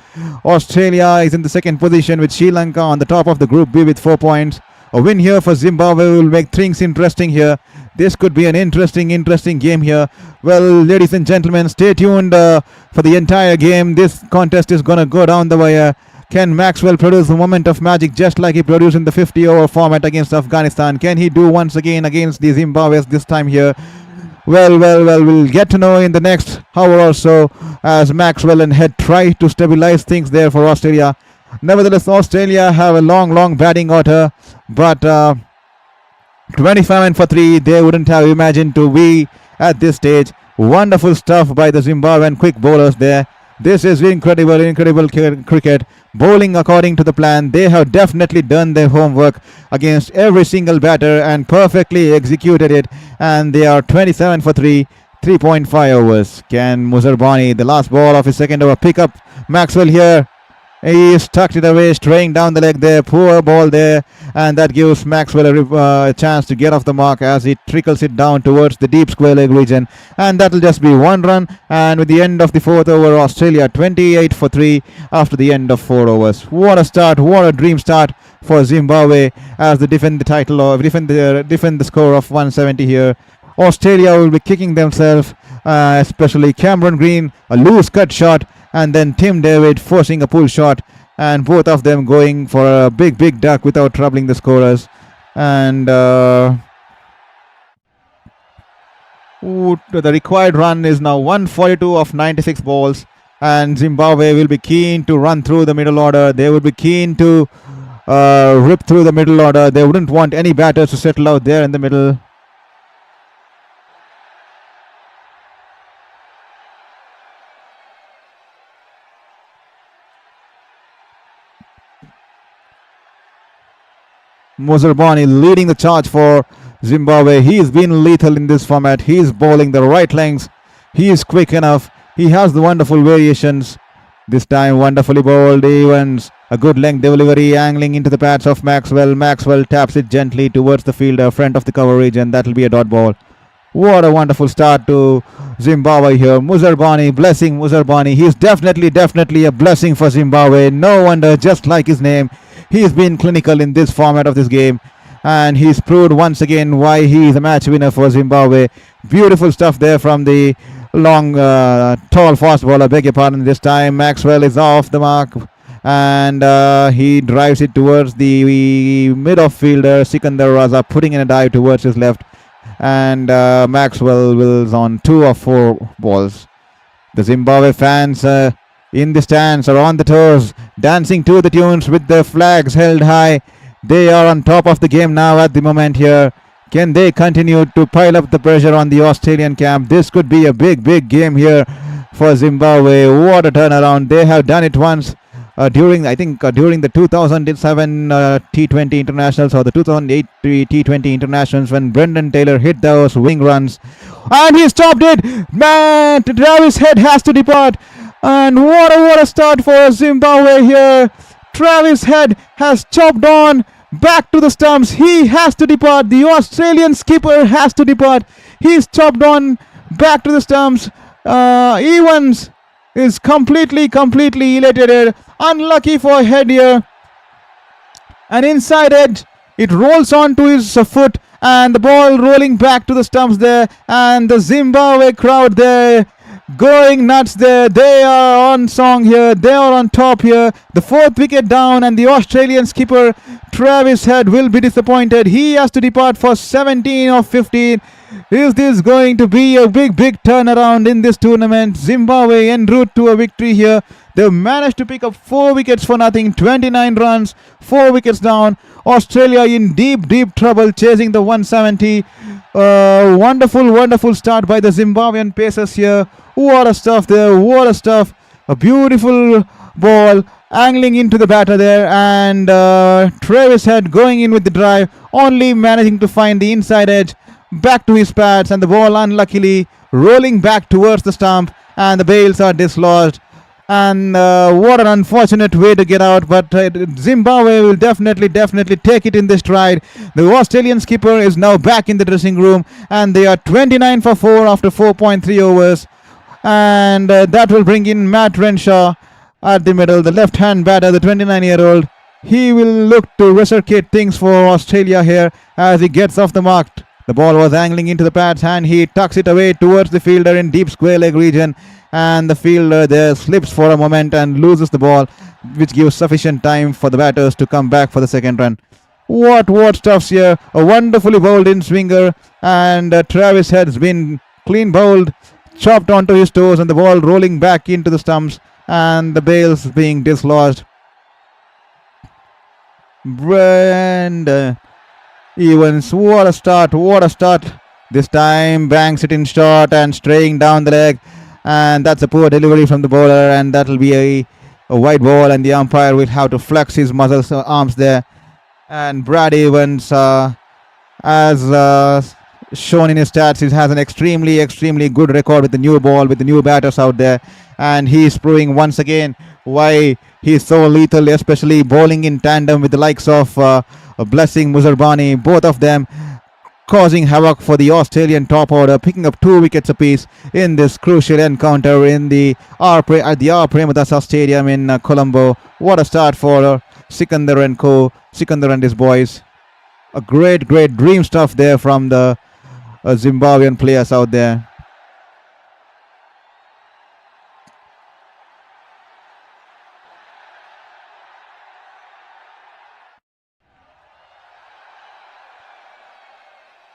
Australia is in the second position, with Sri Lanka on the top of the Group B with 4 points. A win here for Zimbabwe will make things interesting here. This could be an interesting game here. Well, ladies and gentlemen, stay tuned for the entire game. This contest is going to go down the wire. Can Maxwell produce the moment of magic just like he produced in the 50-over format against Afghanistan? Can he do once again against the Zimbabweans this time here? Well, we'll get to know in the next hour or so as Maxwell and Head try to stabilize things there for Australia. Nevertheless, Australia have a long batting order, but 25 for 3, they wouldn't have imagined to be at this stage. Wonderful stuff by the Zimbabwean quick bowlers there. This is incredible cricket. Bowling according to the plan. They have definitely done their homework against every single batter and perfectly executed it. And they are 27 for 3, 3.5 overs. Can Muzerbani, the last ball of his second over, pick up Maxwell here? He tucked it away, straying down the leg there. Poor ball there. And that gives Maxwell a chance to get off the mark as he trickles it down towards the deep square leg region. And that'll just be one run. And with the end of the fourth over, Australia 28 for 3 after the end of 4 overs. What a start. What a dream start for Zimbabwe as they defend the title or defend the score of 170 here. Australia will be kicking themselves, especially Cameron Green, a loose cut shot, and then Tim David forcing a pull shot, and both of them going for a big duck without troubling the scorers. And the required run is now 142 of 96 balls, and Zimbabwe will be keen to run through the middle order. They would be keen to rip through the middle order. They wouldn't want any batters to settle out there in the middle. Muzerbani leading the charge for Zimbabwe. He's been lethal in this format. He's bowling the right lengths. He is quick enough. He has the wonderful variations. This time wonderfully bowled Evans. A good length delivery angling into the pads of Maxwell. Maxwell taps it gently towards the fielder, front of the cover region. That'll be a dot ball. What a wonderful start to Zimbabwe here. Muzerbani, blessing Muzerbani. He's definitely a blessing for Zimbabwe. No wonder, just like his name. He's been clinical in this format of this game, and he's proved once again why he is a match winner for Zimbabwe. Beautiful stuff there from the long, tall fast bowler. Beg your pardon. This time Maxwell is off the mark, and he drives it towards the mid-off fielder Sikandar Raza, putting in a dive towards his left, and Maxwell wills on 2 of 4 balls. The Zimbabwe fans in the stands are on the toes, dancing to the tunes with their flags held high. They are on top of the game now at the moment here. Can they continue to pile up the pressure on the Australian camp? This could be a big game here for Zimbabwe. What a turnaround. They have done it once during the 2007 T20 internationals or the 2008 T20 internationals when Brendan Taylor hit those wing runs. And he stopped it. Man, Travis Head has to depart. And what a start for Zimbabwe here. Travis Head has chopped on back to the stumps. He has to depart. The Australian skipper has to depart. He's chopped on back to the stumps. Evans is completely elated. Unlucky for Head here. An inside edge. It rolls onto his foot, and the ball rolling back to the stumps there. And the Zimbabwe crowd there going nuts there. They are on song here. They are on top here. The 4th wicket down, and the Australian skipper Travis Head will be disappointed. He has to depart for 17 of 15. Is this going to be a big turnaround in this tournament? Zimbabwe en route to a victory here. They've managed to pick up 4 wickets for nothing. 29 runs, 4 wickets down. Australia in deep trouble, chasing the 170. Wonderful start by the Zimbabwean pacers here. What a stuff there. What a stuff. A beautiful ball angling into the batter there, and Travis Head going in with the drive, only managing to find the inside edge back to his pads, and the ball unluckily rolling back towards the stump, and the bails are dislodged. And what an unfortunate way to get out, but Zimbabwe will definitely take it in this stride. The Australian skipper is now back in the dressing room, and they are 29 for 4 after 4.3 overs. And that will bring in Matt Renshaw at the middle, the left-hand batter, the 29-year-old. He will look to resurrect things for Australia here as he gets off the mark. The ball was angling into the pad's hand. He tucks it away towards the fielder in deep square leg region, and the fielder there slips for a moment and loses the ball. which gives sufficient time for the batters to come back for the second run. What stuffs here. A wonderfully bowled in swinger, and Travis has been clean bowled, chopped onto his toes, and the ball rolling back into the stumps, and the bails being dislodged. And Evans, what a start. This time banks it in short and straying down the leg, and that's a poor delivery from the bowler, and that'll be a wide ball, and the umpire will have to flex his muscles, arms there. And Brad Evans, as shown in his stats, he has an extremely good record with the new ball, with the new batters out there, and he's proving once again why he's so lethal, especially bowling in tandem with the likes of Blessing, Muzarbani, both of them causing havoc for the Australian top order, picking up 2 wickets apiece in this crucial encounter at the R. Premadasa Stadium in Colombo. What a start for Sikandar and co. Sikandar and his boys. A great dream stuff there from the Zimbabwean players out there.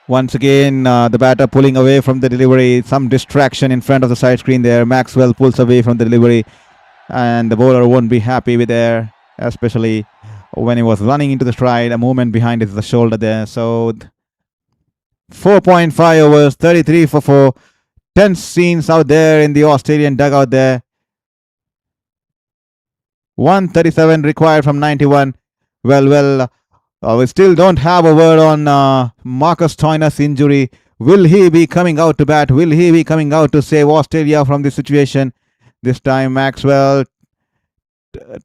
Once again, the batter pulling away from the delivery. Some distraction in front of the side screen there. Maxwell pulls away from the delivery, and the bowler won't be happy with there, especially when he was running into the stride. A movement behind the shoulder there. So 4.5 overs, 33 for 4. Tense scenes out there in the Australian dugout there. 137 required from 91. Well, we still don't have a word on Marcus Stoinis' injury. Will he be coming out to bat? Will he be coming out to save Australia from this situation? This time Maxwell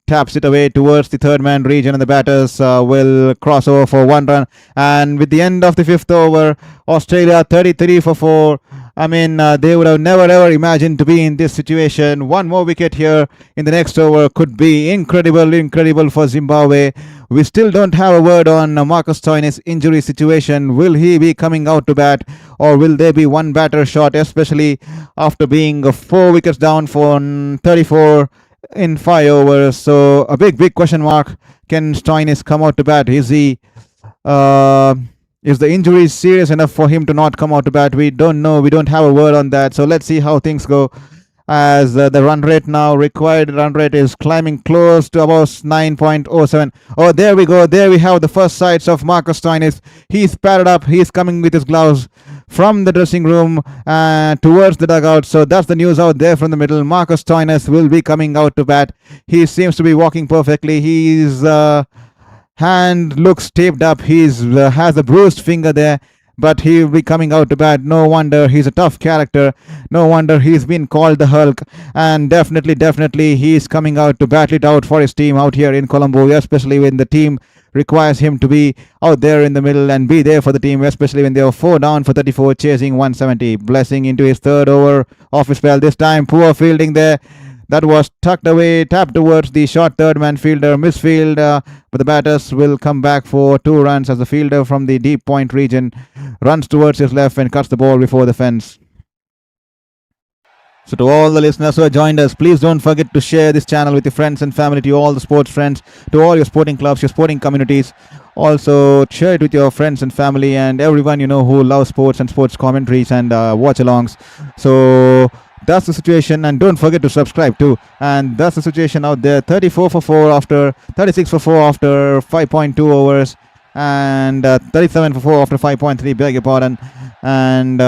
taps it away towards the third man region, and the batters will cross over for 1 run. And with the end of the 5th over, Australia 33 for 4. I mean, they would have never ever imagined to be in this situation. 1 more wicket here in the next over could be incredible for Zimbabwe. We still don't have a word on Marcus Stoinis' injury situation. Will he be coming out to bat, or will there be one batter short, especially after being 4 wickets down for 34 in 5 overs? So a big question mark. Can Stoinis come out to bat? Is the injury serious enough for him to not come out to bat? We don't know. We don't have a word on that. So let's see how things go, as the run rate now, required run rate, is climbing close to about 9.07. Oh, there we go. There we have the first sights of Marcus Stoinis. He's padded up. He's coming with his gloves from the dressing room towards the dugout. So that's the news out there from the middle. Marcus Stoinis will be coming out to bat. He seems to be walking perfectly. His hand looks taped up. He's has a bruised finger there, but he will be coming out to bat. No wonder he's a tough character. No wonder he's been called the Hulk. And definitely he's coming out to battle it out for his team out here in Colombo, especially when the team requires him to be out there in the middle and be there for the team, especially when they are 4 down for 34, chasing 170. Blessing into his 3rd over of his spell. This time poor fielding there. That was tucked away, tapped towards the short third man fielder, misfield, but the batters will come back for 2 runs as the fielder from the deep point region runs towards his left and cuts the ball before the fence. So to all the listeners who have joined us, please don't forget to share this channel with your friends and family, to all the sports friends, to all your sporting clubs, your sporting communities. Also share it with your friends and family and everyone you know who loves sports and sports commentaries and watch-alongs. So that's the situation, and don't forget to subscribe too. And that's the situation out there. 34 for 4 after 36 for 4 after 5.2 overs, and 37 for 4 after 5.3, beg your pardon. And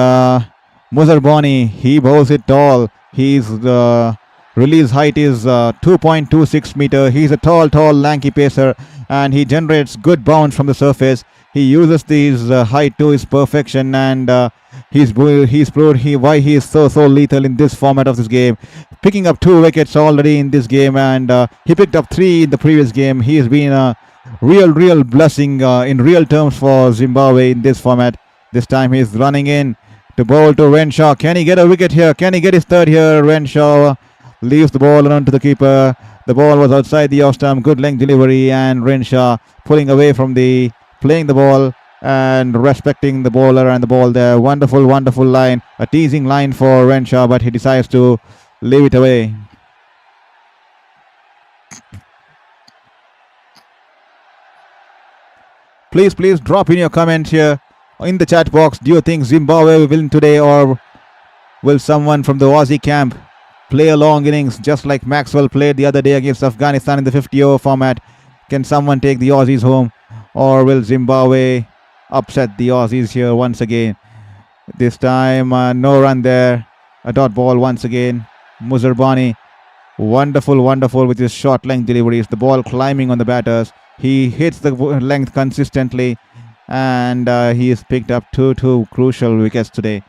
Muzarbani, he bowls it tall. His release height is 2.26 meter. He's a tall lanky pacer, and he generates good bounce from the surface. He uses his height to his perfection, and he's proved why he is so lethal in this format of this game, picking up 2 wickets already in this game, and he picked up 3 in the previous game. He has been a real blessing in real terms for Zimbabwe in this format. This time he's running in to bowl to Renshaw. Can he get a wicket here? Can he get his 3rd here? Renshaw leaves the ball around to the keeper. The ball was outside the off stump. Good length delivery, and Renshaw pulling away from playing the ball and respecting the bowler and the ball there. Wonderful line. A teasing line for Renshaw, but he decides to leave it away. Please drop in your comment here in the chat box. Do you think Zimbabwe will win today, or will someone from the Aussie camp play a long innings just like Maxwell played the other day against Afghanistan in the 50-over format? Can someone take the Aussies home, or will Zimbabwe upset the Aussies here once again? This time, no run there. A dot ball once again. Muzerbani, wonderful with his short length deliveries. The ball climbing on the batters. He hits the length consistently, and he has picked up two crucial wickets today.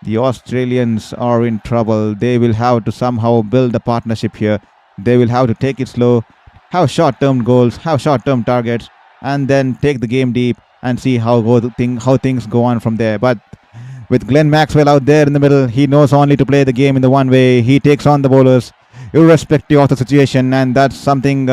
The Australians are in trouble. They will have to somehow build a partnership here. They will have to take it slow, have short-term goals, have short-term targets, and then take the game deep and see how things go on from there. But with Glenn Maxwell out there in the middle, he knows only to play the game in the one way. He takes on the bowlers irrespective of the situation, and that's something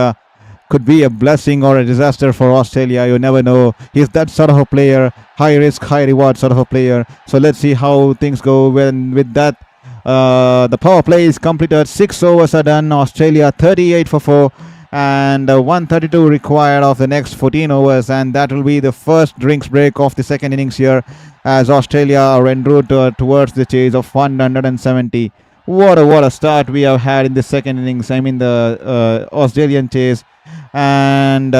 could be a blessing or a disaster for Australia. You never know. He's that sort of a player, high risk, high reward sort of a player. So let's see how things go. When with that, the power play is completed. 6 overs are done. Australia 38 for 4, and 132 required of the next 14 overs, and that will be the first drinks break of the second innings here, as Australia are en route towards the chase of 170. What a start we have had in the second innings. I mean the Australian chase. And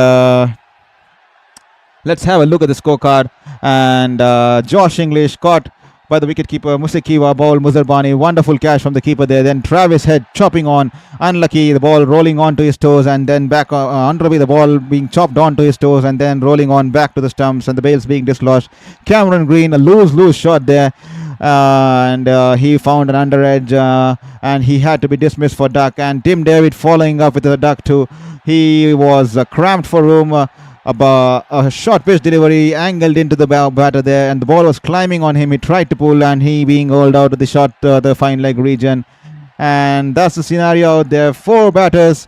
let's have a look at the scorecard. And Josh English caught by the wicketkeeper Musekiwa, ball Muzerbani, wonderful catch from the keeper there. Then Travis Head chopping on, unlucky, the ball rolling onto his toes, and then back Andrew, the ball being chopped onto his toes and then rolling on back to the stumps, and the bails being dislodged. Cameron Green, a loose shot there. And he found an under edge, and he had to be dismissed for duck. And Tim David following up with a duck too. He was cramped for room. A short pitch delivery angled into the batter there, and the ball was climbing on him. He tried to pull, and he being hauled out of the fine leg region. And that's the scenario out there. 4 batters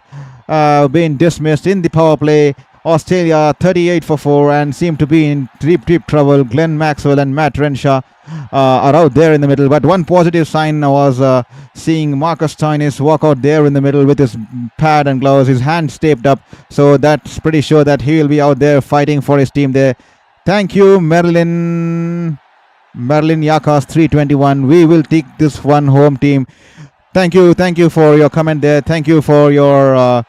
being dismissed in the power play. Australia 38 for 4 and seem to be in deep trouble. Glenn Maxwell and Matt Renshaw are out there in the middle. But one positive sign was seeing Marcus Stoinis walk out there in the middle with his pad and gloves, his hands taped up. So that's pretty sure that he will be out there fighting for his team there. Thank you, Merlin Yakas 321. We will take this one home, team. Thank you for your comment there. Thank you for your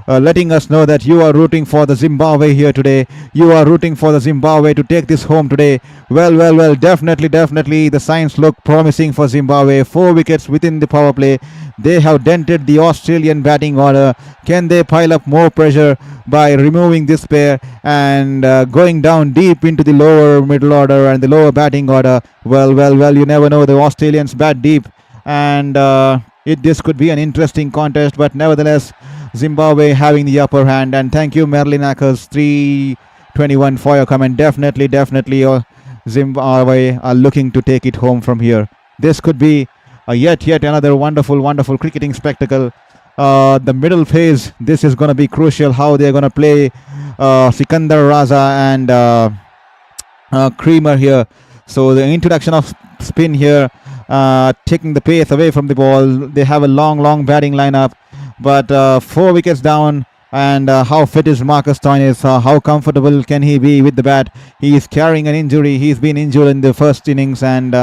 letting us know that you are rooting for the Zimbabwe here today. You are rooting for the Zimbabwe to take this home today. Well, definitely the signs look promising for Zimbabwe. 4 wickets within the power play. They have dented the Australian batting order. Can they pile up more pressure by removing this pair and going down deep into the lower middle order and the lower batting order? Well, you never know. The Australians bat deep, and this could be an interesting contest, but nevertheless, Zimbabwe having the upper hand. And thank you, Merlin Ackers 321, for your comment. Definitely Zimbabwe are looking to take it home from here. This could be yet another wonderful cricketing spectacle. The middle phase, this is going to be crucial, how they're going to play Sikandar Raza and Creamer here. So the introduction of spin here, taking the pace away from the ball. They have a long batting lineup, but 4 wickets down. And how fit is Marcus Stoinis? How comfortable can he be with the bat? He is carrying an injury. He's been injured in the first innings, and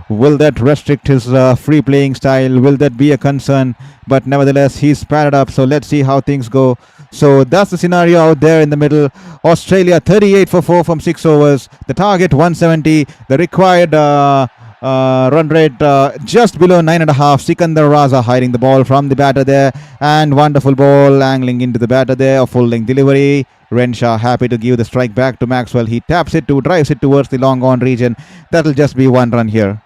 will that restrict his free playing style? Will that be a concern? But nevertheless, he's padded up. So let's see how things go. So that's the scenario out there in the middle. Australia 38 for 4 from 6 overs. The target 170. The required run rate just below 9.5. Sikandar Raza hiding the ball from the batter there, and wonderful ball angling into the batter there. A full length delivery. Renshaw happy to give the strike back to Maxwell. He drives it towards the long on region. That'll just be 1 run here.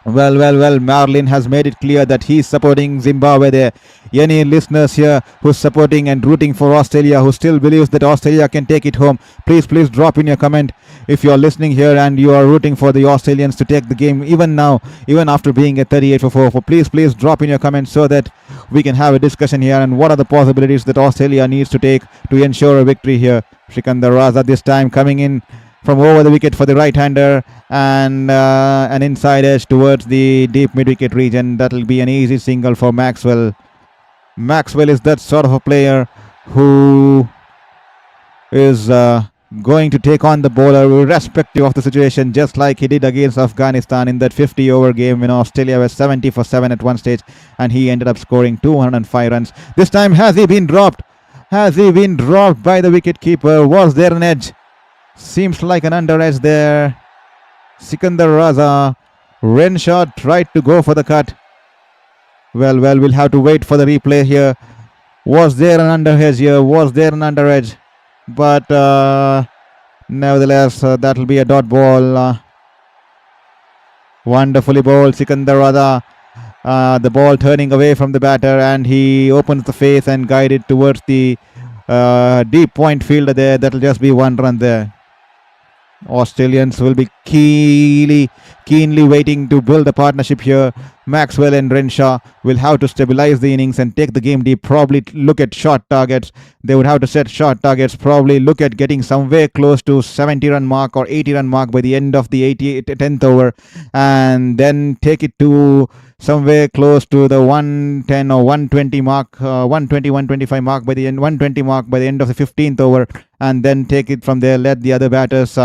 Well, Marlin has made it clear that he's supporting Zimbabwe there. Any listeners here who's supporting and rooting for Australia, who still believes that Australia can take it home, please drop in your comment if you're listening here and you are rooting for the Australians to take the game even now, even after being at 38 for 4. Please drop in your comments so that we can have a discussion here, and what are the possibilities that Australia needs to take to ensure a victory here. Sikandar Raza this time coming in from over the wicket for the right-hander, and an inside edge towards the deep mid-wicket region. That'll be an easy single for Maxwell. Maxwell is that sort of a player who is going to take on the bowler irrespective of the situation, just like he did against Afghanistan in that 50-over game when Australia was 70 for 7 at one stage and he ended up scoring 205 runs. This time, has he been dropped? Has he been dropped by the wicket keeper? Was there an edge? Seems like an under edge there. Sikandar Raza. Renshaw tried to go for the cut. Well, we'll have to wait for the replay here. Was there an under edge here? Was there an under edge? But nevertheless, that will be a dot ball. Wonderfully bowled, Sikandar Raza. The ball turning away from the batter, and he opens the face and guides it towards the deep point fielder there. That will just be one run there. Australians will be keenly waiting to build a partnership here. Maxwell and Renshaw will have to stabilize the innings and take the game deep. Probably look at short targets. They would have to set short targets. Probably look at getting somewhere close to 70-run mark or 80-run mark by the end of the 10th over, and then take it to somewhere close to the 110 or 120 mark, 120, 125 mark by the end, 120 mark by the end of the 15th over, and then take it from there. Let the other batters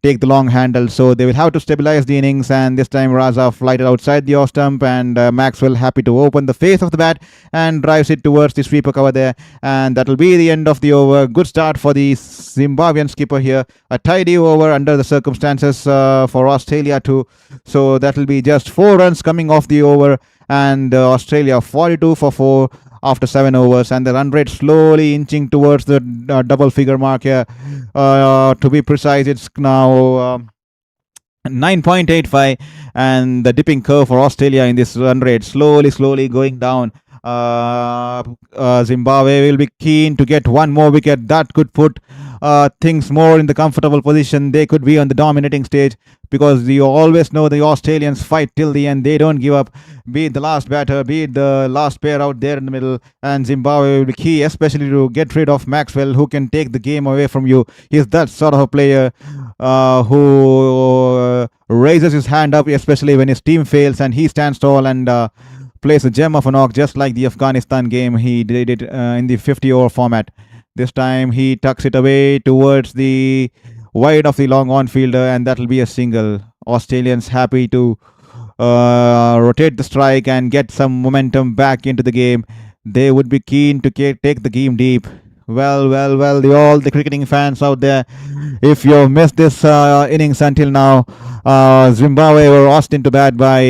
take the long handle. So they will have to stabilize the innings, and this time Raza flighted outside the off stump, and Maxwell happy to open the face of the bat and drives it towards the sweeper cover there, and that will be the end of the over. Good start for the Zimbabwean skipper here. A tidy over under the circumstances for Australia too. So that will be just 4 runs coming off the over, and Australia 42 for 4 after 7 overs, and the run rate slowly inching towards the double figure mark here. To be precise, it's now 9.85, and the dipping curve for Australia in this run rate slowly going down. Zimbabwe will be keen to get one more wicket. That could put things more in the comfortable position. They could be on the dominating stage, because you always know the Australians fight till the end. They don't give up, be it the last batter, be it the last pair out there in the middle. And Zimbabwe will be key, especially to get rid of Maxwell, who can take the game away from you. He's that sort of a player who raises his hand up, especially when his team fails, and he stands tall and plays a gem of a knock, just like the Afghanistan game. He did it in the 50-over format. This time he tucks it away towards the wide of the long on fielder, and that will be a single. Australians happy to rotate the strike and get some momentum back into the game. They would be keen to take the game deep. Well, all the cricketing fans out there, if you've missed this innings until now, Zimbabwe were asked into bat by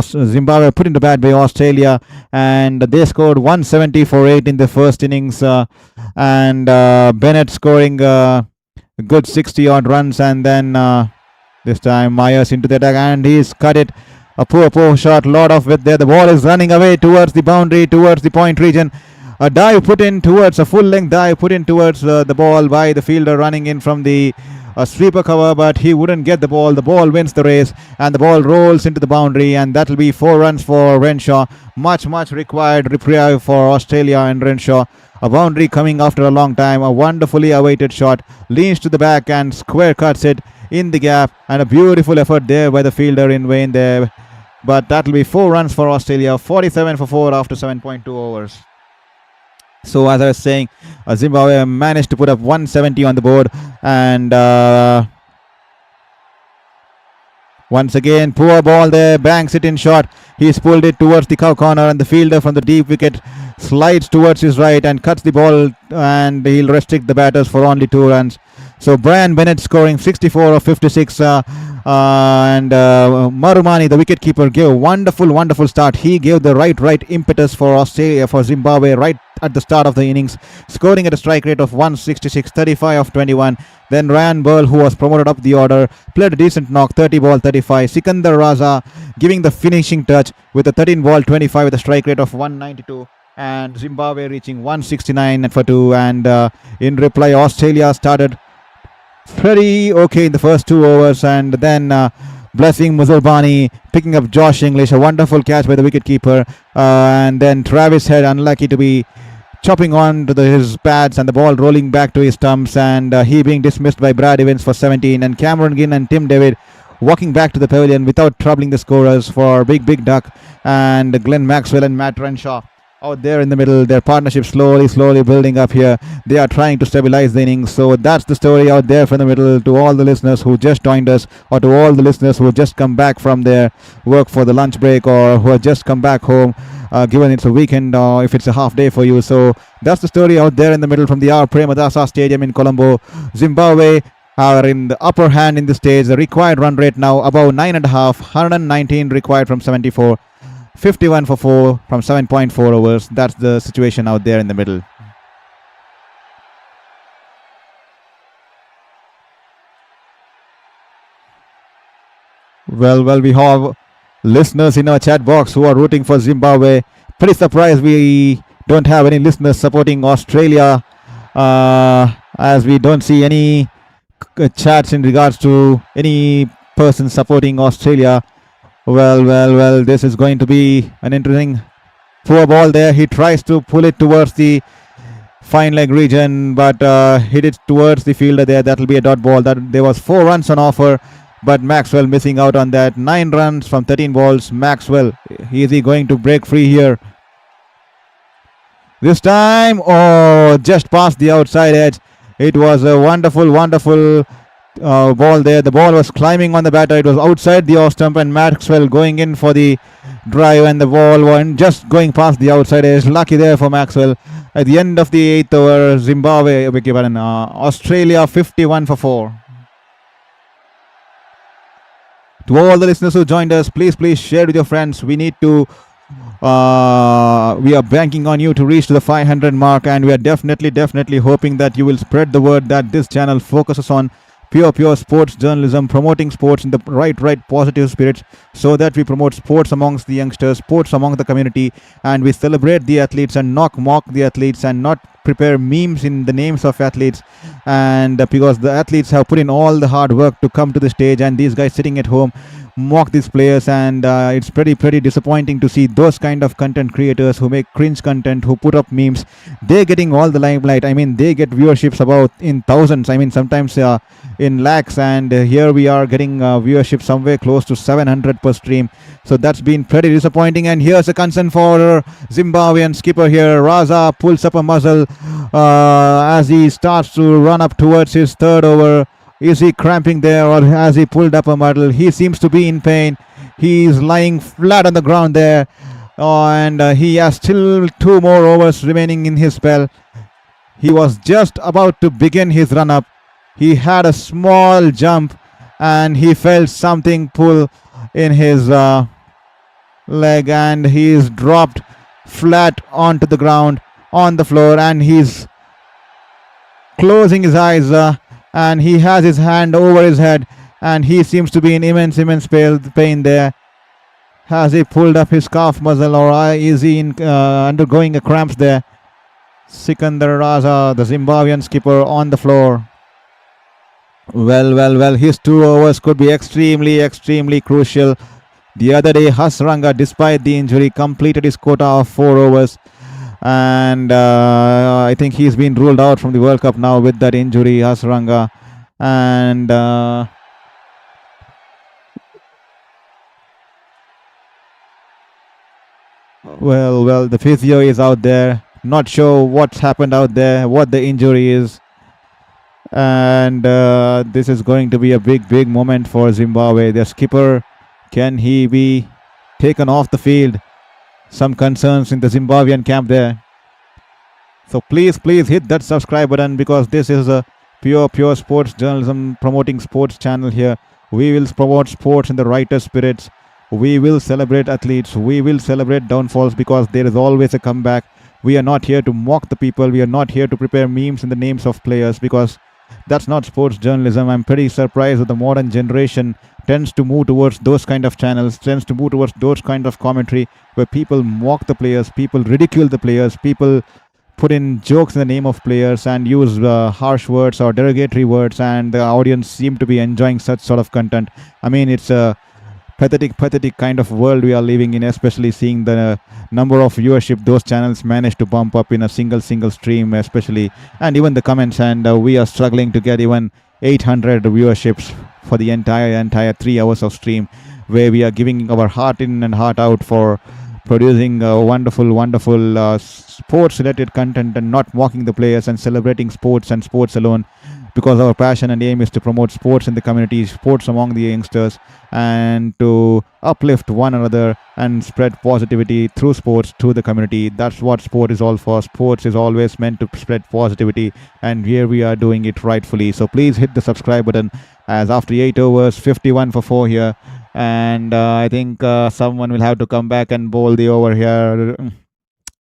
Zimbabwe put into bat by Australia, and they scored 170 for 8 in the first innings, and Bennett scoring a good 60 odd runs, and then this time Myers into the attack, and he's cut it. A poor shot, lot of width there. The ball is running away towards the boundary, towards the point region. A dive put in towards a full-length dive put in towards the ball by the fielder running in from the sweeper cover, but he wouldn't get the ball. The ball wins the race, and the ball rolls into the boundary, and that will be 4 runs for Renshaw. Much required reprieve for Australia and Renshaw. A boundary coming after a long time. A wonderfully awaited shot. Leans to the back and square cuts it in the gap, and a beautiful effort there by the fielder in vain there. But that will be 4 runs for Australia. 47 for 4 after 7.2 overs. So as I was saying, Zimbabwe managed to put up 170 on the board, and once again, poor ball there, banks it in short. He's pulled it towards the cow corner, and the fielder from the deep wicket slides towards his right and cuts the ball, and he'll restrict the batters for only 2 runs. So Brian Bennett scoring 64 of 56, and Marumani, the wicketkeeper, gave a wonderful start. He gave the right impetus for Australia, for Zimbabwe, right at the start of the innings, scoring at a strike rate of 166, 35 of 21. Then Ryan Burl, who was promoted up the order, played a decent knock, 30 ball 35. Sikandar Raza giving the finishing touch with a 13 ball 25 with a strike rate of 192. And Zimbabwe reaching 169 for 2. And in reply, Australia started pretty okay in the first 2 overs, and then Blessing Muzurbani picking up Josh English, a wonderful catch by the wicketkeeper, and then Travis Head unlucky to be chopping on to his pads, and the ball rolling back to his stumps, and he being dismissed by Brad Evans for 17, and Cameron Ginn and Tim David walking back to the pavilion without troubling the scorers for Big Duck and Glenn Maxwell and Matt Renshaw out there in the middle. Their partnership slowly building up here. They are trying to stabilize the innings. So that's the story out there from the middle. To all the listeners who just joined us, or to all the listeners who have just come back from their work for the lunch break, or who have just come back home, given it's a weekend or if it's a half day for you. So that's the story out there in the middle from the R. Premadasa Stadium in Colombo. Zimbabwe are in the upper hand in the stage. The required run rate now above 9.5, 119 required from 74. 51 for 4 from 7.4 overs. That's the situation out there in the middle. Well, we have listeners in our chat box who are rooting for Zimbabwe. Pretty surprised we don't have any listeners supporting Australia, as we don't see any chats in regards to any person supporting Australia. Well, this is going to be an interesting poor ball there. He tries to pull it towards the fine leg region, but hit it towards the fielder there. That'll be a dot ball. There was 4 runs on offer, but Maxwell missing out on that. 9 runs from 13 balls. Maxwell, is he going to break free here? This time, just past the outside edge. It was a wonderful ball there. The ball was climbing on the batter. It was outside the off stump, and Maxwell going in for the drive, and the ball went just going past the outside edge. Lucky there for Maxwell. At the end of the 8th over, Australia 51 for 4. To all the listeners who joined us, please share with your friends. We need to we are banking on you to reach to the 500 mark, and we are definitely hoping that you will spread the word that this channel focuses on pure sports journalism, promoting sports in the right positive spirits, so that we promote sports amongst the youngsters, sports among the community, and we celebrate the athletes and not mock the athletes, and not prepare memes in the names of athletes. And because the athletes have put in all the hard work to come to the stage, and these guys sitting at home mock these players, and it's pretty disappointing to see those kind of content creators who make cringe content, who put up memes. They're getting all the limelight. I mean, they get viewerships about in thousands, I mean sometimes in lakhs, and here we are getting viewership somewhere close to 700 per stream. So that's been pretty disappointing. And here's a concern for Zimbabwean skipper here. Raza pulls up a muzzle as he starts to run up towards his 3rd over. Is he cramping there, or has he pulled up a muzzle? He seems to be in pain. He's lying flat on the ground there, and he has still 2 more overs remaining in his spell. He was just about to begin his run up. He had a small jump, and he felt something pull in his leg, and he's dropped flat onto the ground on the floor, and he's closing his eyes, and he has his hand over his head, and he seems to be in immense pain there. Has he pulled up his calf muscle, or is he undergoing a cramps there? Sikandar Raza, the Zimbabwean skipper, on the floor. Well, his 2 overs could be extremely crucial. The other day, Hasranga, despite the injury, completed his quota of 4 overs. And I think he's been ruled out from the World Cup now with that injury, Hasranga. And well, the physio is out there. Not sure what's happened out there, what the injury is. And this is going to be a big moment for Zimbabwe. Their skipper, can he be taken off the field? Some concerns in the Zimbabwean camp there. So please hit that subscribe button, because this is a pure sports journalism, promoting sports channel here. We will promote sports in the rightest spirits. We will celebrate athletes. We will celebrate downfalls, because there is always a comeback. We are not here to mock the people. We are not here to prepare memes in the names of players, because that's not sports journalism. I'm pretty surprised that the modern generation tends to move towards those kind of channels, tends to move towards those kind of commentary where people mock the players, people ridicule the players, people put in jokes in the name of players and use harsh words or derogatory words, and the audience seem to be enjoying such sort of content. I mean, it's a pathetic kind of world we are living in, especially seeing the number of viewership those channels manage to bump up in a single stream, especially, and even the comments, and we are struggling to get even 800 viewerships for the entire 3 hours of stream, where we are giving our heart in and heart out for producing wonderful sports-related content and not mocking the players and celebrating sports and sports alone, because our passion and aim is to promote sports in the community, sports among the youngsters, and to uplift one another and spread positivity through sports to the community. That's what sport is all for. Sports is always meant to spread positivity, and here we are doing it rightfully. So please hit the subscribe button, as after 8 overs, 51 for 4 here. And I think someone will have to come back and bowl the over here.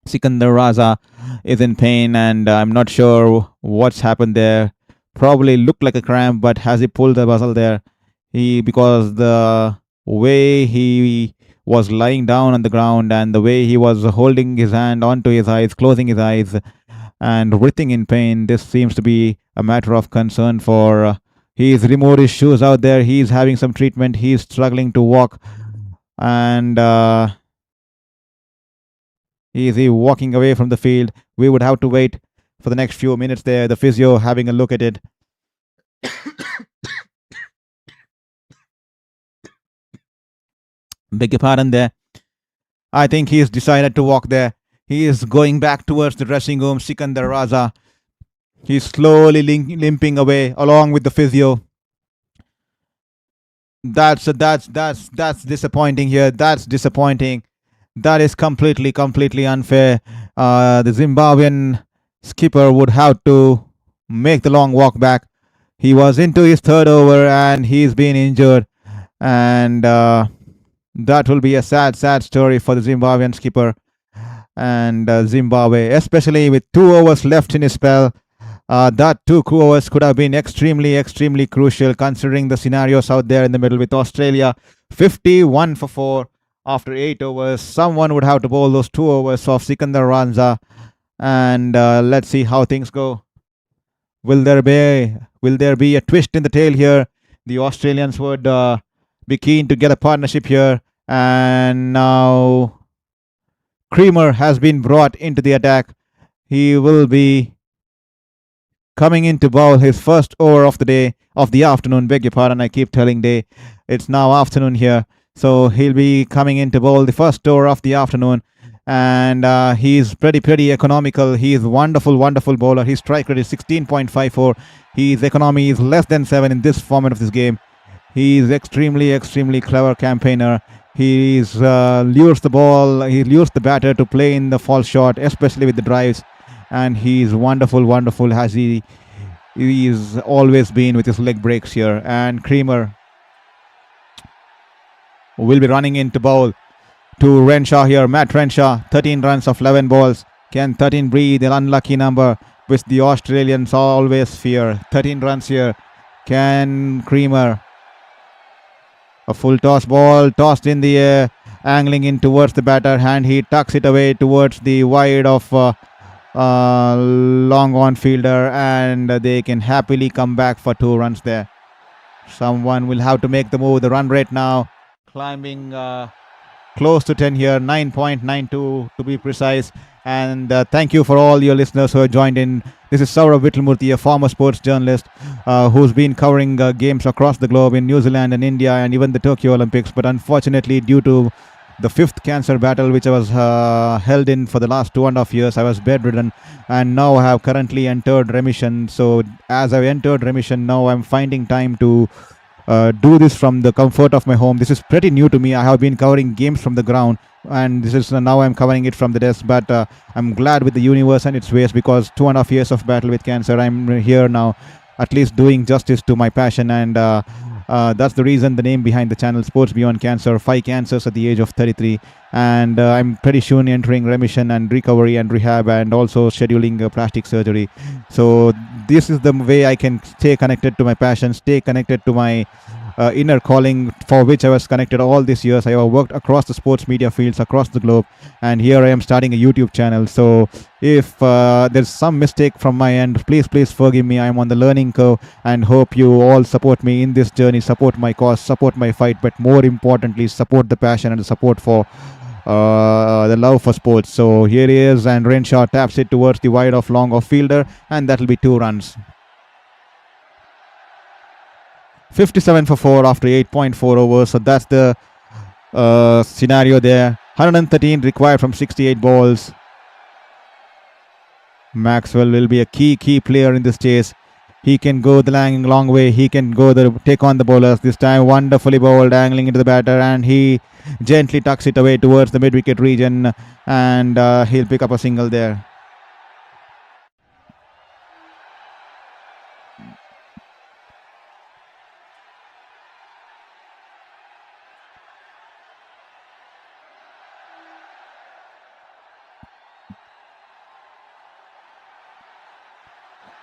Sikandar Raza is in pain, and I'm not sure what's happened there. Probably looked like a cramp, but has he pulled the muscle there? Because the way he was lying down on the ground and the way he was holding his hand onto his eyes, closing his eyes, and writhing in pain, this seems to be a matter of concern for. He's removed his shoes out there. He's having some treatment. He's struggling to walk, and is he walking away from the field? We would have to wait for the next few minutes there. The physio having a look at it. Beg your pardon there. I think he's decided to walk there. He is going back towards the dressing room. Sikandar Raza. He's slowly limping away along with the physio. That's disappointing here. That's disappointing. That is completely unfair. The Zimbabwean skipper would have to make the long walk back. He was into his third over and he's been injured. And that will be a sad story for the Zimbabwean skipper and Zimbabwe, especially with 2 overs left in his spell. That 2 overs could have been extremely crucial, considering the scenarios out there in the middle with Australia 51 for 4 after 8 overs. Someone would have to bowl those 2 overs of Sikandar Raza, and let's see how things go. Will there be a twist in the tail here? The Australians would be keen to get a partnership here, and now Creamer has been brought into the attack. He will be coming in to bowl his first over of the afternoon. Beg your pardon, I keep telling day. It's now afternoon here. So he'll be coming in to bowl the first over of the afternoon. And he's pretty economical. He's wonderful bowler. His strike rate is 16.54. His economy is less than 7 in this format of this game. He's extremely clever campaigner. He lures the ball. He lures the batter to play in the false shot, especially with the drives. And he's wonderful as he's always been with his leg breaks here. And Creamer will be running in to bowl to Renshaw here. Matt Renshaw, 13 runs of 11 balls. Can 13 breathe? An unlucky number which the Australians always fear. 13 runs here. Can Creamer? A full toss ball tossed in the air, angling in towards the batter, and he tucks it away towards the wide of long on fielder, and they can happily come back for 2 runs there. Someone will have to make the move. The run rate now climbing close to 10 here, 9.92 to be precise. And thank you for all your listeners who have joined in. This is Saurav Vittalmurthy, a former sports journalist who's been covering games across the globe in New Zealand and India and even the Tokyo Olympics. But unfortunately, due to the 5th cancer battle which I was held in for the last 2.5 years, I was bedridden, and now I have currently entered remission. So as I've entered remission, now I'm finding time to do this from the comfort of my home. This is pretty new to me. I have been covering games from the ground, and this is now I'm covering it from the desk. But I'm glad with the universe and its ways, because 2.5 years of battle with cancer, I'm here now, at least doing justice to my passion. And that's the reason the name behind the channel, Sports Beyond Cancer. 5 cancers at the age of 33, and I'm pretty soon entering remission and recovery and rehab, and also scheduling plastic surgery. So this is the way I can stay connected to my passion, stay connected to my inner calling, for which I was connected all these years. I have worked across the sports media fields across the globe, and here I am starting a YouTube channel. So if there's some mistake from my end, please forgive me. I'm on the learning curve, and hope you all support me in this journey, support my cause, support my fight, but more importantly, support the passion and the support for the love for sports. So here he is, and Renshaw taps it towards the wide of long off fielder, and that will be 2 runs. 57 for 4 after 8.4 overs. So that's the scenario there. 113 required from 68 balls. Maxwell will be a key player in this chase. He can go the long way. He can take on the bowlers. This time wonderfully bowled, angling into the batter, and he gently tucks it away towards the mid-wicket region, and he'll pick up a single there.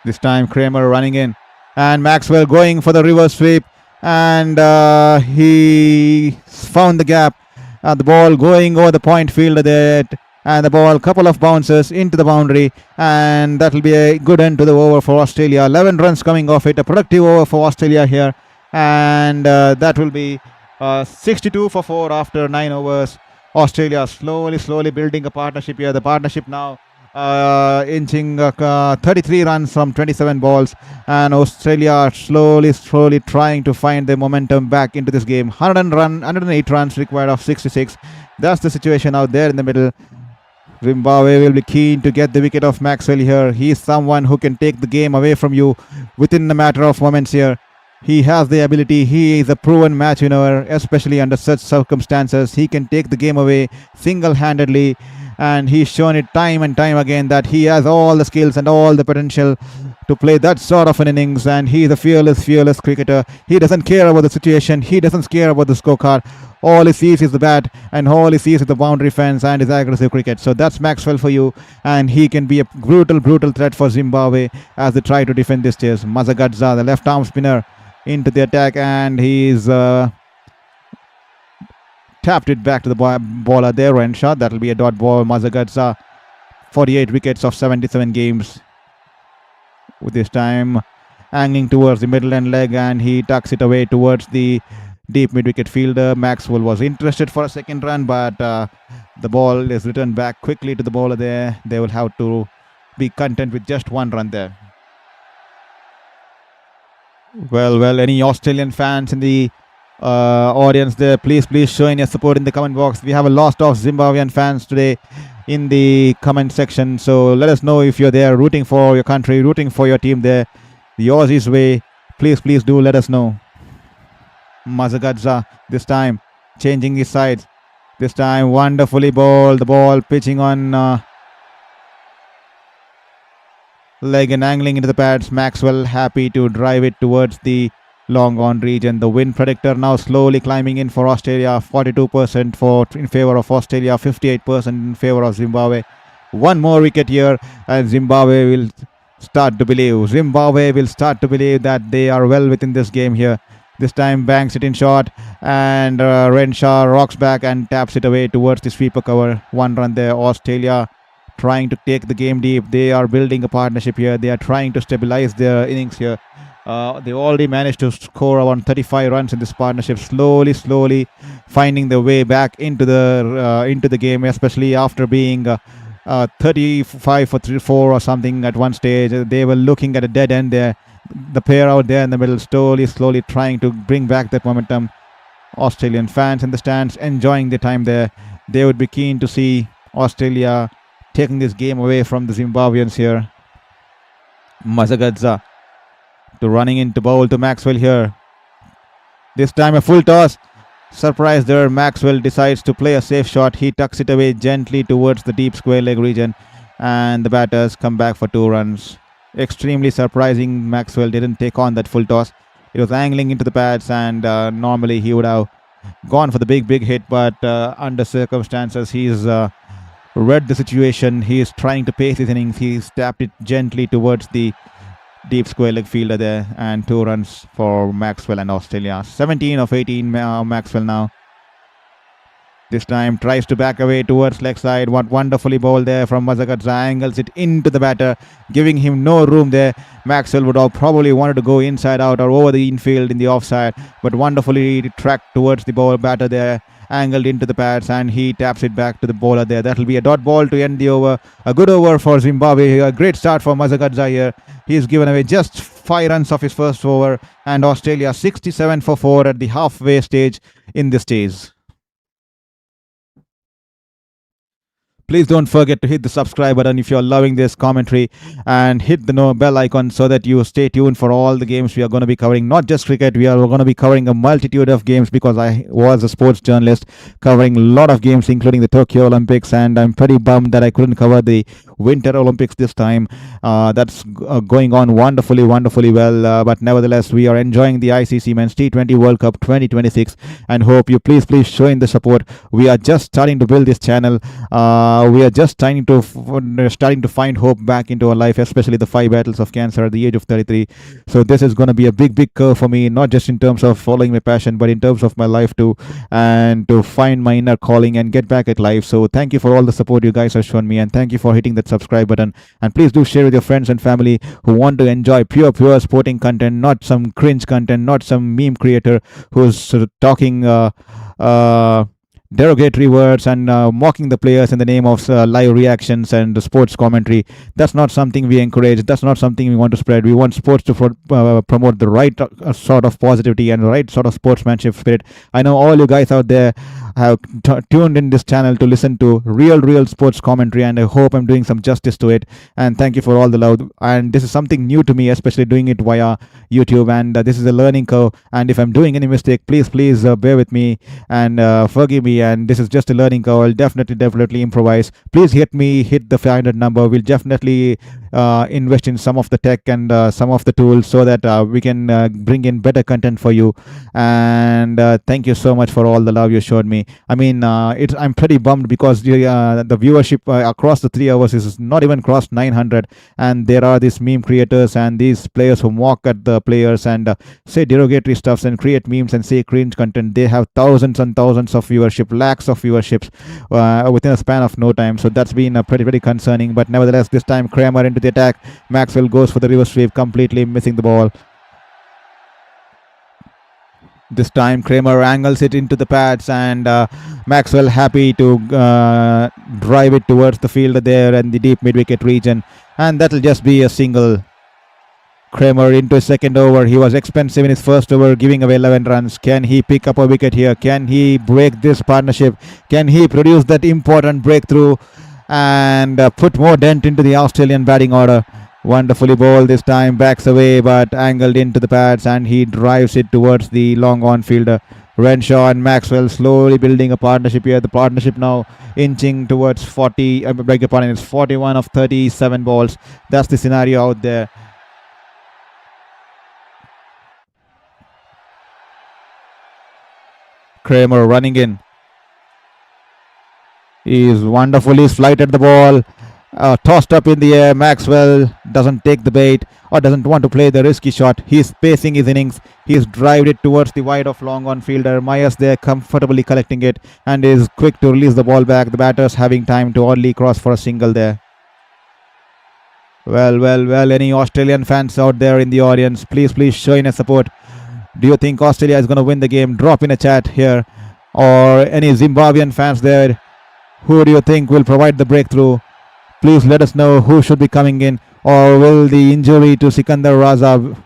This time Kramer running in, and Maxwell going for the reverse sweep, and he found the gap. The ball going over the point fielder there, and the ball couple of bounces into the boundary, and that will be a good end to the over for Australia. 11 runs coming off it, a productive over for Australia here, and that will be 62 for 4 after 9 overs. Australia slowly building a partnership here. The partnership now inching 33 runs from 27 balls, and Australia slowly trying to find the momentum back into this game. 108 runs required of 66. That's the situation out there in the middle. Zimbabwe will be keen to get the wicket of Maxwell here. He is someone who can take the game away from you within a matter of moments here. He has the ability. He is a proven match winner, especially under such circumstances. He can take the game away single-handedly, and he's shown it time and time again that he has all the skills and all the potential to play that sort of an innings, and he is a fearless cricketer. He doesn't care about the situation. He doesn't care about the scorecard. All he sees is the bat, and all he sees is the boundary fence and his aggressive cricket. So that's Maxwell for you, and he can be a brutal threat for Zimbabwe as they try to defend this chase. Mazagadza, the left arm spinner, into the attack, and he's tapped it back to the bowler there, Renshaw. That'll be a dot ball. Mazagadza, 48 wickets of 77 games. With this time angling towards the middle end leg, and he tucks it away towards the deep mid-wicket fielder. Maxwell was interested for a second run, but the ball is returned back quickly to the bowler there. They will have to be content with just 1 run there. Well, any Australian fans in the audience there, please show in your support in the comment box. We have a lot of Zimbabwean fans today in the comment section, so let us know if you're there rooting for your country, rooting for your team there the Aussies way. Please do let us know. Mazagadza this time changing his sides. This time wonderfully bowled. The ball pitching on leg and angling into the pads. Maxwell happy to drive it towards the long on region. The wind predictor now slowly climbing in for Australia. 42% in favor of Australia, 58% in favor of Zimbabwe. 1 more wicket here, and Zimbabwe will start to believe. That they are well within this game here. This time banks it in short, and Renshaw rocks back and taps it away towards the sweeper cover. 1 run there. Australia trying to take the game deep. They are building a partnership here. They are trying to stabilize their innings here. They already managed to score around 35 runs in this partnership. Slowly finding their way back into the game, especially after being 35 for 4 or something at one stage. They were looking at a dead end there. The pair out there in the middle slowly trying to bring back that momentum. Australian fans in the stands enjoying the time there. They would be keen to see Australia taking this game away from the Zimbabweans here. Mazagadza to running into bowl to Maxwell here. This time a full toss. Surprise there. Maxwell decides to play a safe shot. He tucks it away gently towards the deep square leg region, and the batters come back for 2 runs. Extremely surprising. Maxwell didn't take on that full toss. It was angling into the pads, and normally he would have gone for the big hit, but under circumstances he's read the situation. He is trying to pace his innings. He's tapped it gently towards the deep square leg fielder there, and 2 runs for Maxwell and Australia. 17 of 18 Maxwell now. This time tries to back away towards leg side. What wonderfully bowled there from Mazagadza. Angles it into the batter, giving him no room there. Maxwell would have probably wanted to go inside out or over the infield in the offside, but wonderfully tracked towards the batter there. Angled into the pads, and he taps it back to the bowler there. That will be a dot ball to end the over. A good over for Zimbabwe. A great start for Mazagadza here. He's given away just 5 runs of his first over, and Australia 67 for 4 at the halfway stage in this stage. Please don't forget to hit the subscribe button if you're loving this commentary, and hit the bell icon so that you stay tuned for all the games we are going to be covering. Not just cricket, we are going to be covering a multitude of games because I was a sports journalist covering a lot of games, including the Tokyo Olympics, and I'm pretty bummed that I couldn't cover the Winter Olympics this time. That's going on wonderfully well, but nevertheless, we are enjoying the ICC Men's T20 World Cup 2026, and hope you please show in the support. We are just starting to build this channel. We are just starting to find hope back into our life, especially the 5 battles of cancer at the age of 33. So this is going to be a big curve for me, not just in terms of following my passion, but in terms of my life too, and to find my inner calling and get back at life. So thank you for all the support you guys have shown me, and thank you for hitting that subscribe button, and please do share with your friends and family who want to enjoy pure sporting content, not some cringe content, not some meme creator who's talking derogatory words and mocking the players in the name of live reactions and sports commentary. That's not something we encourage. That's not something we want to spread. We want sports to promote the right sort of positivity and the right sort of sportsmanship spirit. I know all you guys out there have tuned in this channel to listen to real sports commentary, and I hope I'm doing some justice to it, and thank you for all the love. And this is something new to me, especially doing it via YouTube, and this is a learning curve, and if I'm doing any mistake, please bear with me and forgive me, and this is just a learning curve. I'll definitely improvise. Please hit the 500 number. We'll definitely invest in some of the tech and some of the tools so that we can bring in better content for you, and thank you so much for all the love you showed me. I mean, I'm pretty bummed because the viewership across the 3 hours is not even crossed 900, and there are these meme creators and these players who mock at the players and say derogatory stuffs and create memes and say cringe content. They have thousands and thousands of viewership, lakhs of viewerships within a span of no time. So that's been pretty concerning. But nevertheless, this time Kramer into the attack. Maxwell goes for the reverse sweep, completely missing the ball. This time Kramer angles it into the pads, and Maxwell happy to drive it towards the fielder there in the deep mid-wicket region, and that'll just be a single. Kramer into his second over. He was expensive in his first over, giving away 11 runs. Can he pick up a wicket here? Can he break this partnership? Can he produce that important breakthrough and put more dent into the Australian batting order? Wonderfully bowled this time, backs away but angled into the pads, and he drives it towards the long on fielder. Renshaw and Maxwell slowly building a partnership here. The partnership now inching towards 40. I beg your pardon, it's 41 of 37 balls. That's the scenario out there. Kramer running in. He's wonderfully flighted the ball. Tossed up in the air. Maxwell doesn't take the bait or doesn't want to play the risky shot. He's pacing his innings. He's drived it towards the wide of long on fielder. Myers there comfortably collecting it and is quick to release the ball back. The batter's having time to oddly cross for a single there. Well, any Australian fans out there in the audience, please show in a support. Do you think Australia is going to win the game? Drop in a chat here. Or any Zimbabwean fans there, who do you think will provide the breakthrough? Please let us know who should be coming in. Or will the injury to Sikandar Raza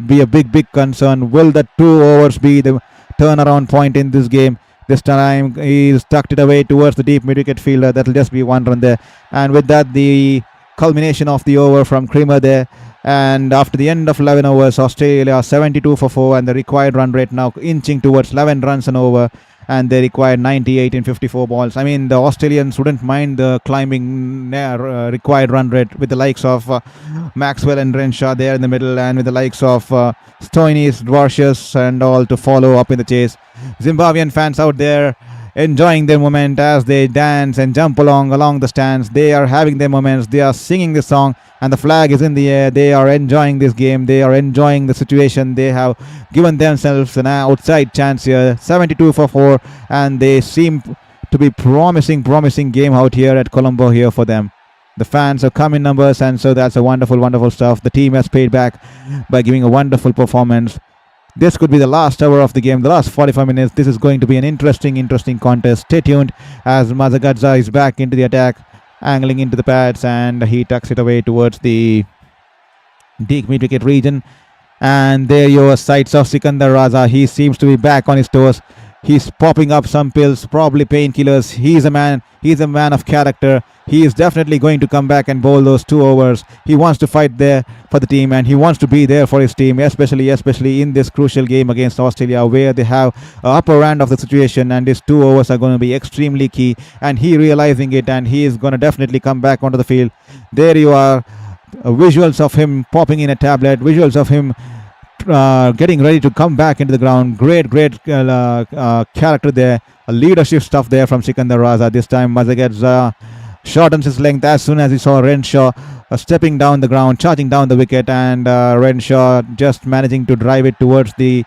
be a big concern? Will the 2 overs be the turnaround point in this game? This time he's tucked it away towards the deep mid-wicket fielder. That'll just be 1 run there. And with that, the culmination of the over from Kramer there. And after the end of 11 overs, Australia 72 for 4, and the required run rate now inching towards 11 runs an over, and they required 98 in 54 balls. I mean, the Australians wouldn't mind the climbing required run rate with the likes of Maxwell and Renshaw there in the middle, and with the likes of Stoinis, Dwarshuis and all to follow up in the chase. Zimbabwean fans out there enjoying their moment as they dance and jump along the stands. They are having their moments. They are singing the song, and the flag is in the air. They are enjoying this game. They are enjoying the situation. They have given themselves an outside chance here. 72 for 4, and they seem to be promising game out here at Colombo here for them. The fans have come in numbers, and so that's a wonderful stuff. The team has paid back by giving a wonderful performance. This could be the last hour of the game, the last 45 minutes. This is going to be an interesting contest. Stay tuned as Mazagadza is back into the attack, angling into the pads, and he tucks it away towards the deep mid-wicket region. And there your sights of Sikandar Raza. He seems to be back on his toes. He's popping up some pills, probably painkillers. He's a man. He's a man of character. He is definitely going to come back and bowl those 2 overs. He wants to fight there for the team, and he wants to be there for his team, especially in this crucial game against Australia, where they have upper hand of the situation, and his 2 overs are going to be extremely key. And he realizing it, and he is going to definitely come back onto the field. There you are, visuals of him popping in a tablet, visuals of him getting ready to come back into the ground. Great character there. Leadership stuff there from Sikandar Raza. This time Mazagedza shortens his length as soon as he saw Renshaw stepping down the ground, charging down the wicket, and Renshaw just managing to drive it towards the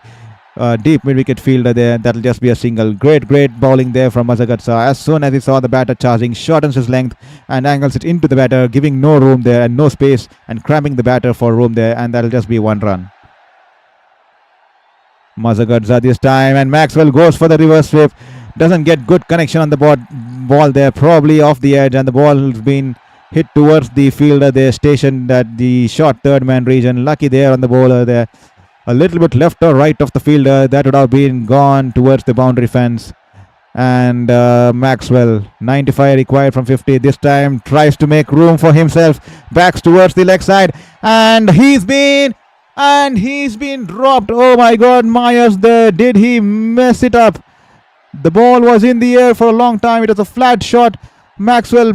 deep mid-wicket fielder there. That'll just be a single. Great bowling there from Mazagedza. As soon as he saw the batter charging, shortens his length and angles it into the batter, giving no room there and no space, and cramping the batter for room there, and that'll just be 1 run. Mazagedza this time, and Maxwell goes for the reverse sweep. Doesn't get good connection on the ball there, probably off the edge, and the ball has been hit towards the fielder there, stationed at the short third man region. Lucky there on the bowler there. A little bit left or right of the fielder, that would have been gone towards the boundary fence. And Maxwell, 95 required from 50. This time tries to make room for himself, backs towards the leg side, and he's been dropped. Oh my God, Myers there. Did he mess it up? The ball was in the air for a long time. It was a flat shot. Maxwell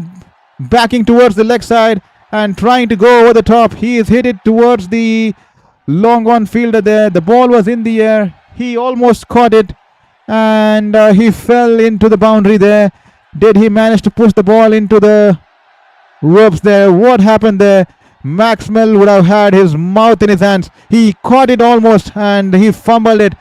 backing towards the leg side and trying to go over the top. He is hit it towards the long on fielder there. The ball was in the air. He almost caught it, and he fell into the boundary there. Did he manage to push the ball into the ropes there? What happened there? Maxwell would have had his mouth in his hands. He caught it almost, and he fumbled it.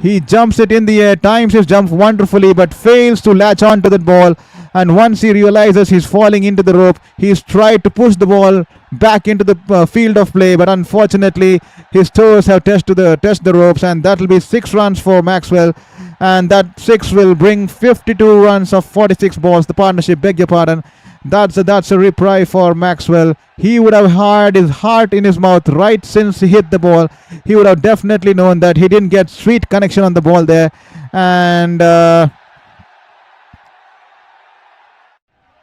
He jumps it in the air, times his jump wonderfully, but fails to latch on to that ball. And once he realizes he's falling into the rope, he's tried to push the ball back into the field of play, but unfortunately his toes have touched the ropes, and that will be 6 runs for Maxwell, and that 6 will bring 52 runs of 46 balls. The partnership, beg your pardon. That's a reprieve for Maxwell. He would have had his heart in his mouth right since he hit the ball. He would have definitely known that he didn't get sweet connection on the ball there. And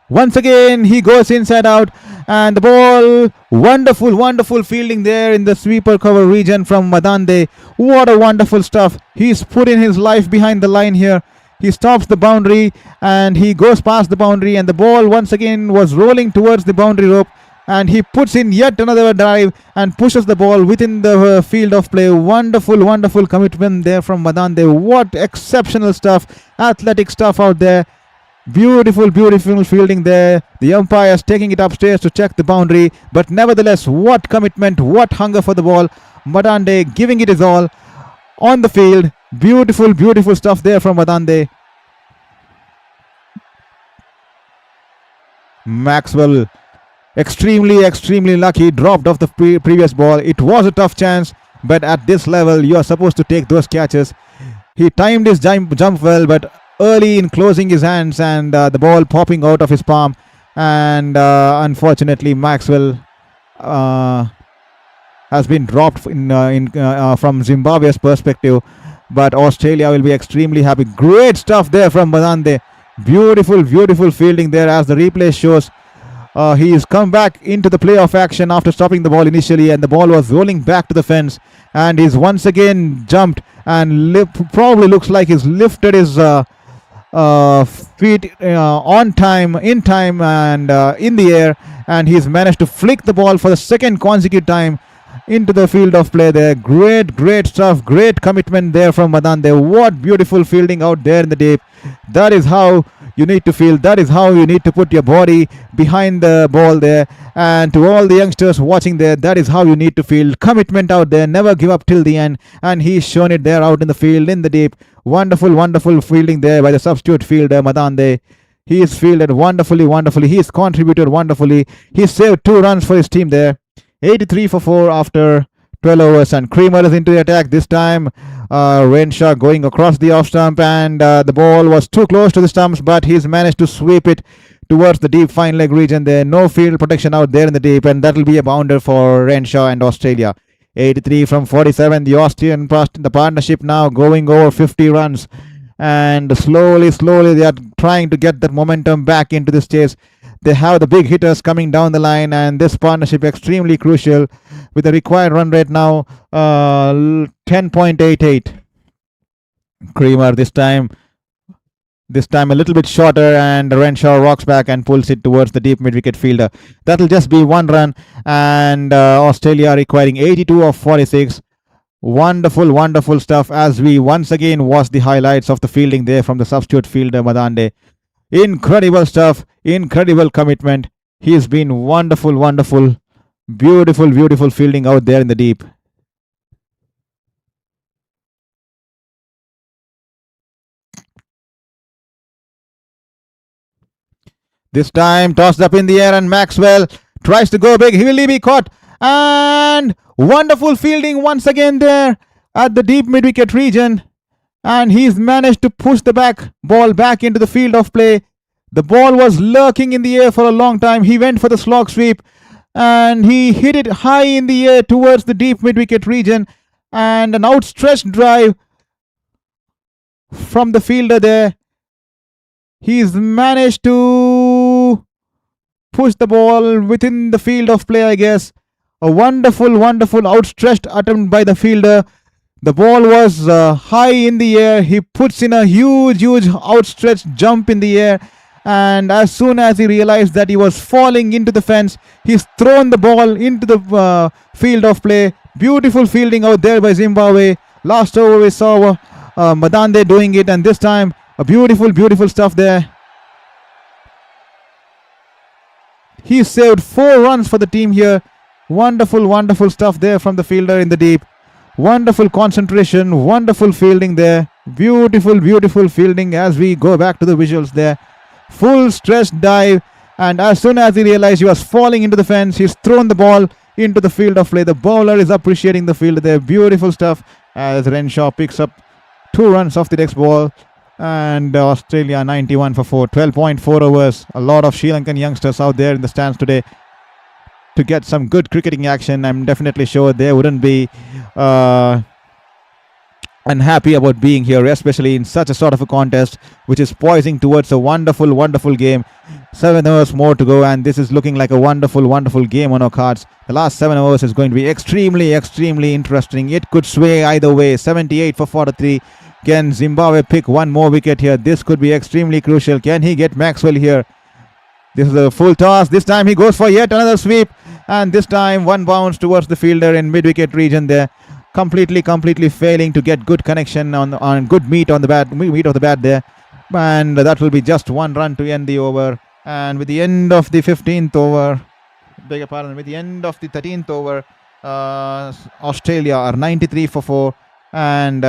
once again he goes inside out, and the ball, wonderful fielding there in the sweeper cover region from Madande. What a wonderful stuff. He's put in his life behind the line here. He stops the boundary and he goes past the boundary, and the ball once again was rolling towards the boundary rope, and he puts in yet another drive and pushes the ball within the field of play. Wonderful commitment there from Madande. What exceptional stuff, athletic stuff out there. Beautiful fielding there. The umpires taking it upstairs to check the boundary, but nevertheless, what commitment, what hunger for the ball. Madande giving it his all on the field. Beautiful stuff there from Madande. Maxwell, extremely lucky, dropped off the previous ball. It was a tough chance, but at this level you are supposed to take those catches. He timed his jump well, but early in closing his hands, and the ball popping out of his palm, and unfortunately Maxwell has been dropped from Zimbabwe's perspective. But Australia will be extremely happy. Great stuff there from Madande. Beautiful fielding there, as the replay shows. He's come back into the playoff action after stopping the ball initially, and the ball was rolling back to the fence, and he's once again jumped and probably looks like he's lifted his feet in time, and in the air, and he's managed to flick the ball for the second consecutive time into the field of play there. Great stuff, great commitment there from Madande. What beautiful fielding out there in the deep. That is how you need to field. That is how you need to put your body behind the ball there. And to all the youngsters watching there, that is how you need to field. Commitment out there, never give up till the end, and he's shown it there out in the field in the deep. Wonderful fielding there by the substitute fielder Madande. He is fielded wonderfully. He's contributed wonderfully. He saved 2 runs for his team there. 83 for 4 after 12 overs, and Creamer is into the attack this time. Renshaw going across the off stump, and the ball was too close to the stumps, but he's managed to sweep it towards the deep fine leg region there. No field protection out there in the deep, and that will be a bounder for Renshaw and Australia. 83 from 47. The Austrian the partnership now going over 50 runs. and slowly they are trying to get that momentum back into this chase. They have the big hitters coming down the line, and this partnership extremely crucial with the required run rate now 10.88. Creamer this time a little bit shorter, and Renshaw rocks back and pulls it towards the deep mid-wicket fielder. That'll just be one run, and Australia requiring 82 of 46. Wonderful stuff as we once again watch the highlights of the fielding there from the substitute fielder Madande. Incredible stuff, incredible commitment. He's been wonderful, beautiful fielding out there in the deep. This time tossed up in the air, and Maxwell tries to go big. He will be caught, and wonderful fielding once again there at the deep mid-wicket region, and he's managed to push the ball back into the field of play. The ball was lurking in the air for a long time. He went for the slog sweep, and he hit it high in the air towards the deep mid-wicket region, and an outstretched drive from the fielder there. He's managed to push the ball within the field of play, I guess. A wonderful outstretched attempt by the fielder. The ball was high in the air. He puts in a huge outstretched jump in the air, and as soon as he realized that he was falling into the fence, he's thrown the ball into the field of play. Beautiful fielding out there by Zimbabwe. Last over we saw Madande doing it, and this time a beautiful stuff there. He saved 4 runs for the team here. Wonderful stuff there from the fielder in the deep. Wonderful concentration, wonderful fielding there. Beautiful fielding as we go back to the visuals there. Full stretched dive, and as soon as he realized he was falling into the fence, he's thrown the ball into the field of play. The bowler is appreciating the field there. Beautiful stuff as Renshaw picks up 2 runs off the next ball. And Australia 91 for 4, 12.4 overs. A lot of Sri Lankan youngsters out there in the stands today to get some good cricketing action. I'm definitely sure they wouldn't be unhappy about being here, especially in such a sort of a contest which is poising towards a wonderful game. 7 hours more to go, and this is looking like a wonderful game on our cards. The last 7 hours is going to be extremely interesting. It could sway either way. 78 for 43. Can Zimbabwe pick one more wicket here? This could be extremely crucial. Can he get Maxwell here? This is a full toss. This time he goes for yet another sweep, and this time one bounce towards the fielder in mid-wicket region there. Completely failing to get good connection on good meat of the bat there. And that will be just 1 run to end the over. And with the end of the 15th over, with the end of the 13th over, Australia are 93 for 4, and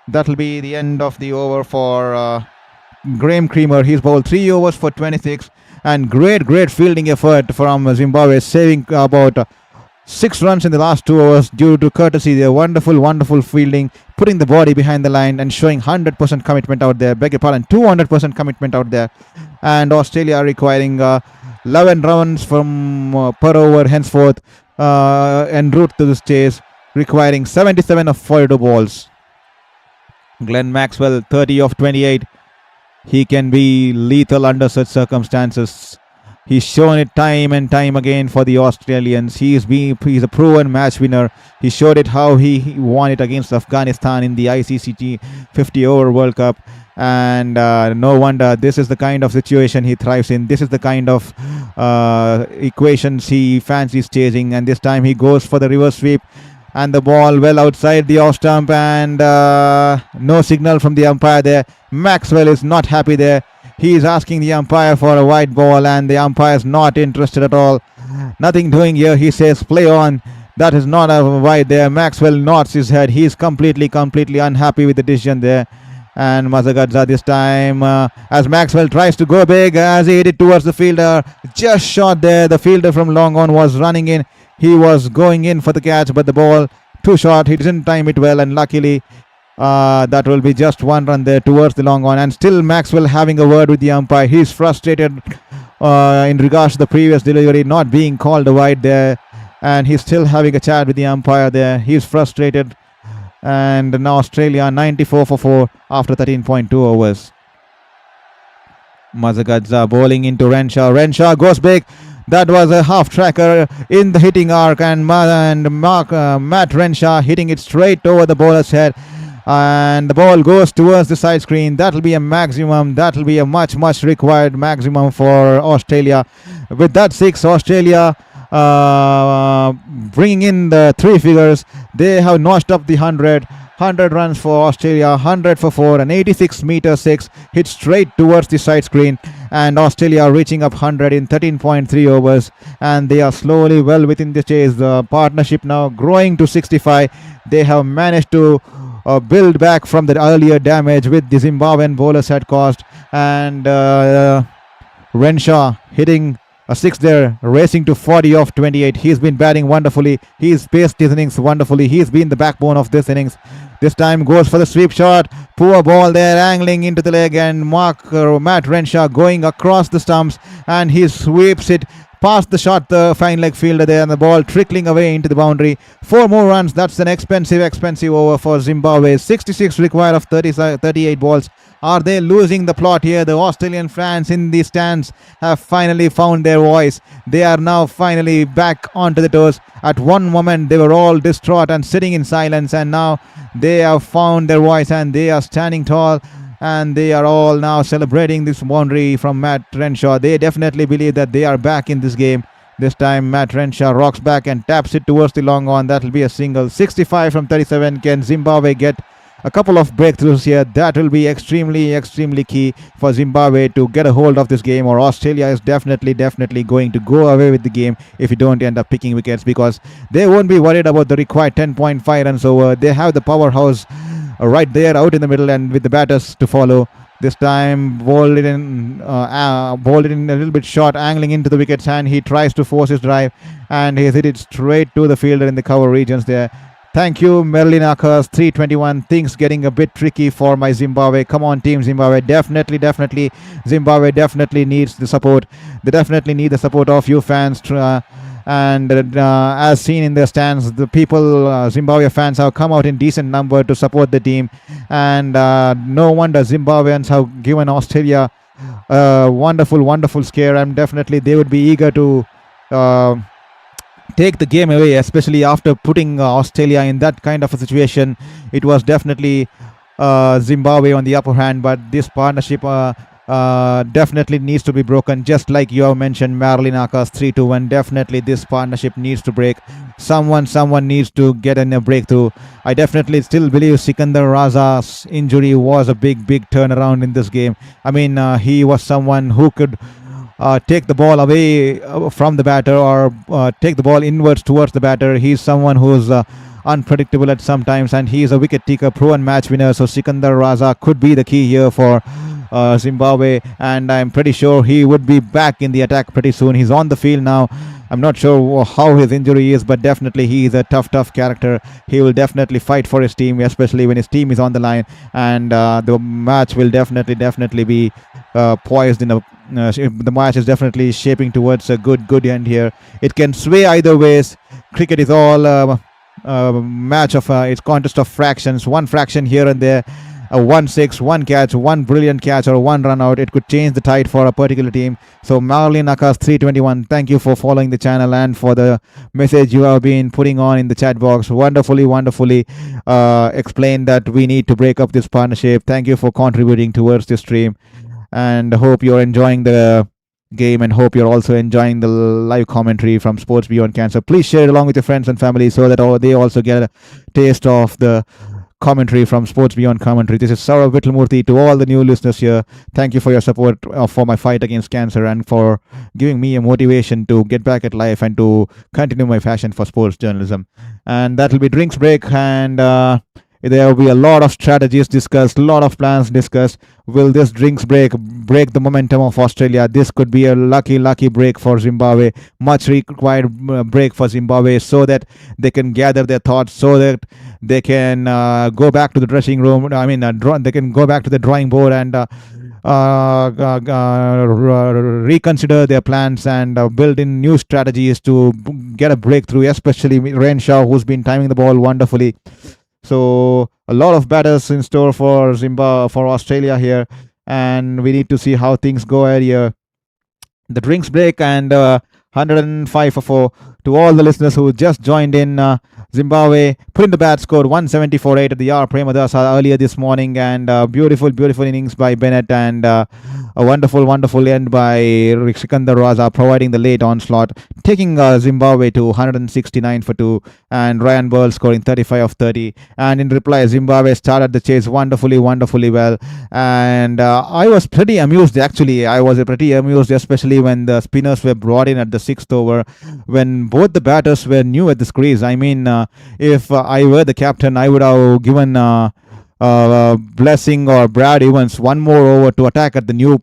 that will be the end of the over for Graham Creamer. He's bowled 3 overs for 26, and great fielding effort from Zimbabwe, saving about 6 runs in the last 2 overs due to courtesy. Their wonderful fielding, putting the body behind the line and showing 100% commitment out there. 200% commitment out there. And Australia are requiring 11 runs from per over henceforth en route to this chase, requiring 77 of 42 balls. Glenn Maxwell 30 of 28. He can be lethal under such circumstances. He's shown it time and time again for the Australians. He's a proven match winner. He showed it how he won it against Afghanistan in the ICC 50 over World Cup. And no wonder this is the kind of situation he thrives in. This is the kind of equations he fancies chasing. And this time he goes for the reverse sweep, and the ball well outside the off stump, and no signal from the umpire there. Maxwell is not happy there. He is asking the umpire for a wide ball, and the umpire is not interested at all. Nothing doing here. He says play on. That is not a wide there. Maxwell nods his head. He is completely unhappy with the decision there. And Mazagadza this time, as Maxwell tries to go big, as he hit it towards the fielder, just short there. The fielder from long on was running in. He was going in for the catch, but the ball too short. He didn't time it well, and luckily that will be just 1 run there towards the long on. And still Maxwell having a word with the umpire. He's frustrated in regards to the previous delivery not being called a wide there, and he's still having a chat with the umpire there. He's frustrated. And now Australia 94 for 4 after 13.2 overs. Mazagadza bowling into Renshaw. Renshaw goes big. That was a half tracker in the hitting arc, and Matt Renshaw hitting it straight over the bowler's head. And the ball goes towards the side screen. That will be a maximum. That will be a much required maximum for Australia. With that 6, Australia bringing in the 3 figures. They have notched up the 100. 100 runs for Australia, 100 for 4, and 86 meter 6 hit straight towards the side screen. And Australia reaching up 100 in 13.3 overs, and they are slowly well within the chase. The partnership now growing to 65. They have managed to build back from the earlier damage with the Zimbabwean bowlers had caused. And Renshaw hitting a 6 there, racing to 40 off 28. He's been batting wonderfully. He's paced his innings wonderfully. He's been the backbone of this innings. This time goes for the sweep shot. Poor ball there, angling into the leg, and Matt Renshaw going across the stumps, and he sweeps it past the shot, the fine leg fielder there, and the ball trickling away into the boundary. 4 more runs. That's an expensive over for Zimbabwe. 66 required of 38 balls. Are they losing the plot here? The Australian fans in the stands have finally found their voice. They are now finally back onto the toes. At one moment they were all distraught and sitting in silence, and now they have found their voice and they are standing tall, and they are all now celebrating this boundary from Matt Renshaw. They definitely believe that they are back in this game. This time Matt Renshaw rocks back and taps it towards the long on. That will be a single. 65 from 37. Can Zimbabwe get a couple of breakthroughs here? That will be extremely key for Zimbabwe to get a hold of this game, or Australia is definitely going to go away with the game if you don't end up picking wickets, because they won't be worried about the required 10.5 runs over. They have the powerhouse right there out in the middle, and with the batters to follow. This time bowled it in a little bit short, angling into the wickets, and he tries to force his drive, and he's hit it straight to the fielder in the cover regions there. Thank you, Merlin Akers, 321. Things getting a bit tricky for my Zimbabwe. Come on, team Zimbabwe. Definitely. Zimbabwe definitely needs the support. They definitely need the support of you fans. And as seen in the stands, the people, Zimbabwe fans, have come out in decent number to support the team. And no wonder Zimbabweans have given Australia a wonderful scare. And definitely they would be eager to take the game away, especially after putting Australia in that kind of a situation. It was definitely Zimbabwe on the upper hand, but this partnership definitely needs to be broken. Just like you have mentioned, Marilyn Akers 3-1. Definitely this partnership needs to break. Someone needs to get in a breakthrough. I definitely still believe Sikandar Raza's injury was a big turnaround in this game. I mean, he was someone who could take the ball away from the batter, or take the ball inwards towards the batter. He's someone who's unpredictable at some times, and he's a wicket taker, proven match winner. So Sikandar Raza could be the key here for Zimbabwe, and I'm pretty sure he would be back in the attack pretty soon. He's on the field now. I'm not sure how his injury is, but definitely he is a tough character. He will definitely fight for his team, especially when his team is on the line, and the match will definitely be poised in a the match is definitely shaping towards a good end here. It can sway either ways. Cricket is all match of it's contest of fractions. One fraction here and there, a 1-6, one catch, one brilliant catch, or one run out. It could change the tide for a particular team. So Marlin Akas 321, thank you for following the channel and for the message you have been putting on in the chat box. Wonderfully explained that we need to break up this partnership. Thank you for contributing towards this stream, and hope you're enjoying the game, and hope you're also enjoying the live commentary from Sports Beyond Cancer. Please share it along with your friends and family so that they also get a taste of the commentary from Sports Beyond Commentary. This is Saurav Vittalmurthy. To all the new listeners here, thank you for your support for my fight against cancer, and for giving me a motivation to get back at life and to continue my passion for sports journalism. And that will be drinks break, and there will be a lot of strategies discussed, a lot of plans discussed. Will this drinks break the momentum of Australia? This could be a lucky break for Zimbabwe. Much required break for Zimbabwe, so that they can gather their thoughts, so that they can go back to the dressing room. I mean, they can go back to the drawing board and reconsider their plans and build in new strategies to get a breakthrough, especially Renshaw, who's been timing the ball wonderfully. So a lot of batters in store for Australia here, and we need to see how things go ahead here. The drinks break and 105 for 4 to all the listeners who just joined in. Zimbabwe put in the bat, scored 174-8 at the R. Premadasa earlier this morning, and beautiful innings by Bennett, and a wonderful end by Sikandar Raza, providing the late onslaught, taking Zimbabwe to 169 for 2, and Ryan Burl scoring 35 of 30. And in reply, Zimbabwe started the chase wonderfully well, and I was pretty amused, actually. I was pretty amused, especially when the spinners were brought in at the 6th over, when both the batters were new at the crease. I mean, if I were the captain, I would have given Blessing or Brad Evans one more over to attack at the new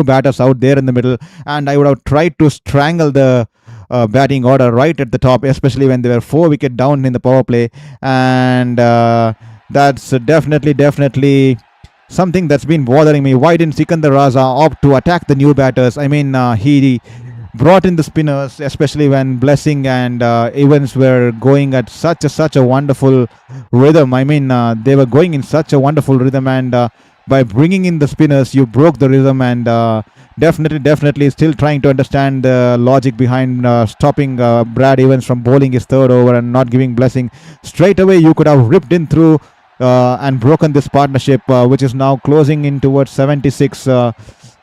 batters out there in the middle, and I would have tried to strangle the batting order right at the top, especially when they were 4 wicket down in the power play. And that's definitely something that's been bothering me. Why didn't Sikandar Raza opt to attack the new batters? I mean, he brought in the spinners, especially when Blessing and Evans were going at such a wonderful rhythm. I mean, they were going in such a wonderful rhythm, and by bringing in the spinners, you broke the rhythm. And definitely still trying to understand the logic behind stopping Brad Evans from bowling his 3rd over and not giving Blessing. Straight away, you could have ripped in through and broken this partnership, which is now closing in towards 76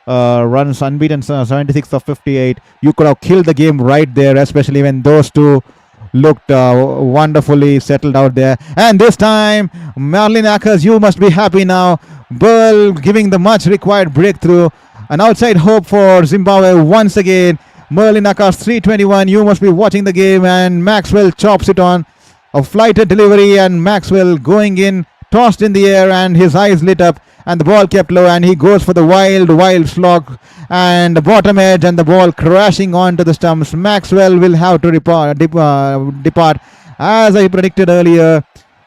runs unbeaten, 76 of 58. You could have killed the game right there, especially when those two looked wonderfully settled out there. And this time, Marlin Akers, you must be happy now. Burl giving the much required breakthrough. An outside hope for Zimbabwe once again. Merlin Akers 321. You must be watching the game, and Maxwell chops it on a flighted delivery, and Maxwell going in, tossed in the air, and his eyes lit up, and the ball kept low, and he goes for the wild slog and the bottom edge, and the ball crashing onto the stumps. Maxwell will have to depart. As I predicted earlier,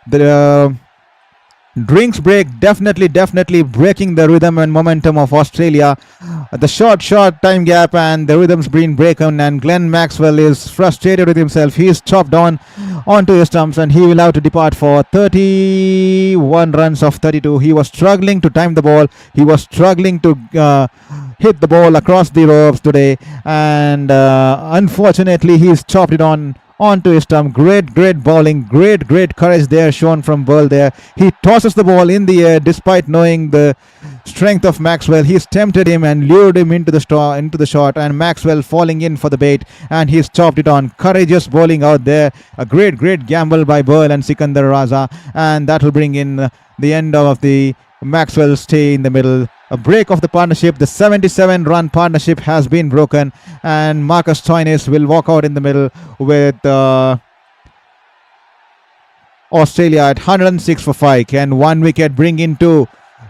the drinks break definitely breaking the rhythm and momentum of Australia. The short time gap, and the rhythm's been broken, and Glenn Maxwell is frustrated with himself. He's chopped onto his stumps, and he will have to depart for 31 runs of 32. He was struggling to time the ball. He was struggling to hit the ball across the ropes today, and unfortunately he's chopped it onto his stump. Great bowling, great courage there shown from Burl there. He tosses the ball in the air despite knowing the strength of Maxwell. He's tempted him and lured him into the shot, and Maxwell falling in for the bait, and he's chopped it on. Courageous bowling out there. A great gamble by Burl and Sikandar Raza, and that will bring in the end of the Maxwell stay in the middle. A break of the partnership. The 77-run partnership has been broken, and Marcus Stoinis will walk out in the middle with Australia at 106 for 5. Can 1 wicket bring in 2?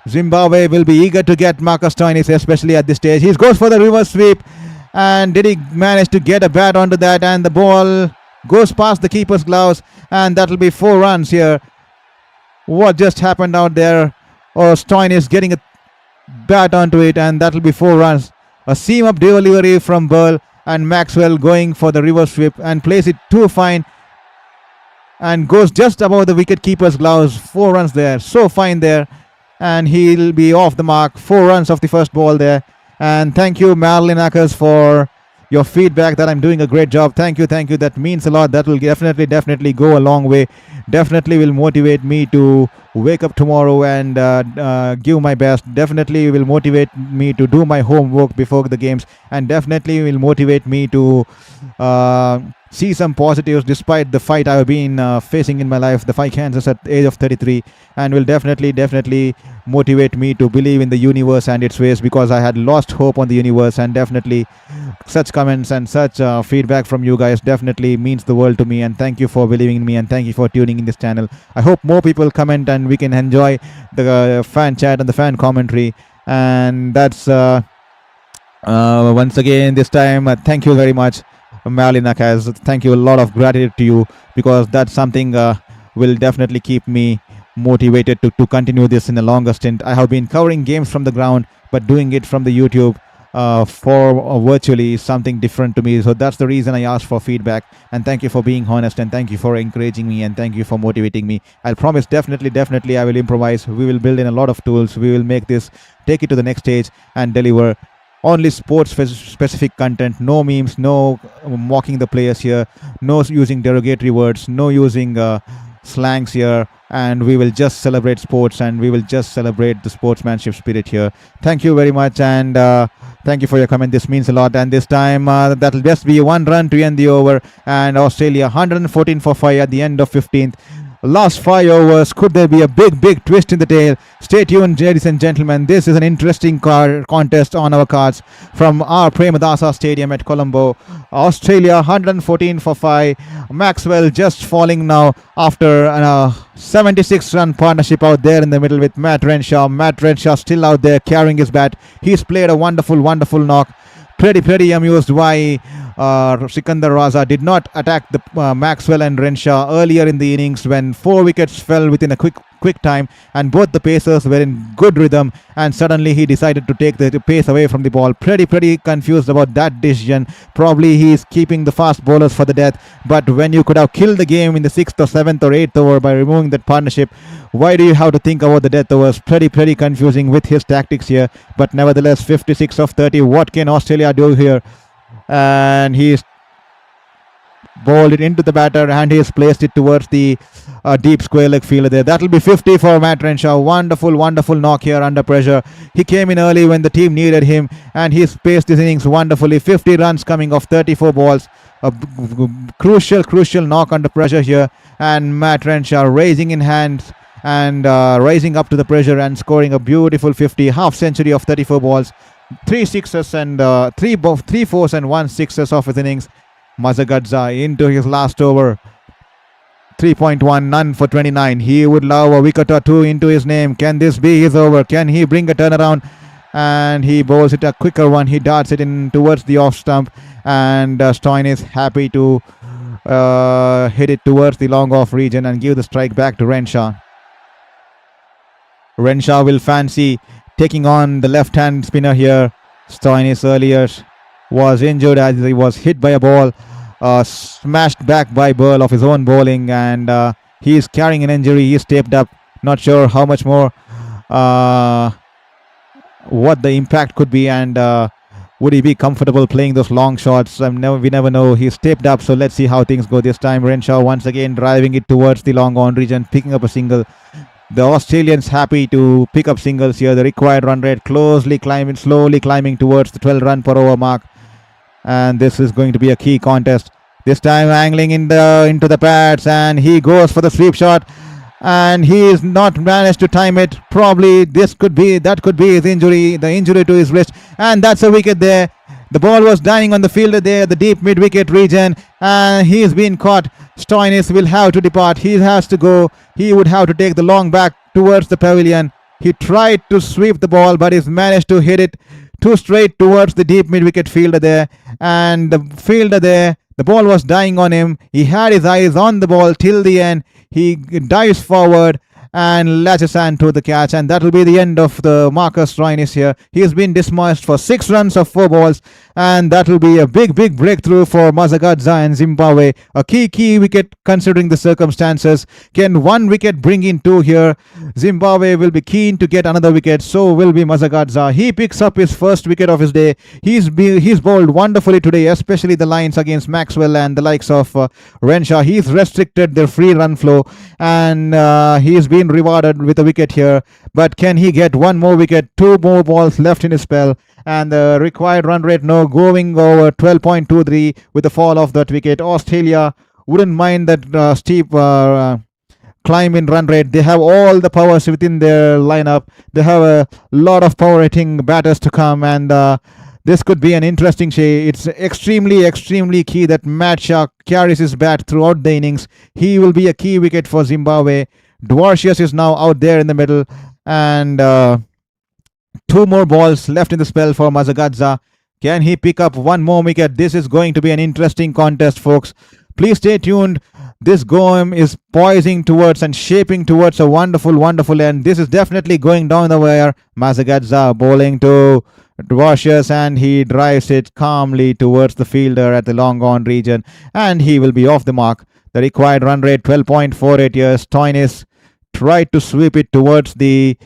Zimbabwe will be eager to get Marcus Stoinis, especially at this stage. He goes for the reverse sweep, and did he manage to get a bat onto that? And the ball goes past the keeper's gloves, and that will be 4 runs here. What just happened out there? Stoinis getting a bat onto it, and that will be 4 runs. A seam up delivery from Burl, and Maxwell going for the reverse sweep and plays it too fine and goes just above the wicket keeper's gloves. 4 runs there, so fine there, and he'll be off the mark. 4 runs off the first ball there. And thank you, Marlin Akers, for your feedback that I'm doing a great job. Thank you. That means a lot. That will definitely go a long way. Definitely will motivate me to wake up tomorrow and give my best. Definitely will motivate me to do my homework before the games, and definitely will motivate me to see some positives despite the fight I've been facing in my life, the 5 cancers at the age of 33, and will definitely motivate me to believe in the universe and its ways, because I had lost hope on the universe. And definitely such comments and such feedback from you guys definitely means the world to me, and thank you for believing in me, and thank you for tuning in this channel. I hope more people comment and we can enjoy the fan chat and the fan commentary. And that's once again this time thank you very much, Marlin Akers. Thank you, a lot of gratitude to you, because that's something will definitely keep me motivated to continue this in a longer stint. I have been covering games from the ground, but doing it from the YouTube for virtually is something different to me. So that's the reason I asked for feedback. And thank you for being honest, and thank you for encouraging me, and thank you for motivating me. I'll promise, definitely I will improvise. We will build in a lot of tools. We will make this, take it to the next stage, and deliver only sports specific content. No memes, no mocking the players here, no using derogatory words, no using slangs here, and we will just celebrate sports, and we will just celebrate the sportsmanship spirit here. Thank you very much, and thank you for your comment. This means a lot. And this time that'll just be 1 run to end the over, and Australia 114 for 5 at the end of 15th. Last 5 overs, could there be a big twist in the tail? Stay tuned, ladies and gentlemen. This is an interesting contest on our cards from our Premadasa Stadium at Colombo. Australia 114 for 5. Maxwell just falling now after a 76-run partnership out there in the middle with Matt Renshaw. Matt Renshaw still out there carrying his bat. He's played a wonderful knock. Pretty amused why Sikandar Raza did not attack the Maxwell and Renshaw earlier in the innings when 4 wickets fell within a quick time, and both the pacers were in good rhythm, and suddenly he decided to take the pace away from the ball. Pretty confused about that decision. Probably he's keeping the fast bowlers for the death, but when you could have killed the game in the 6th or 7th or 8th over by removing that partnership, why do you have to think about the death overs? Pretty confusing with his tactics here, but nevertheless 56 of 30. What can Australia do here? And he's bowled it into the batter, and he's placed it towards the deep square leg fielder there. That'll be 50 for Matt Renshaw. Wonderful knock here under pressure. He came in early when the team needed him, and he's paced his innings wonderfully. 50 runs coming off 34 balls. A crucial knock under pressure here, and Matt Renshaw raising in hands and rising up to the pressure and scoring a beautiful 50, half century of 34 balls. 3 sixes and 3 fours and 1 sixes of his innings. Mazagadza into his last over. 3.1, none for 29. He would love a wicket or two into his name. Can this be his over? Can he bring a turnaround? And he bowls it a quicker one. He darts it in towards the off stump, and Stoin is happy to hit it towards the long off region and give the strike back to Renshaw. Renshaw will fancy taking on the left-hand spinner here. Stoinis earlier was injured as he was hit by a ball, smashed back by Burl of his own bowling, and he is carrying an injury. He is taped up. Not sure how much more, what the impact could be, and would he be comfortable playing those long shots? We never know. He's taped up, so let's see how things go this time. Renshaw once again driving it towards the long on region, picking up a single. The Australians happy to pick up singles here. The required run rate slowly climbing towards the 12 run per over mark. And this is going to be a key contest. This time angling into the pads, and he goes for the sweep shot, and he is not managed to time it. Probably that could be his injury, the injury to his wrist, and that's a wicket there. The ball was dying on the fielder there, the deep mid-wicket region, and he's been caught. Stoinis will have to depart. He has to go. He would have to take the long back towards the pavilion. He tried to sweep the ball, but he's managed to hit it too straight towards the deep mid-wicket fielder there. And the fielder there, the ball was dying on him. He had his eyes on the ball till the end. He dives forward and latches on to the catch, and that will be the end of the Marcus Stoinis here. He has been dismissed for 6 runs of 4 balls, and that will be a big breakthrough for Mazagadza and Zimbabwe. A key wicket considering the circumstances. Can 1 wicket bring in 2 here? Zimbabwe will be keen to get another wicket, so will be Mazagadza. He picks up his first wicket of his day. He's bowled wonderfully today, especially the lines against Maxwell and the likes of Renshaw. He's restricted their free run flow, and he's been rewarded with a wicket here. But can he get 1 more wicket? 2 more balls left in his spell, and the required run rate now going over 12.23 with the fall of that wicket. Australia wouldn't mind that steep climb in run rate. They have all the powers within their lineup. They have a lot of power hitting batters to come, and this could be an interesting shade. It's extremely key that Matt Shah carries his bat throughout the innings. He will be a key wicket for Zimbabwe. Dwarcius is now out there in the middle, and 2 more balls left in the spell for Mazagadza. Can he pick up 1 more wicket? This is going to be an interesting contest, folks. Please stay tuned. This game is poising towards and shaping towards a wonderful end. This is definitely going down the wire. Mazagadza bowling to Dwarcius, and he drives it calmly towards the fielder at the long on region, and he will be off the mark. The required run rate 12.48 years. Toynes tried to sweep it towards the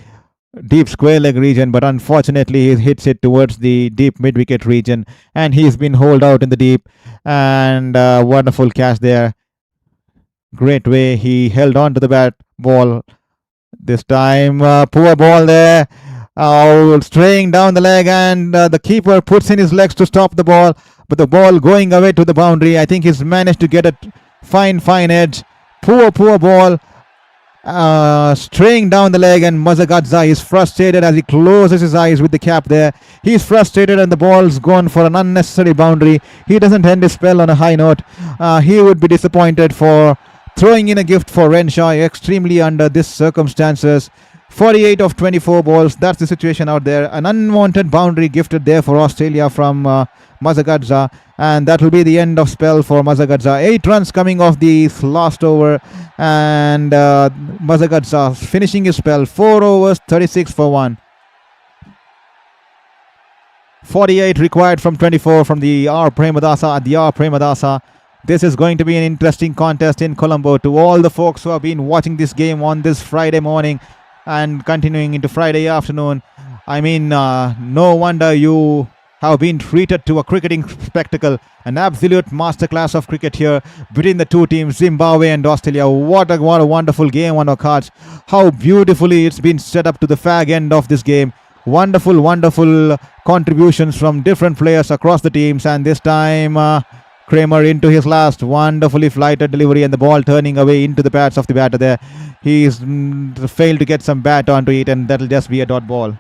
deep square leg region, but unfortunately he hits it towards the deep mid wicket region, and he's been holed out in the deep. And wonderful catch there. Great way he held on to the bat ball. This time, poor ball there. Straying down the leg, and the keeper puts in his legs to stop the ball, but the ball going away to the boundary. I think he's managed to get a fine edge. Poor ball. Straying down the leg, and Mazagadza is frustrated as he closes his eyes with the cap there. He's frustrated, and the ball's gone for an unnecessary boundary. He doesn't end his spell on a high note. He would be disappointed for throwing in a gift for Renshaw extremely under these circumstances. 48 of 24 balls. That's the situation out there. An unwanted boundary gifted there for Australia from Mazagadza, and that will be the end of spell for Mazagadza. 8 runs coming off the last over, and Mazagadza finishing his spell. 4 overs, 36 for 1. 48 required from 24 from the R. Premadasa at the R. Premadasa. This is going to be an interesting contest in Colombo. To all the folks who have been watching this game on this Friday morning and continuing into Friday afternoon, I mean, no wonder you have been treated to a cricketing spectacle, an absolute masterclass of cricket here between the two teams, Zimbabwe and Australia. What a wonderful game on our cards. How beautifully it's been set up to the fag end of this game. Wonderful contributions from different players across the teams, and this time Kramer into his last, wonderfully flighted delivery, and the ball turning away into the pads of the batter there. He's failed to get some bat onto it, and that'll just be a dot ball.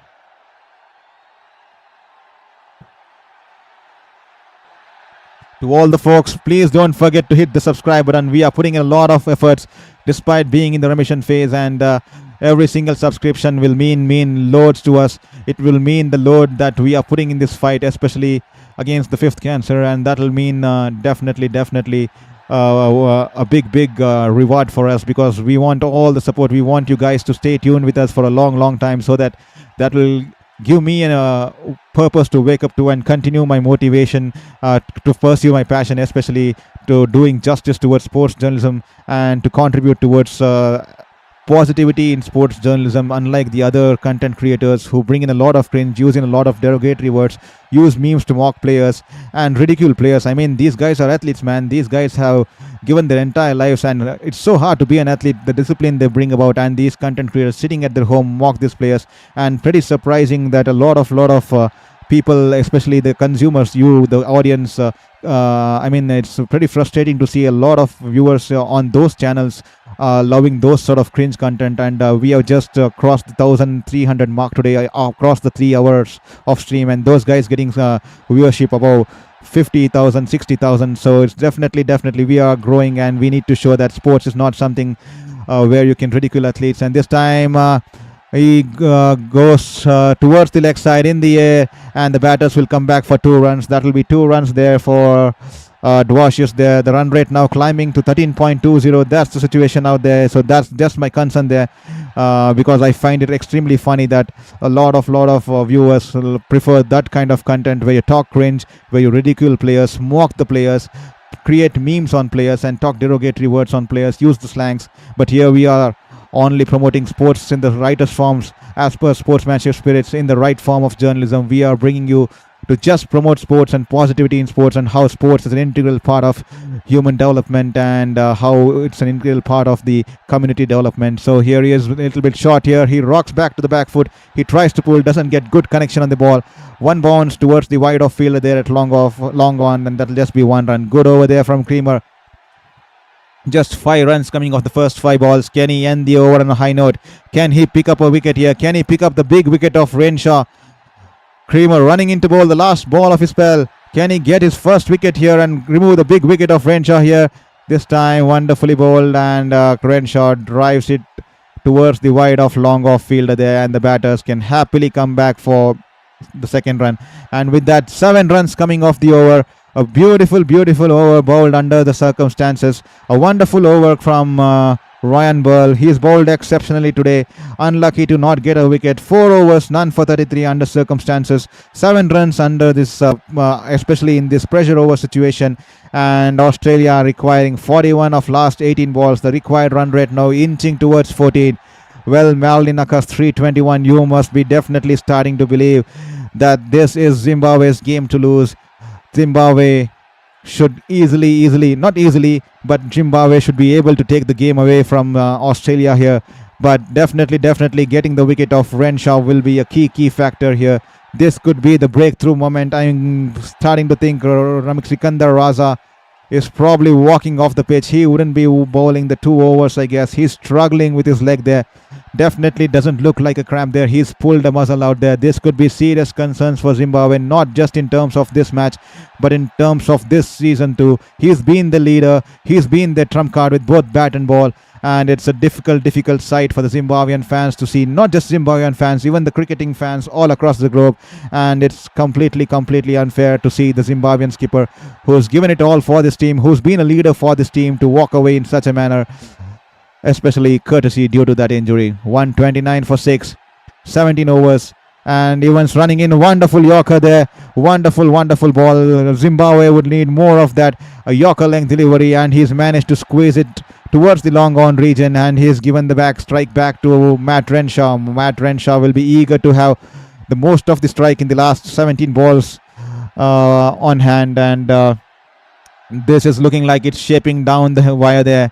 To all the folks, please don't forget to hit the subscribe button. We are putting in a lot of efforts despite being in the remission phase, and every single subscription will mean loads to us. It will mean the load that we are putting in this fight, especially against the fifth cancer, and that will mean definitely a big reward for us, because we want all the support. We want you guys to stay tuned with us for a long time, so that will give me a purpose to wake up to and continue my motivation to pursue my passion, especially to doing justice towards sports journalism and to contribute towards positivity in sports journalism, unlike the other content creators who bring in a lot of cringe, using a lot of derogatory words, use memes to mock players and ridicule players. I mean, these guys are athletes, man. These guys have given their entire lives, and it's so hard to be an athlete, the discipline they bring about, and these content creators sitting at their home mock these players. And pretty surprising that a lot of people, especially the consumers, you, the audience, I mean, it's pretty frustrating to see a lot of viewers on those channels loving those sort of cringe content, and we have just crossed the 1,300 mark today across the 3 hours of stream, and those guys getting viewership above 50,000, 60,000. So it's definitely we are growing, and we need to show that sports is not something where you can ridicule athletes. And this time he goes towards the leg side in the air, and the batters will come back for 2 runs. That will be 2 runs there for Dwarcius there. The run rate now climbing to 13.20. That's the situation out there. So that's just my concern there, because I find it extremely funny that a lot of viewers prefer that kind of content where you talk cringe, where you ridicule players, mock the players, create memes on players, and talk derogatory words on players, use the slangs. But here we are only promoting sports in the rightest forms, as per sportsmanship spirits, in the right form of journalism. We are bringing you to just promote sports and positivity in sports, and how sports is an integral part of human development, and how it's an integral part of the community development. So here he is, a little bit short here. He rocks back to the back foot. He tries to pull, doesn't get good connection on the ball. One bounce towards the wide off fielder there at long on, and that'll just be 1 run. Good over there from Creamer. Just 5 runs coming off the first 5 balls. Can he end the over on a high note? Can he pick up a wicket here? Can he pick up the big wicket of Renshaw? Creamer running into bowl, the last ball of his spell. Can he get his first wicket here and remove the big wicket of Renshaw here? This time wonderfully bowled, and Renshaw drives it towards the wide off long off fielder there, and the batters can happily come back for the second run. And with that, 7 runs coming off the over. A beautiful over bowled under the circumstances. A wonderful over from Ryan Burl. He's bowled exceptionally today. Unlucky to not get a wicket. 4 overs, none for 33 under circumstances. 7 runs under this, especially in this pressure over situation. And Australia requiring 41 of last 18 balls. The required run rate now inching towards 14. Well, Malinaka's 321. You must be definitely starting to believe that this is Zimbabwe's game to lose. Zimbabwe should not easily, but Zimbabwe should be able to take the game away from Australia here. But definitely getting the wicket of Renshaw will be a key factor here. This could be the breakthrough moment. I'm starting to think Sikandar Raza is probably walking off the pitch. He wouldn't be bowling the 2 overs, I guess. He's struggling with his leg there. Definitely doesn't look like a cramp there. He's pulled a muscle out there. This could be serious concerns for Zimbabwe, not just in terms of this match, but in terms of this season too. He's been the leader. He's been the trump card with both bat and ball. And it's a difficult sight for the Zimbabwean fans to see. Not just Zimbabwean fans, even the cricketing fans all across the globe. And it's completely unfair to see the Zimbabwean skipper, who's given it all for this team, who's been a leader for this team, to walk away in such a manner, especially courtesy due to that injury. 129 for 6, 17 overs. And Evans running in, wonderful Yorker there, wonderful ball. Zimbabwe would need more of that Yorker length delivery, and he's managed to squeeze it towards the long on region, and he's given the strike back to Matt Renshaw. Matt Renshaw will be eager to have the most of the strike in the last 17 balls on hand, and this is looking like it's shaping down the wire there.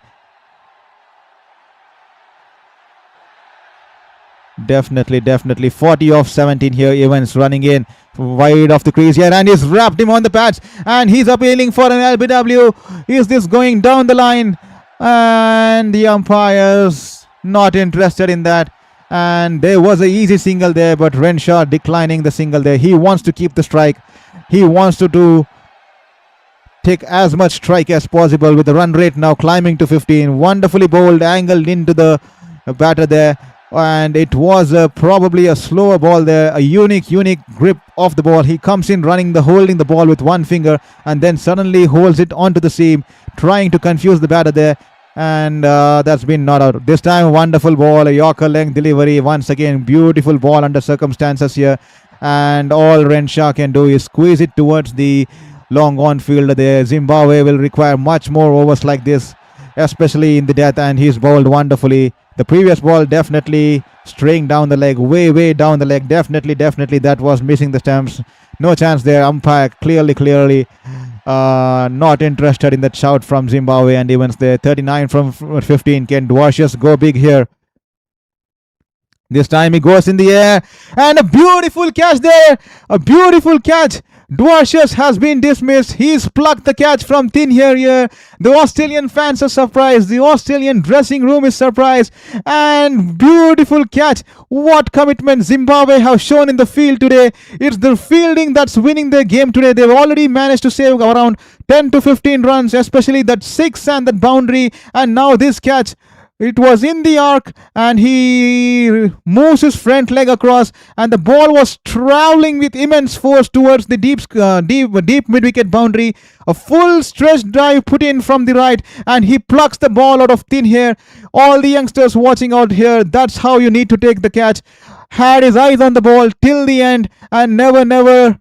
Definitely 40 off 17 here. Evans running in wide of the crease here, and he's wrapped him on the pads, and he's appealing for an LBW. Is this going down the line? And the umpires not interested in that, and there was an easy single there, but Renshaw declining the single there. He wants to keep the strike. He wants to take as much strike as possible, with the run rate now climbing to 15. Wonderfully bowled, angled into the batter there, and it was probably a slower ball there, a unique grip of the ball. He comes in holding the ball with one finger, and then suddenly holds it onto the seam, trying to confuse the batter there, and that's been not out. This time wonderful ball, a Yorker length delivery. Once again, beautiful ball under circumstances here, and all Renshaw can do is squeeze it towards the long on fielder there. Zimbabwe will require much more overs like this, especially in the death, and he's bowled wonderfully. The previous ball definitely straying down the leg, way down the leg. Definitely that was missing the stumps. No chance there. Umpire clearly not interested in that shout from Zimbabwe, and Evans there. 39 from 15. Can Dwarshuis go big here? This time he goes in the air, and a beautiful catch there. A beautiful catch. Dwarshuis has been dismissed. He's plucked the catch from thin here. The Australian fans are surprised. The Australian dressing room is surprised. And beautiful catch. What commitment Zimbabwe have shown in the field today. It's the fielding that's winning their game today. They've already managed to save around 10 to 15 runs, especially that 6 and that boundary. And now this catch. It was in the arc, and he moves his front leg across, and the ball was traveling with immense force towards the deep mid-wicket boundary. A full stretch drive put in from the right, and he plucks the ball out of thin air. All the youngsters watching out here, that's how you need to take the catch. Had his eyes on the ball till the end, and never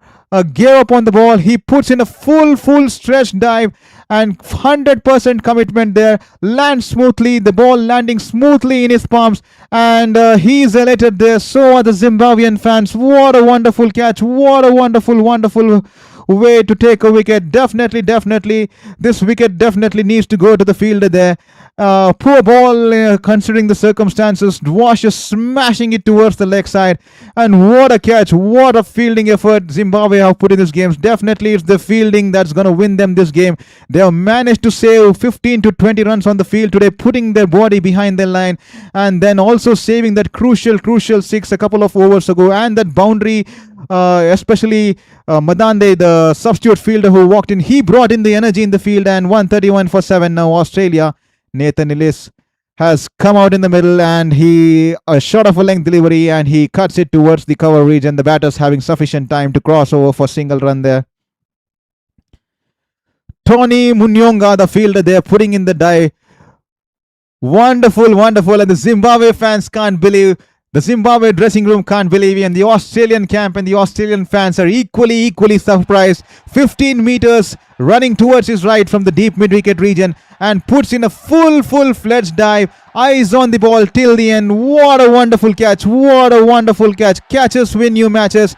gave up on the ball. He puts in a full stretch dive, and 100% commitment there. Lands smoothly, the ball landing smoothly in his palms, and he's elated there. So are the Zimbabwean fans. What a wonderful catch. What a wonderful way to take a wicket. Definitely this wicket definitely needs to go to the fielder there. Poor ball considering the circumstances. Dwarshuis smashing it towards the leg side, and what a catch. What a fielding effort Zimbabwe have put in this game. Definitely it's the fielding that's going to win them this game. They have managed to save 15 to 20 runs on the field today, putting their body behind their line, and then also saving that crucial 6 a couple of overs ago, and that boundary. Especially Madande, the substitute fielder who walked in, he brought in the energy in the field. And 131 for 7 now. Australia, Nathan Ellis has come out in the middle, and a short of a length delivery, and he cuts it towards the cover region. The batters having sufficient time to cross over for single run there. Tony Munyonga, the fielder there, putting in the dive. Wonderful, wonderful. And the Zimbabwe fans can't believe, the Zimbabwe dressing room can't believe, and the Australian camp and the Australian fans are equally surprised. 15 meters running towards his right from the deep mid-wicket region and puts in a full-fledged dive. Eyes on the ball till the end. What a wonderful catch. What a wonderful catch. Catches win new matches.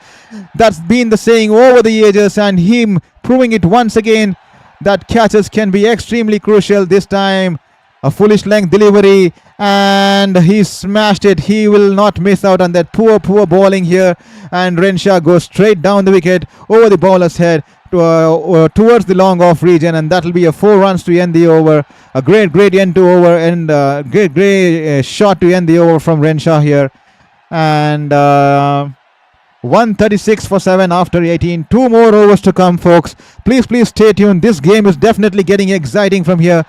That's been the saying over the ages, and him proving it once again that catches can be extremely crucial. This time a foolish length delivery and he smashed it. He will not miss out on that. Poor bowling here, and Renshaw goes straight down the wicket over the bowler's head towards the long off region, and that will be a 4 runs to end the over. A great end to over, and great shot to end the over from Renshaw here. And 136 for 7 after 18. 2 more overs to come, folks. Please stay tuned. This game is definitely getting exciting from here.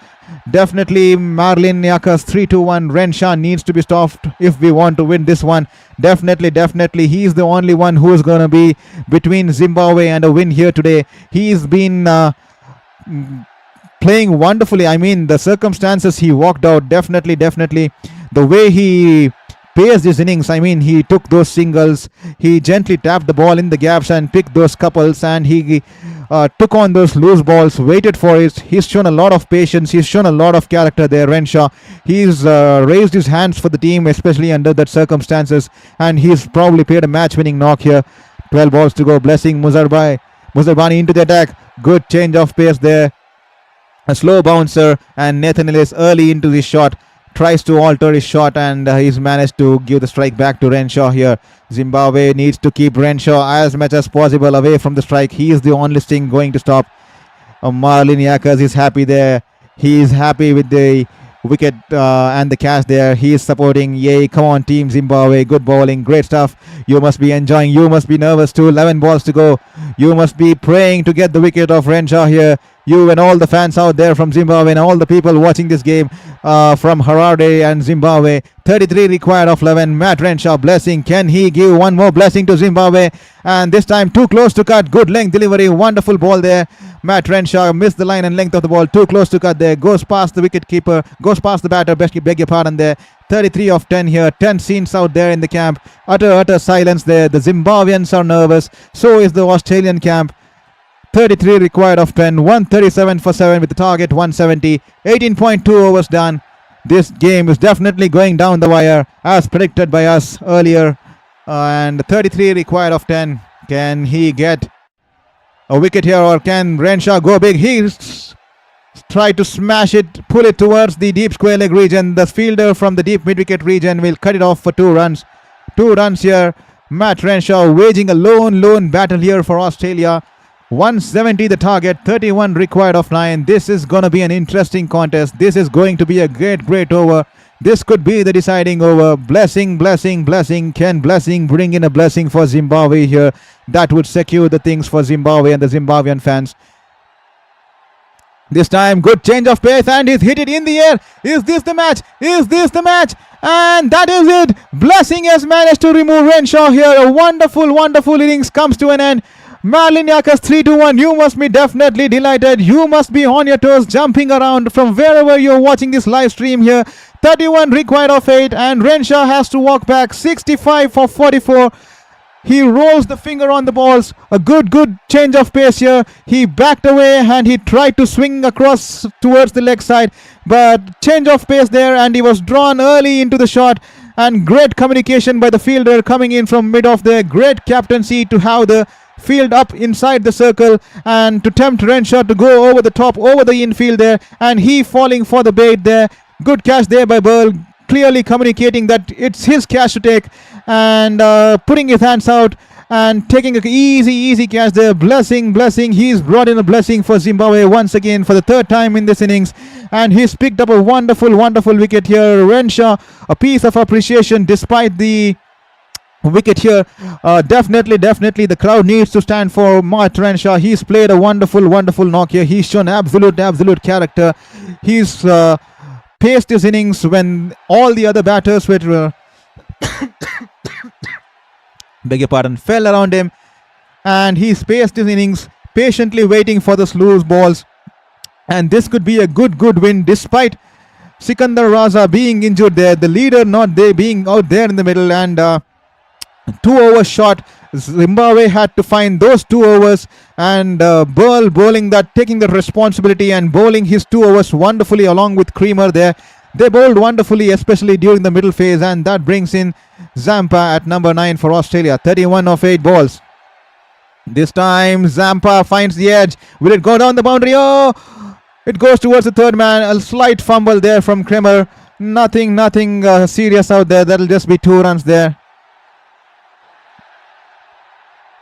Definitely Marlin Yaka's 3-2-1. Renshaw needs to be stopped if we want to win this one. Definitely he's the only one who is going to be between Zimbabwe and a win here today. He's been playing wonderfully. I mean, the circumstances he walked out, definitely the way he paced his innings. I mean, he took those singles, he gently tapped the ball in the gaps and picked those couples, and he took on those loose balls, waited for it. He's shown a lot of patience, he's shown a lot of character there, Renshaw. He's raised his hands for the team, especially under that circumstances, and he's probably played a match-winning knock here. 12 balls to go. Blessing Muzarbani into the attack. Good change of pace there. A slow bouncer, and Nathan Ellis early into the shot tries to alter his shot, and he's managed to give the strike back to Renshaw here. Zimbabwe needs to keep Renshaw as much as possible away from the strike. He is the only thing going to stop Marlin Yakas. Is happy there. He is happy with the wicket and the catch there. He is supporting. Yay, come on team Zimbabwe. Good bowling, great stuff. You must be enjoying, you must be nervous too. 11 balls to go. You must be praying to get the wicket of Renshaw here. You and all the fans out there from Zimbabwe and all the people watching this game from Harare and Zimbabwe. 33 required of 11. Matt Renshaw, blessing. Can he give one more blessing to Zimbabwe? And this time too close to cut. Good length delivery. Wonderful ball there. Matt Renshaw missed the line and length of the ball. Too close to cut there. Goes past the wicket keeper. Goes past the batter. Beg your pardon there. 33 of 10 here. 10 scenes out there in the camp. Utter silence there. The Zimbabweans are nervous. So is the Australian camp. 33 required of 10. 137 for 7 with the target 170. 18.2 overs done. This game is definitely going down the wire as predicted by us earlier. And 33 required of 10. Can he get a wicket here, or can Renshaw go big? He's tried to smash it, pull it towards the deep square leg region. The fielder from the deep mid-wicket region will cut it off for 2 runs. 2 runs here. Matt Renshaw waging a lone battle here for Australia. 170 the target, 31 required of 9. This is going to be an interesting contest. This is going to be a great over. This could be the deciding over. Blessing. Can Blessing bring in a blessing for Zimbabwe here? That would secure the things for Zimbabwe and the Zimbabwean fans. This time, good change of pace, and he's hit it in the air. Is this the match? And that is it. Blessing has managed to remove Renshaw here. A wonderful innings comes to an end. Marlin Yakas 3-1. You must be definitely delighted. You must be on your toes, jumping around from wherever you're watching this live stream here. 31 required of 8, and Renshaw has to walk back. 65 for 44. He rolls the finger on the balls. A good change of pace here. He backed away and he tried to swing across towards the leg side, but change of pace there, and he was drawn early into the shot. And great communication by the fielder coming in from mid-off there. Great captaincy to have the field up inside the circle and to tempt Renshaw to go over the top, over the infield there, and he falling for the bait there. Good catch there by Burl, clearly communicating that it's his catch to take, and putting his hands out and taking an easy catch there. Blessing, he's brought in a blessing for Zimbabwe once again for the 3rd time in this innings, and he's picked up a wonderful wicket here. Renshaw, a piece of appreciation despite the wicket here. Definitely the crowd needs to stand for Matt Renshaw. He's played a wonderful knock here. He's shown absolute character. He's paced his innings when all the other batters were fell around him, and he's paced his innings, patiently waiting for the loose balls. And this could be a good win despite Sikandar Raza being injured there. The leader not there, being out there in the middle, and 2 overs shot. Zimbabwe had to find those 2 overs, and bowling that, taking the responsibility and bowling his 2 overs wonderfully along with Creamer there. They bowled wonderfully, especially during the middle phase, and that brings in Zampa at number 9 for Australia. 31 of 8 balls. This time Zampa finds the edge. Will it go down the boundary? Oh, it goes towards the third man. A slight fumble there from Creamer. Nothing serious out there. That'll just be 2 runs there.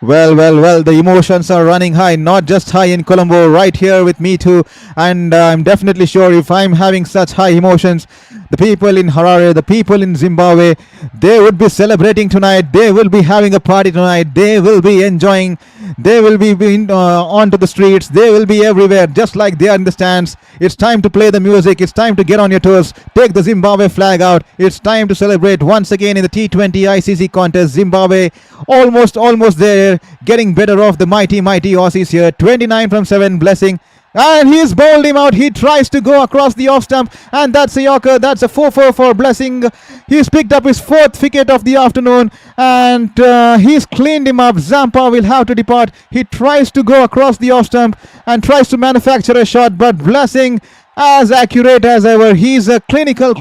Well, the emotions are running high, not just high in Colombo, right here with me too. And I'm definitely sure if I'm having such high emotions, the people in Harare, the people in Zimbabwe, they would be celebrating tonight. They will be having a party tonight. They will be enjoying. They will be onto the streets. They will be everywhere, just like they are in the stands. It's time to play the music. It's time to get on your toes. Take the Zimbabwe flag out. It's time to celebrate once again in the T20 ICC contest. Zimbabwe almost there, getting better off the mighty Aussies here. 29 from 7, Blessing. And he's bowled him out. He tries to go across the off stump, and that's a Yorker. That's a 4-4 for Blessing. He's picked up his 4th wicket of the afternoon, and he's cleaned him up. Zampa will have to depart. He tries to go across the off stump and tries to manufacture a shot, but Blessing, as accurate as ever. He's a clinical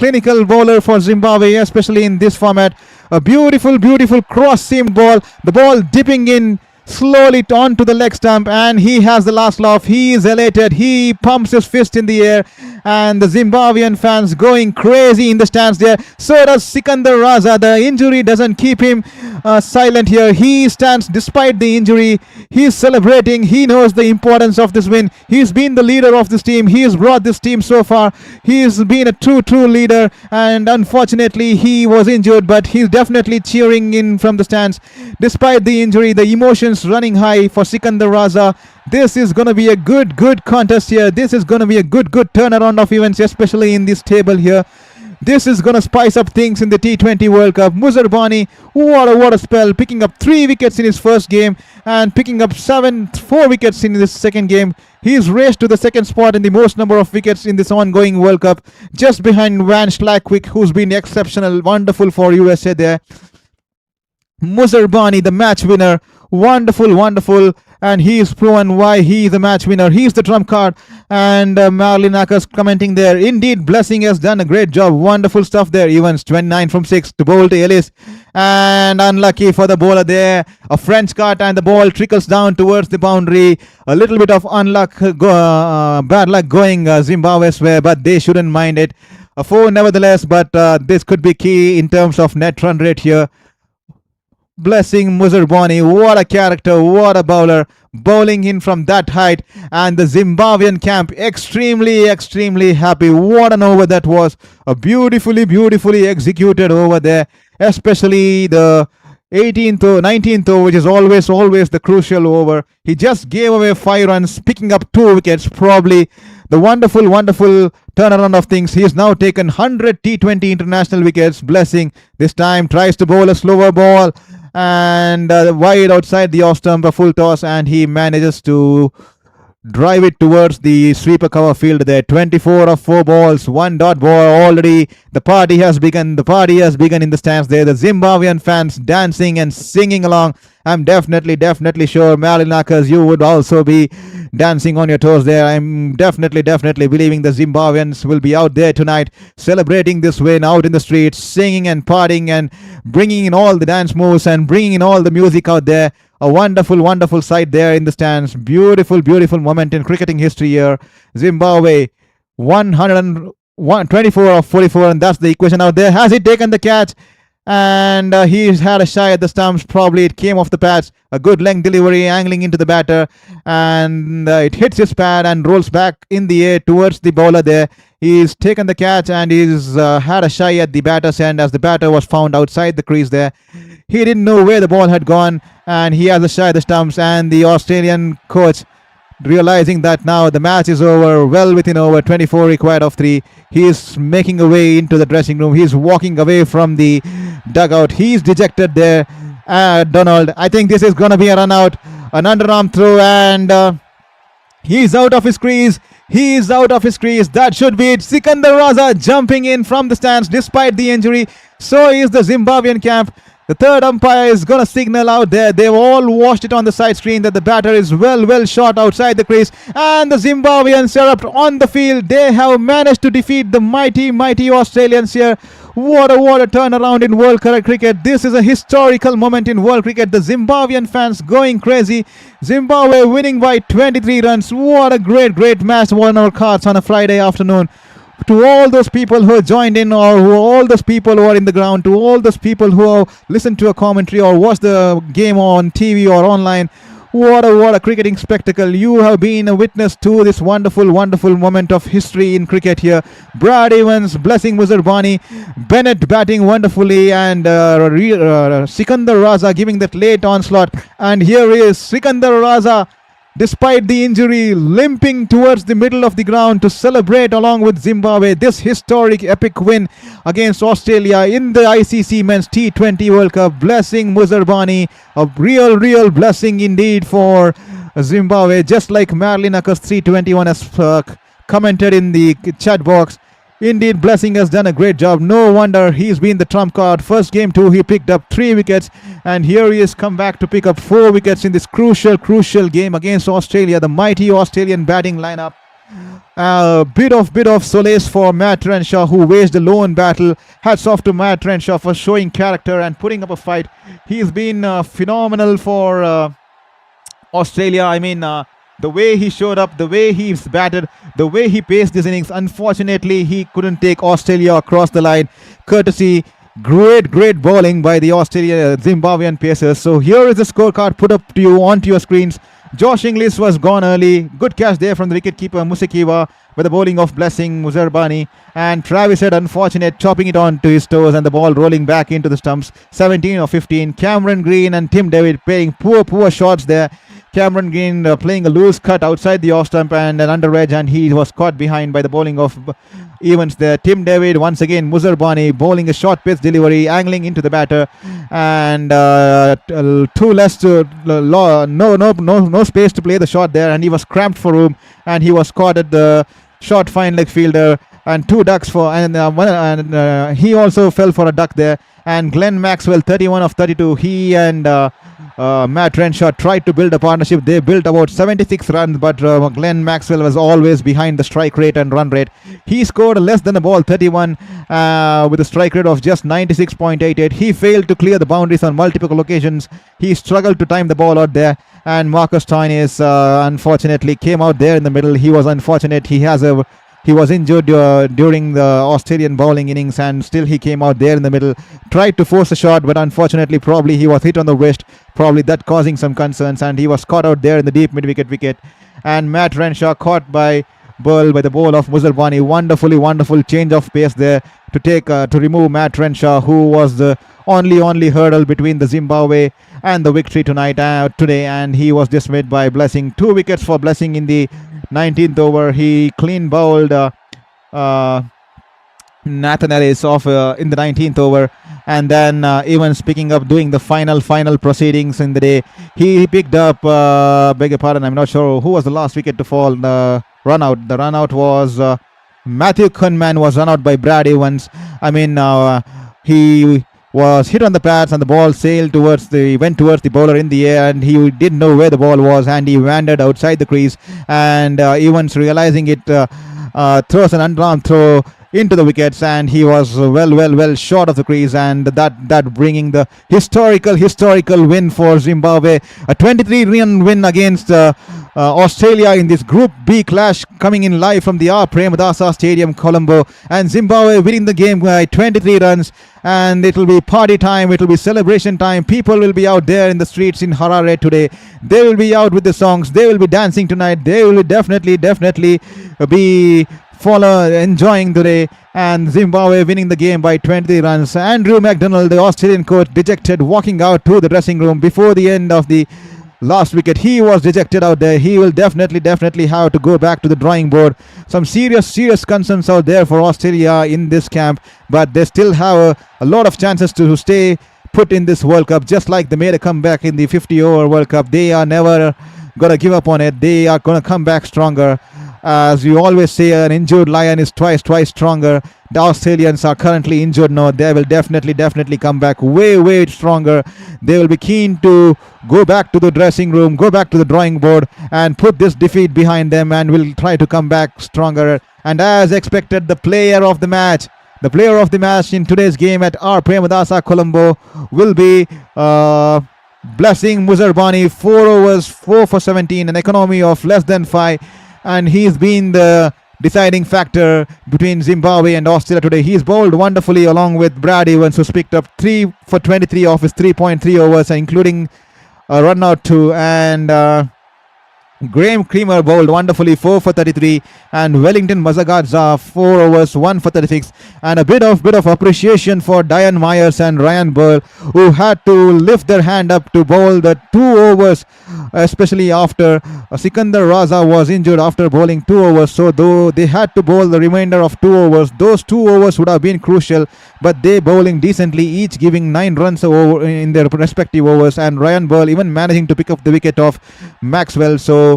bowler for Zimbabwe, especially in this format. A beautiful cross-seamed ball. The ball dipping in slowly onto the leg stump, and he has the last laugh. He is elated. He pumps his fist in the air, and the Zimbabwean fans going crazy in the stands there. So does Sikandar Raza. The injury doesn't keep him silent here. He stands despite the injury. He's celebrating. He knows the importance of this win. He's been the leader of this team. He's brought this team so far. He's been a true leader, and unfortunately he was injured, but he's definitely cheering in from the stands despite the injury. The emotions running high for Sikandar Raza. This is going to be a good contest here. This is going to be a good turnaround of events, especially in this table here. This is going to spice up things in the T20 World Cup. Muzerbani, what a spell, picking up 3 wickets in his first game and picking up 4 wickets in this second game. He's raced to the second spot in the most number of wickets in this ongoing World Cup, just behind Van Schlackwijk, who's been exceptional, wonderful for USA there. Muzerbani, the match winner, wonderful, and he's proven why he's the match winner. He's the trump card, and Marilyn Akers commenting there. Indeed, Blessing has done a great job. Wonderful stuff there. Evans 29 from 6 to bowl to Ellis, and unlucky for the bowler there. A French cut, and the ball trickles down towards the boundary. A little bit of bad luck going Zimbabwe's way, but they shouldn't mind it. A 4 nevertheless, but this could be key in terms of net run rate here. Blessing Muzerbani, what a character, what a bowler, bowling in from that height, and the Zimbabwean camp extremely happy. What an over that was. A beautifully executed over there, especially the 18th or 19th over, which is always the crucial over. He just gave away 5 runs, picking up 2 wickets. Probably the wonderful turnaround of things. He has now taken 100 T20 international wickets. Blessing this time tries to bowl a slower ball, and wide outside the off stump, a full toss, and he manages to drive it towards the sweeper cover field there. 24 of 4 balls, 1 dot ball already. The party has begun in the stands there. The Zimbabwean fans dancing and singing along. I'm definitely sure, Marilyn Akers, you would also be dancing on your toes there. I'm definitely believing the Zimbabweans will be out there tonight celebrating this win, out in the streets, singing and partying and bringing in all the dance moves and bringing in all the music out there. A wonderful sight there in the stands. Beautiful moment in cricketing history here. Zimbabwe 124 of 44, and that's the equation out there. Has he taken the catch? And he's had a shy at the stumps. Probably it came off the pads. A good length delivery, angling into the batter, and it hits his pad and rolls back in the air towards the bowler there. He's taken the catch, and he's had a shy at the batter's end, as the batter was found outside the crease there. He didn't know where the ball had gone, and he has a shy at the stumps, and the Australian coach, realizing that now the match is over, well within over, 24 required of 3. He is making a way into the dressing room. He's walking away from the dugout. He's dejected there. Donald, I think this is going to be a run out, an underarm throw, and He's out of his crease. He is out of his crease. That should be it. Sikandar Raza jumping in from the stands despite the injury. So is the Zimbabwean camp. The third umpire is going to signal out there. They've all watched it on the side screen that the batter is well shot outside the crease. And the Zimbabweans are up on the field. They have managed to defeat the mighty Australians here. What a turnaround in world cricket. This is a historical moment in world cricket. The Zimbabwean fans going crazy. Zimbabwe winning by 23 runs. What a great match on our cards on a Friday afternoon. To all those people who joined in, or all those people who are in the ground, to all those people who listened to a commentary or watched the game on TV or online, what a cricketing spectacle. You have been a witness to this wonderful moment of history in cricket here. Brad Evans blessing Muzerbani, Bennett batting wonderfully, and Sikandar Raza giving that late onslaught. And here is Sikandar Raza, despite the injury, limping towards the middle of the ground to celebrate along with Zimbabwe this historic epic win against Australia in the ICC Men's T20 World Cup. Blessing Muzerbani, a real blessing indeed for Zimbabwe. Just like Marilyn Acker's 321 has commented in the chat box. Indeed, Blessing has done a great job. No wonder he's been the trump card. First game too, he picked up 3 wickets, and here he has come back to pick up 4 wickets in this crucial game against Australia, the mighty Australian batting lineup. Bit of solace for Matt Renshaw, who waged a lone battle. Hats off to Matt Renshaw for showing character and putting up a fight. He's been phenomenal for Australia. I mean, the way he showed up, the way he's batted, the way he paced this innings. Unfortunately, he couldn't take Australia across the line, courtesy great bowling by the Zimbabwean pacers. So here is the scorecard put up to you onto your screens. Josh Inglis was gone early. Good catch there from the wicketkeeper Musekiwa with the bowling of Blessing Muzerbani. And Travis Head, unfortunate, chopping it on to his toes and the ball rolling back into the stumps. 17 or 15. Cameron Green and Tim David playing poor shots there. Cameron Green playing a loose cut outside the off stump and an under edge, and he was caught behind by the bowling of Evans there. Tim David once again, Muzerbani bowling a short pitch delivery, angling into the batter, and too less to no space to play the shot there, and he was cramped for room, and he was caught at the short fine leg fielder, and 2 ducks for, and he also fell for a duck there. And Glenn Maxwell, 31 of 32, he and Matt Renshaw tried to build a partnership. They built about 76 runs, but Glenn Maxwell was always behind the strike rate and run rate. He scored less than a ball, 31, with a strike rate of just 96.88. He failed to clear the boundaries on multiple occasions. He struggled to time the ball out there. And Marcus Stoinis unfortunately came out there in the middle. He was unfortunate. He was injured during the Australian bowling innings, and still he came out there in the middle, tried to force a shot, but unfortunately probably he was hit on the wrist, probably that causing some concerns, and he was caught out there in the deep wicket. And Matt Renshaw caught by the ball of Muzerbani. Wonderful change of pace there to remove Matt Renshaw, who was the only hurdle between the Zimbabwe and the victory today, and he was dismissed by Blessing. 2 wickets for Blessing in the 19th over. He clean bowled Nathan Ellis off in the 19th over, and then Evans picking up, doing the final proceedings in the day. He picked up, beg your pardon, I'm not sure who was the last wicket to fall. The run out was Matthew Kunman was run out by Brad Evans. I mean, he was hit on the pads and the ball went towards the bowler in the air, and he didn't know where the ball was, and he wandered outside the crease, and Evans, realizing it, throws an underarm throw into the wickets, and he was well short of the crease, and that bringing the historical win for Zimbabwe, a 23-run win against Australia in this Group B clash, coming in live from the R. Premadasa Stadium, Colombo, and Zimbabwe winning the game by 23 runs. And it will be party time, it will be celebration time. People will be out there in the streets in Harare today. They will be out with the songs, they will be dancing tonight, they will definitely be enjoying today. And Zimbabwe winning the game by 23 runs. Andrew McDonald, the Australian coach, dejected, walking out to the dressing room before the end of the last wicket. He was dejected out there. He will definitely have to go back to the drawing board. Some serious concerns out there for Australia in this camp, but they still have a lot of chances to stay put in this World Cup. Just like they made a comeback in the 50 over World Cup, they are never got to give up on it. They are going to come back stronger. As you always say, an injured lion is twice stronger. The Australians are currently injured now. They will definitely come back way stronger. They will be keen to go back to the dressing room, go back to the drawing board and put this defeat behind them, and will try to come back stronger. And as expected, the player of the match in today's game at R. Premadasa, Colombo will be Blessing Muzerbani. 4 overs, 4 for 17, an economy of less than 5. And he's been the deciding factor between Zimbabwe and Australia today. He's bowled wonderfully along with Brad Evans, who's picked up 3 for 23 off his 3.3 overs, including a run out too. And Graham Creamer bowled wonderfully, 4 for 33, and Wellington Mazagadza 4 overs, 1 for 36, and a bit of appreciation for Diane Myers and Ryan Burl, who had to lift their hand up to bowl the 2 overs, especially after Sikandar Raza was injured after bowling 2 overs. So though they had to bowl the remainder of 2 overs, those 2 overs would have been crucial, but they bowling decently, each giving 9 runs over in their respective overs, and Ryan Burl even managing to pick up the wicket of Maxwell. So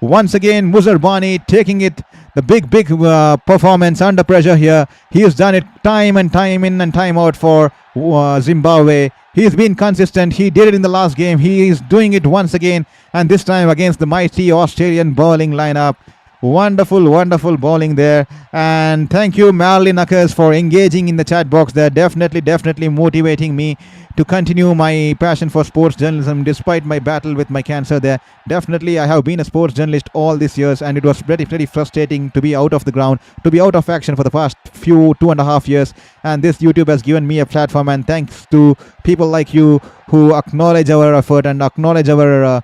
once again, Muzerbani taking it, the big performance under pressure here. He has done it time and time in and time out for Zimbabwe. He's been consistent. He did it in the last game. He is doing it once again, and this time against the mighty Australian bowling lineup. Wonderful bowling there. And thank you, Marilyn Uckers, for engaging in the chat box there. Definitely motivating me to continue my passion for sports journalism despite my battle with my cancer there. Definitely, I have been a sports journalist all these years, and it was pretty frustrating to be out of the ground, to be out of action for the past 2.5 years. And this YouTube has given me a platform, and thanks to people like you who acknowledge our effort and acknowledge our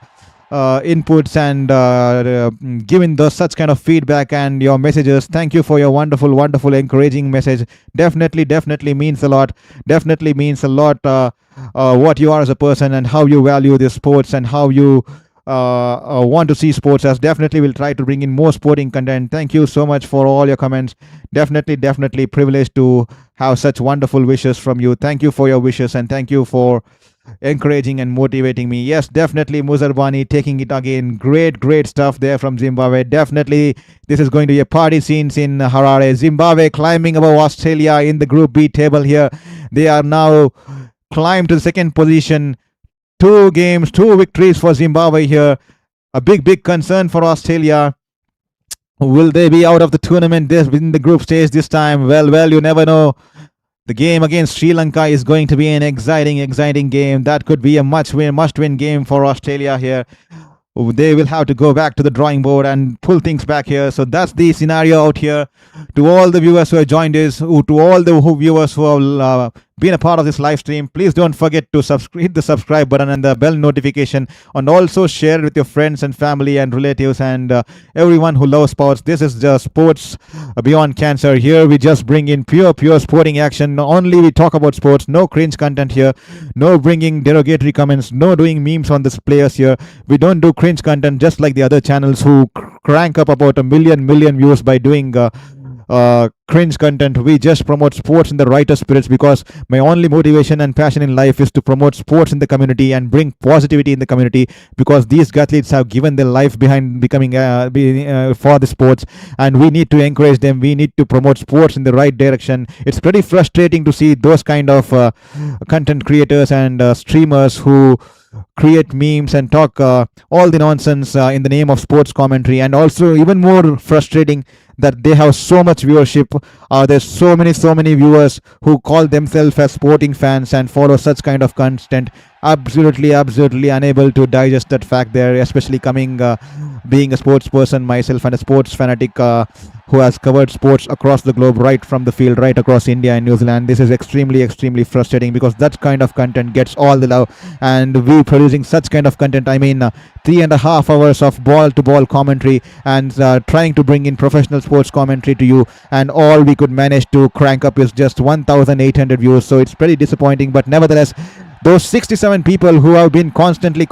inputs and giving those such kind of feedback and your messages. Thank you for your wonderful encouraging message. Definitely means a lot. Definitely means a lot what you are as a person and how you value this sports and how you want to see sports as. Definitely will try to bring in more sporting content. Thank you so much for all your comments. Definitely privileged to have such wonderful wishes from you. Thank you for your wishes, and thank you for encouraging and motivating me. Yes, definitely Muzerbani taking it again. Great stuff there from Zimbabwe. Definitely this is going to be a party scenes in Harare. Zimbabwe climbing above Australia in the Group B table here. They are now climbed to the second position. 2 games, 2 victories for Zimbabwe here. A big concern for Australia. Will they be out of the tournament in the group stage this time? Well, you never know. The game against Sri Lanka is going to be an exciting game. That could be a must-win game for Australia here. They will have to go back to the drawing board and pull things back here. So that's the scenario out here. To all the viewers who have joined us, to all the viewers who have been a part of this live stream, please don't forget to hit the subscribe button and the bell notification, and also share it with your friends and family and relatives and everyone who loves sports. This is just sports beyond cancer. Here we just bring in pure sporting action. Only we talk about sports. No cringe content here. No bringing derogatory comments. No doing memes on the players here. We don't do cringe content just like the other channels who crank up about a million views by doing cringe content. We just promote sports in the writer spirits, because my only motivation and passion in life is to promote sports in the community and bring positivity in the community, because these athletes have given their life behind becoming for the sports, and we need to encourage them. We need to promote sports in the right direction. It's pretty frustrating to see those kind of content creators and streamers who create memes and talk all the nonsense in the name of sports commentary. And also even more frustrating that they have so much viewership. There's so many viewers who call themselves as sporting fans and follow such kind of content. Absolutely unable to digest that fact there, especially coming being a sports person myself and a sports fanatic who has covered sports across the globe, right from the field, right across India and New Zealand. This is extremely frustrating, because that kind of content gets all the love, and we producing such kind of content, 3.5 hours of ball to ball commentary and trying to bring in professional sports commentary to you, and all we could manage to crank up is just 1,800 views. So it's pretty disappointing, but nevertheless, those 67 people who have been constantly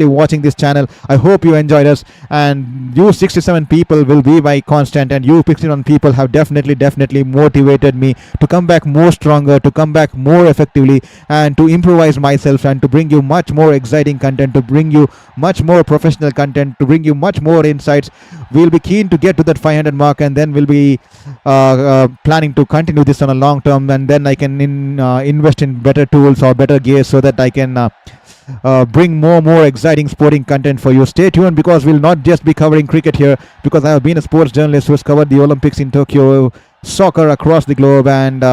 watching this channel. I hope you enjoyed us, and you 67 people will be my constant, and you 61 people have definitely motivated me to come back more stronger, to come back more effectively, and to improvise myself, and to bring you much more exciting content, to bring you much more professional content, to bring you much more insights. We'll be keen to get to that 500 mark, and then we'll be planning to continue this on a long term, and then I can invest in better tools or better gears so that I can bring more exciting sporting content for you. Stay tuned, because we'll not just be covering cricket here, because I have been a sports journalist who has covered the Olympics in Tokyo, soccer across the globe, and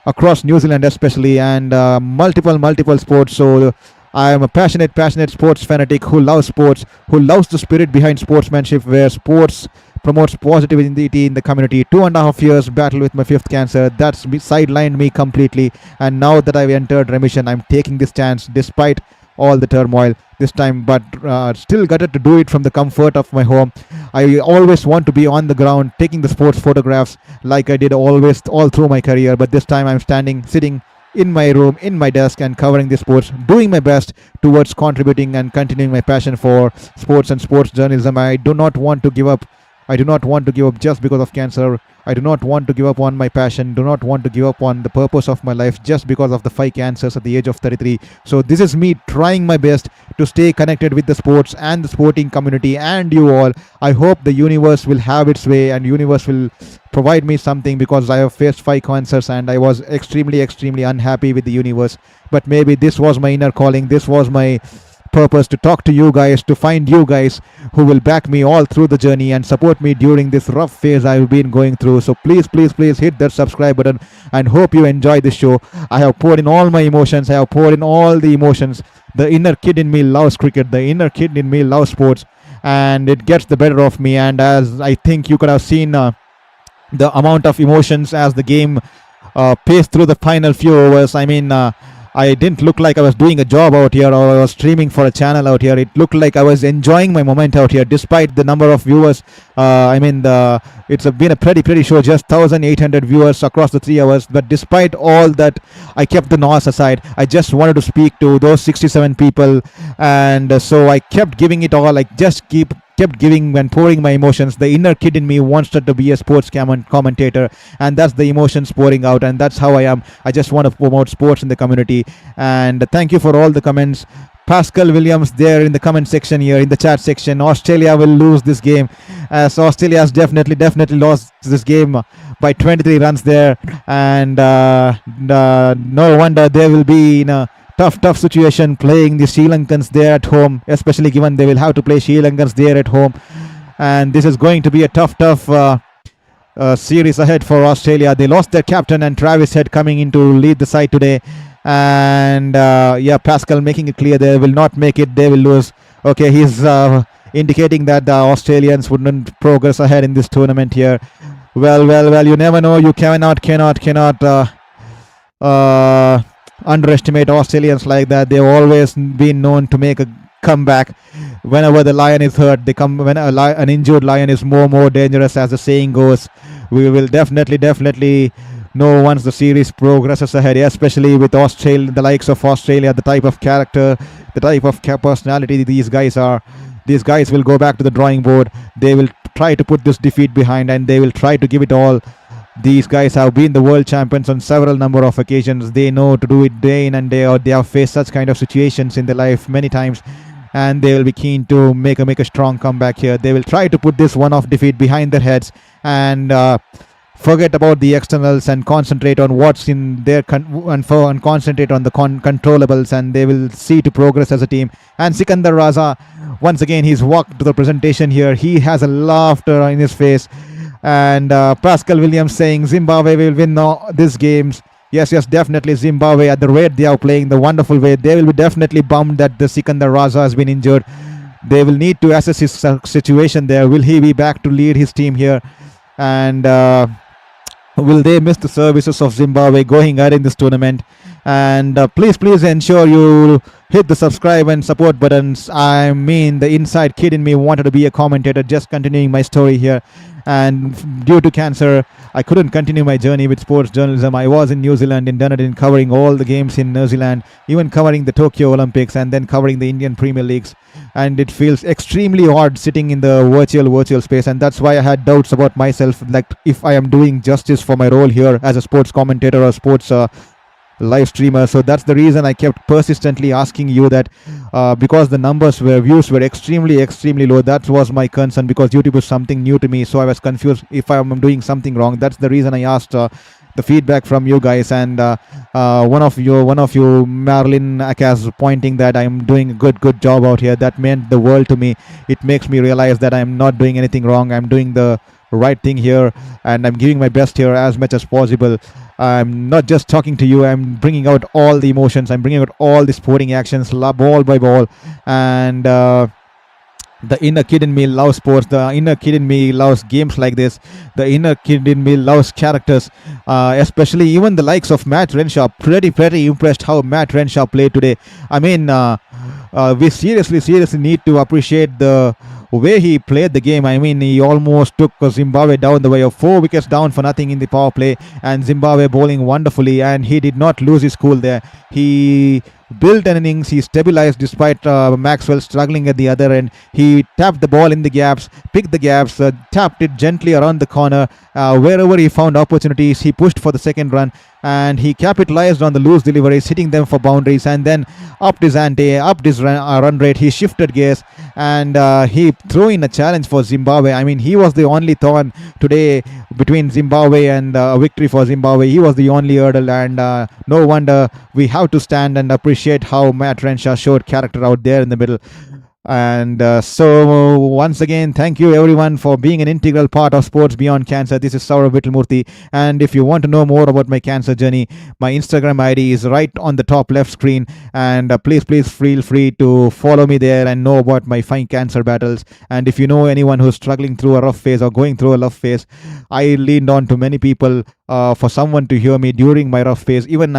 across New Zealand especially, and multiple sports. So I am a passionate sports fanatic who loves sports, who loves the spirit behind sportsmanship, where sports promotes positivity in the community. 2.5 years battle with my 5th cancer. That's sidelined me completely. And now that I've entered remission, I'm taking this chance despite all the turmoil this time, but still gutted to do it from the comfort of my home. I always want to be on the ground taking the sports photographs like I did always all through my career, but this time I'm sitting in my room, in my desk, and covering the sports, doing my best towards contributing and continuing my passion for sports and sports journalism. I do not want to give up. I do not want to give up just because of cancer. I do not want to give up on my passion. Do not want to give up on the purpose of my life just because of the 5 cancers at the age of 33. So this is me trying my best to stay connected with the sports and the sporting community and you all. I hope the universe will have its way, and universe will provide me something, because I have faced 5 cancers and I was extremely unhappy with the universe. But maybe this was my inner calling. This was my purpose, to talk to you guys, to find you guys who will back me all through the journey and support me during this rough phase I've been going through. So please hit that subscribe button, and hope you enjoy this show. I have poured in all my emotions. I have poured in all the emotions. The inner kid in me loves cricket. The inner kid in me loves sports, and it gets the better of me. And as I think you could have seen the amount of emotions as the game paced through the final few overs. I mean, I didn't look like I was doing a job out here, or I was streaming for a channel out here. It looked like I was enjoying my moment out here, despite the number of viewers. It's been a pretty show, just 1,800 viewers across the 3 hours. But despite all that, I kept the noise aside. I just wanted to speak to those 67 people, and so I kept giving it all. I just kept giving and pouring my emotions. The inner kid in me wanted to be a sports commentator, and that's the emotions pouring out, and that's how I am. I just want to promote sports in the community. And thank you for all the comments. Pascal Williams there in the comment section here, in the chat section. Australia will lose this game, as Australia has definitely lost this game by 23 runs there, and no wonder they will be in a tough situation playing the Sri Lankans there at home, especially given they will have to play Sri Lankans there at home. And this is going to be a tough series ahead for Australia. They lost their captain and Travis Head coming in to lead the side today. And Pascal making it clear they will not make it, they will lose. Okay, he's indicating that the Australians wouldn't progress ahead in this tournament here. Well, you never know. You cannot underestimate Australians like that. They've always been known to make a comeback whenever the lion is hurt. They come when an injured lion is more dangerous, as the saying goes. We will definitely know once the series progresses ahead, especially with Australia, the likes of Australia, the type of character, the type of personality these guys are. These guys will go back to the drawing board. They will try to put this defeat behind, and they will try to give it all. These guys have been the world champions on several number of occasions. They know to do it day in and day out. They have faced such kind of situations in their life many times, and they will be keen to make a strong comeback here. They will try to put this one-off defeat behind their heads and forget about the externals and concentrate on what's in their and concentrate on the controllables, and they will see to progress as a team. And Sikandar Raza, once again, he's walked to the presentation here. He has a laughter in his face. And Pascal Williams saying Zimbabwe will win these games. Yes, definitely Zimbabwe, at the rate they are playing, the wonderful way, they will be definitely bummed that the Sikandar Raza has been injured. They will need to assess his situation there. Will he be back to lead his team here? And will they miss the services of Zimbabwe going ahead in this tournament? And please ensure you hit the subscribe and support buttons. I mean, the inside kid in me wanted to be a commentator. Just continuing my story here, and due to cancer, I couldn't continue my journey with sports journalism. I was in New Zealand in Dunedin covering all the games in New Zealand, even covering the Tokyo Olympics and then covering the Indian Premier Leagues. And it feels extremely odd sitting in the virtual space, and that's why I had doubts about myself, like if I am doing justice for my role here as a sports commentator or sports live streamer. So that's the reason I kept persistently asking you that, because the views were extremely low. That was my concern, because YouTube is something new to me, so I was confused if I'm doing something wrong. That's the reason I asked the feedback from you guys. And one of you, Marilyn Akas, pointing that I'm doing a good job out here. That meant the world to me. It makes me realize that I'm not doing anything wrong. I'm doing the right thing here, and I'm giving my best here as much as possible. I'm not just talking to you, I'm bringing out all the emotions, I'm bringing out all the sporting actions, ball by ball. And the inner kid in me loves sports. The inner kid in me loves games like this. The inner kid in me loves characters, especially even the likes of Matt Renshaw. Pretty impressed how Matt Renshaw played today. I mean, we seriously need to appreciate the way he played the game. I mean, he almost took Zimbabwe down the way of 4 wickets down for nothing in the power play, and Zimbabwe bowling wonderfully, and he did not lose his cool there. He built an innings, he stabilized despite Maxwell struggling at the other end. He tapped the ball in the gaps, picked the gaps, tapped it gently around the corner. Wherever he found opportunities, he pushed for the second run, and he capitalized on the loose deliveries, hitting them for boundaries, and then upped his ante, upped his run rate. He shifted gears, and he threw in a challenge for Zimbabwe. I mean, he was the only thorn today between Zimbabwe and a victory for Zimbabwe. He was the only hurdle, and no wonder we have to stand and appreciate how Matt Renshaw showed character out there in the middle. And so once again, thank you everyone for being an integral part of Sports Beyond Cancer. This is Saurav Vittalmurthy, and if you want to know more about my cancer journey, my Instagram ID is right on the top left screen, and please feel free to follow me there and know about my fine cancer battles. And if you know anyone who's struggling through a rough phase or going through a rough phase, I leaned on to many people for someone to hear me during my rough phase. Even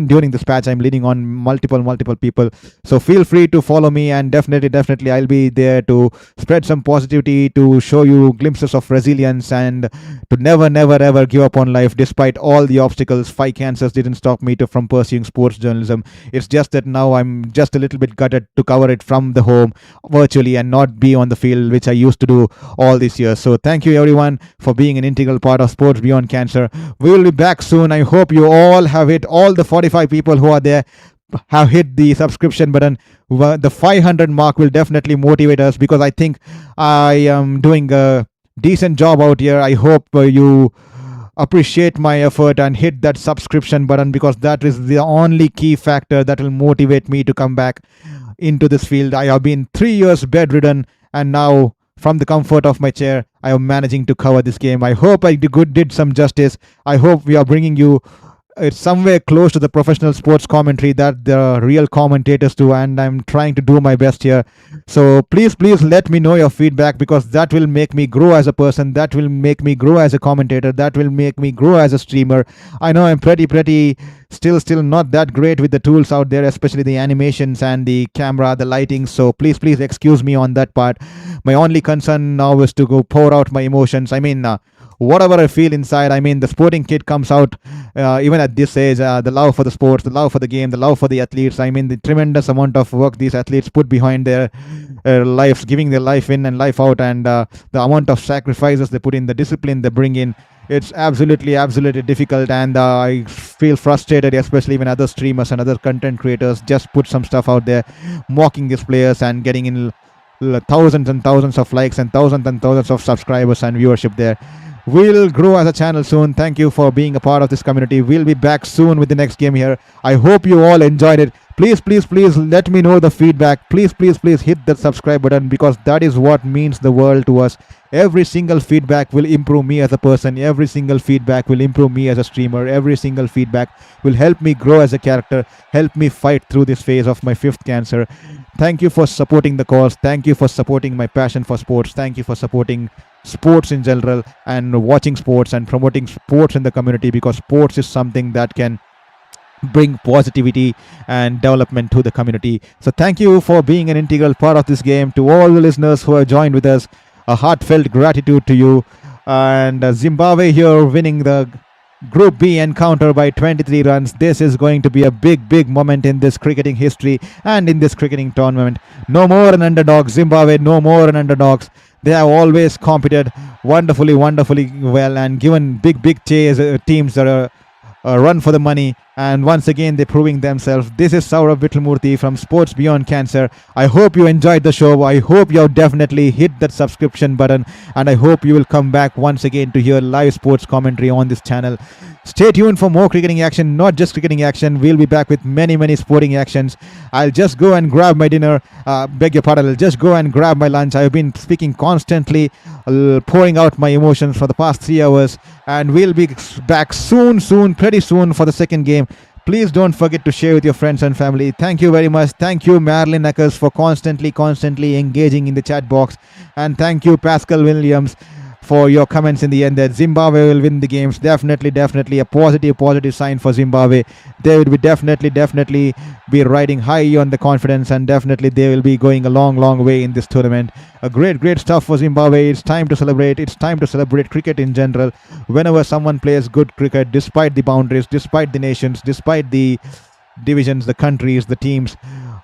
during this patch, I'm leaning on multiple people. So feel free to follow me, and definitely I'll be there to spread some positivity, to show you glimpses of resilience, and to never ever give up on life despite all the obstacles. 5 cancers didn't stop me from pursuing sports journalism. It's just that now I'm just a little bit gutted to cover it from the home virtually and not be on the field, which I used to do all these years. So thank you everyone for being an integral part of Sports Beyond Cancer. We will be back soon. I hope you all have hit, all the 45 people who are there have hit the subscription button. The 500 mark will definitely motivate us, because I think I am doing a decent job out here. I hope you appreciate my effort and hit that subscription button, because that is the only key factor that will motivate me to come back into this field. I have been 3 years bedridden, and now from the comfort of my chair, I am managing to cover this game. I hope I did some justice. I hope we are bringing you somewhere close to the professional sports commentary that the real commentators do, and I'm trying to do my best here. So please let me know your feedback, because that will make me grow as a person, that will make me grow as a commentator, that will make me grow as a streamer. I know I'm pretty still not that great with the tools out there, especially the animations and the camera, the lighting. So please excuse me on that part. My only concern now is to go pour out my emotions. I mean, whatever I feel inside, I mean, the sporting kid comes out even at this age. The love for the sports, the love for the game, the love for the athletes. I mean, the tremendous amount of work these athletes put behind their lives, giving their life in and life out, and the amount of sacrifices they put in, the discipline they bring in. It's absolutely difficult, and I feel frustrated, especially when other streamers and other content creators just put some stuff out there mocking these players and getting in thousands and thousands of likes and thousands of subscribers and viewership there. We'll grow as a channel soon. Thank you for being a part of this community. We'll be back soon with the next game here. I hope you all enjoyed it. Please let me know the feedback. Please hit that subscribe button, because that is what means the world to us. Every single feedback will improve me as a person. Every single feedback will improve me as a streamer. Every single feedback will help me grow as a character, help me fight through this phase of my 5th cancer. Thank you for supporting the cause. Thank you for supporting my passion for sports. Thank you for supporting sports in general, and watching sports and promoting sports in the community, because sports is something that can bring positivity and development to the community. So thank you for being an integral part of this game. To all the listeners who have joined with us, a heartfelt gratitude to you. And Zimbabwe here winning the Group B encounter by 23 runs. This is going to be a big moment in this cricketing history and in this cricketing tournament. No more an underdog, Zimbabwe, no more an underdogs. They have always competed wonderfully well and given big teams that are run for the money, and once again they're proving themselves. This is Saurav Vittalmurthy from Sports Beyond Cancer. I hope you enjoyed the show. I hope you have definitely hit that subscription button, and I hope you will come back once again to hear live sports commentary on this channel. Stay tuned for more cricketing action, not just cricketing action. We'll be back with many sporting actions. I'll just go and grab my dinner. Beg your pardon, I'll just go and grab my lunch. I've been speaking constantly, pouring out my emotions for the past 3 hours, and we'll be back pretty soon for the second game. Please don't forget to share with your friends and family. Thank you very much. Thank you, Marilyn Eckers, for constantly engaging in the chat box. And thank you, Pascal Williams, for your comments in the end that Zimbabwe will win the games. Definitely a positive sign for Zimbabwe. They will be definitely be riding high on the confidence, and definitely they will be going a long way in this tournament. A great stuff for Zimbabwe. It's time to celebrate. It's time to celebrate cricket in general. Whenever someone plays good cricket, despite the boundaries, despite the nations, despite the divisions, the countries, the teams,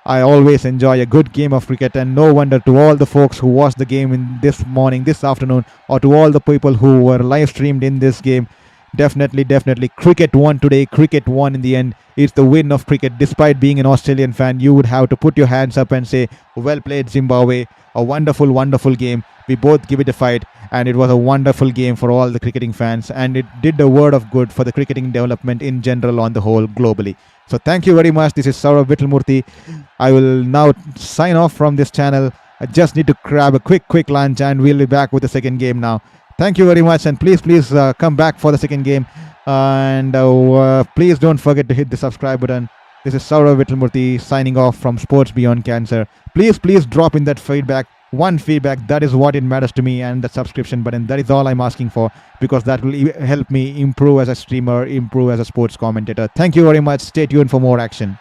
I always enjoy a good game of cricket. And no wonder to all the folks who watched the game in this morning, this afternoon, or to all the people who were live streamed in this game, definitely cricket won today. Cricket won in the end. It's the win of cricket. Despite being an Australian fan, you would have to put your hands up and say, well played, Zimbabwe. A wonderful game. We both give it a fight, and it was a wonderful game for all the cricketing fans, and it did the word of good for the cricketing development in general on the whole globally. So thank you very much. This is Saurav Vittalmurthy. I will now sign off from this channel. I just need to grab a quick lunch, and we'll be back with the second game now. Thank you very much, and please come back for the second game, and please don't forget to hit the subscribe button. This is Saurav Vittalmurthy signing off from Sports Beyond Cancer. Please drop in that feedback. One feedback, that is what it matters to me, and the subscription button, that is all I'm asking for, because that will help me improve as a streamer, improve as a sports commentator. Thank you very much. Stay tuned for more action.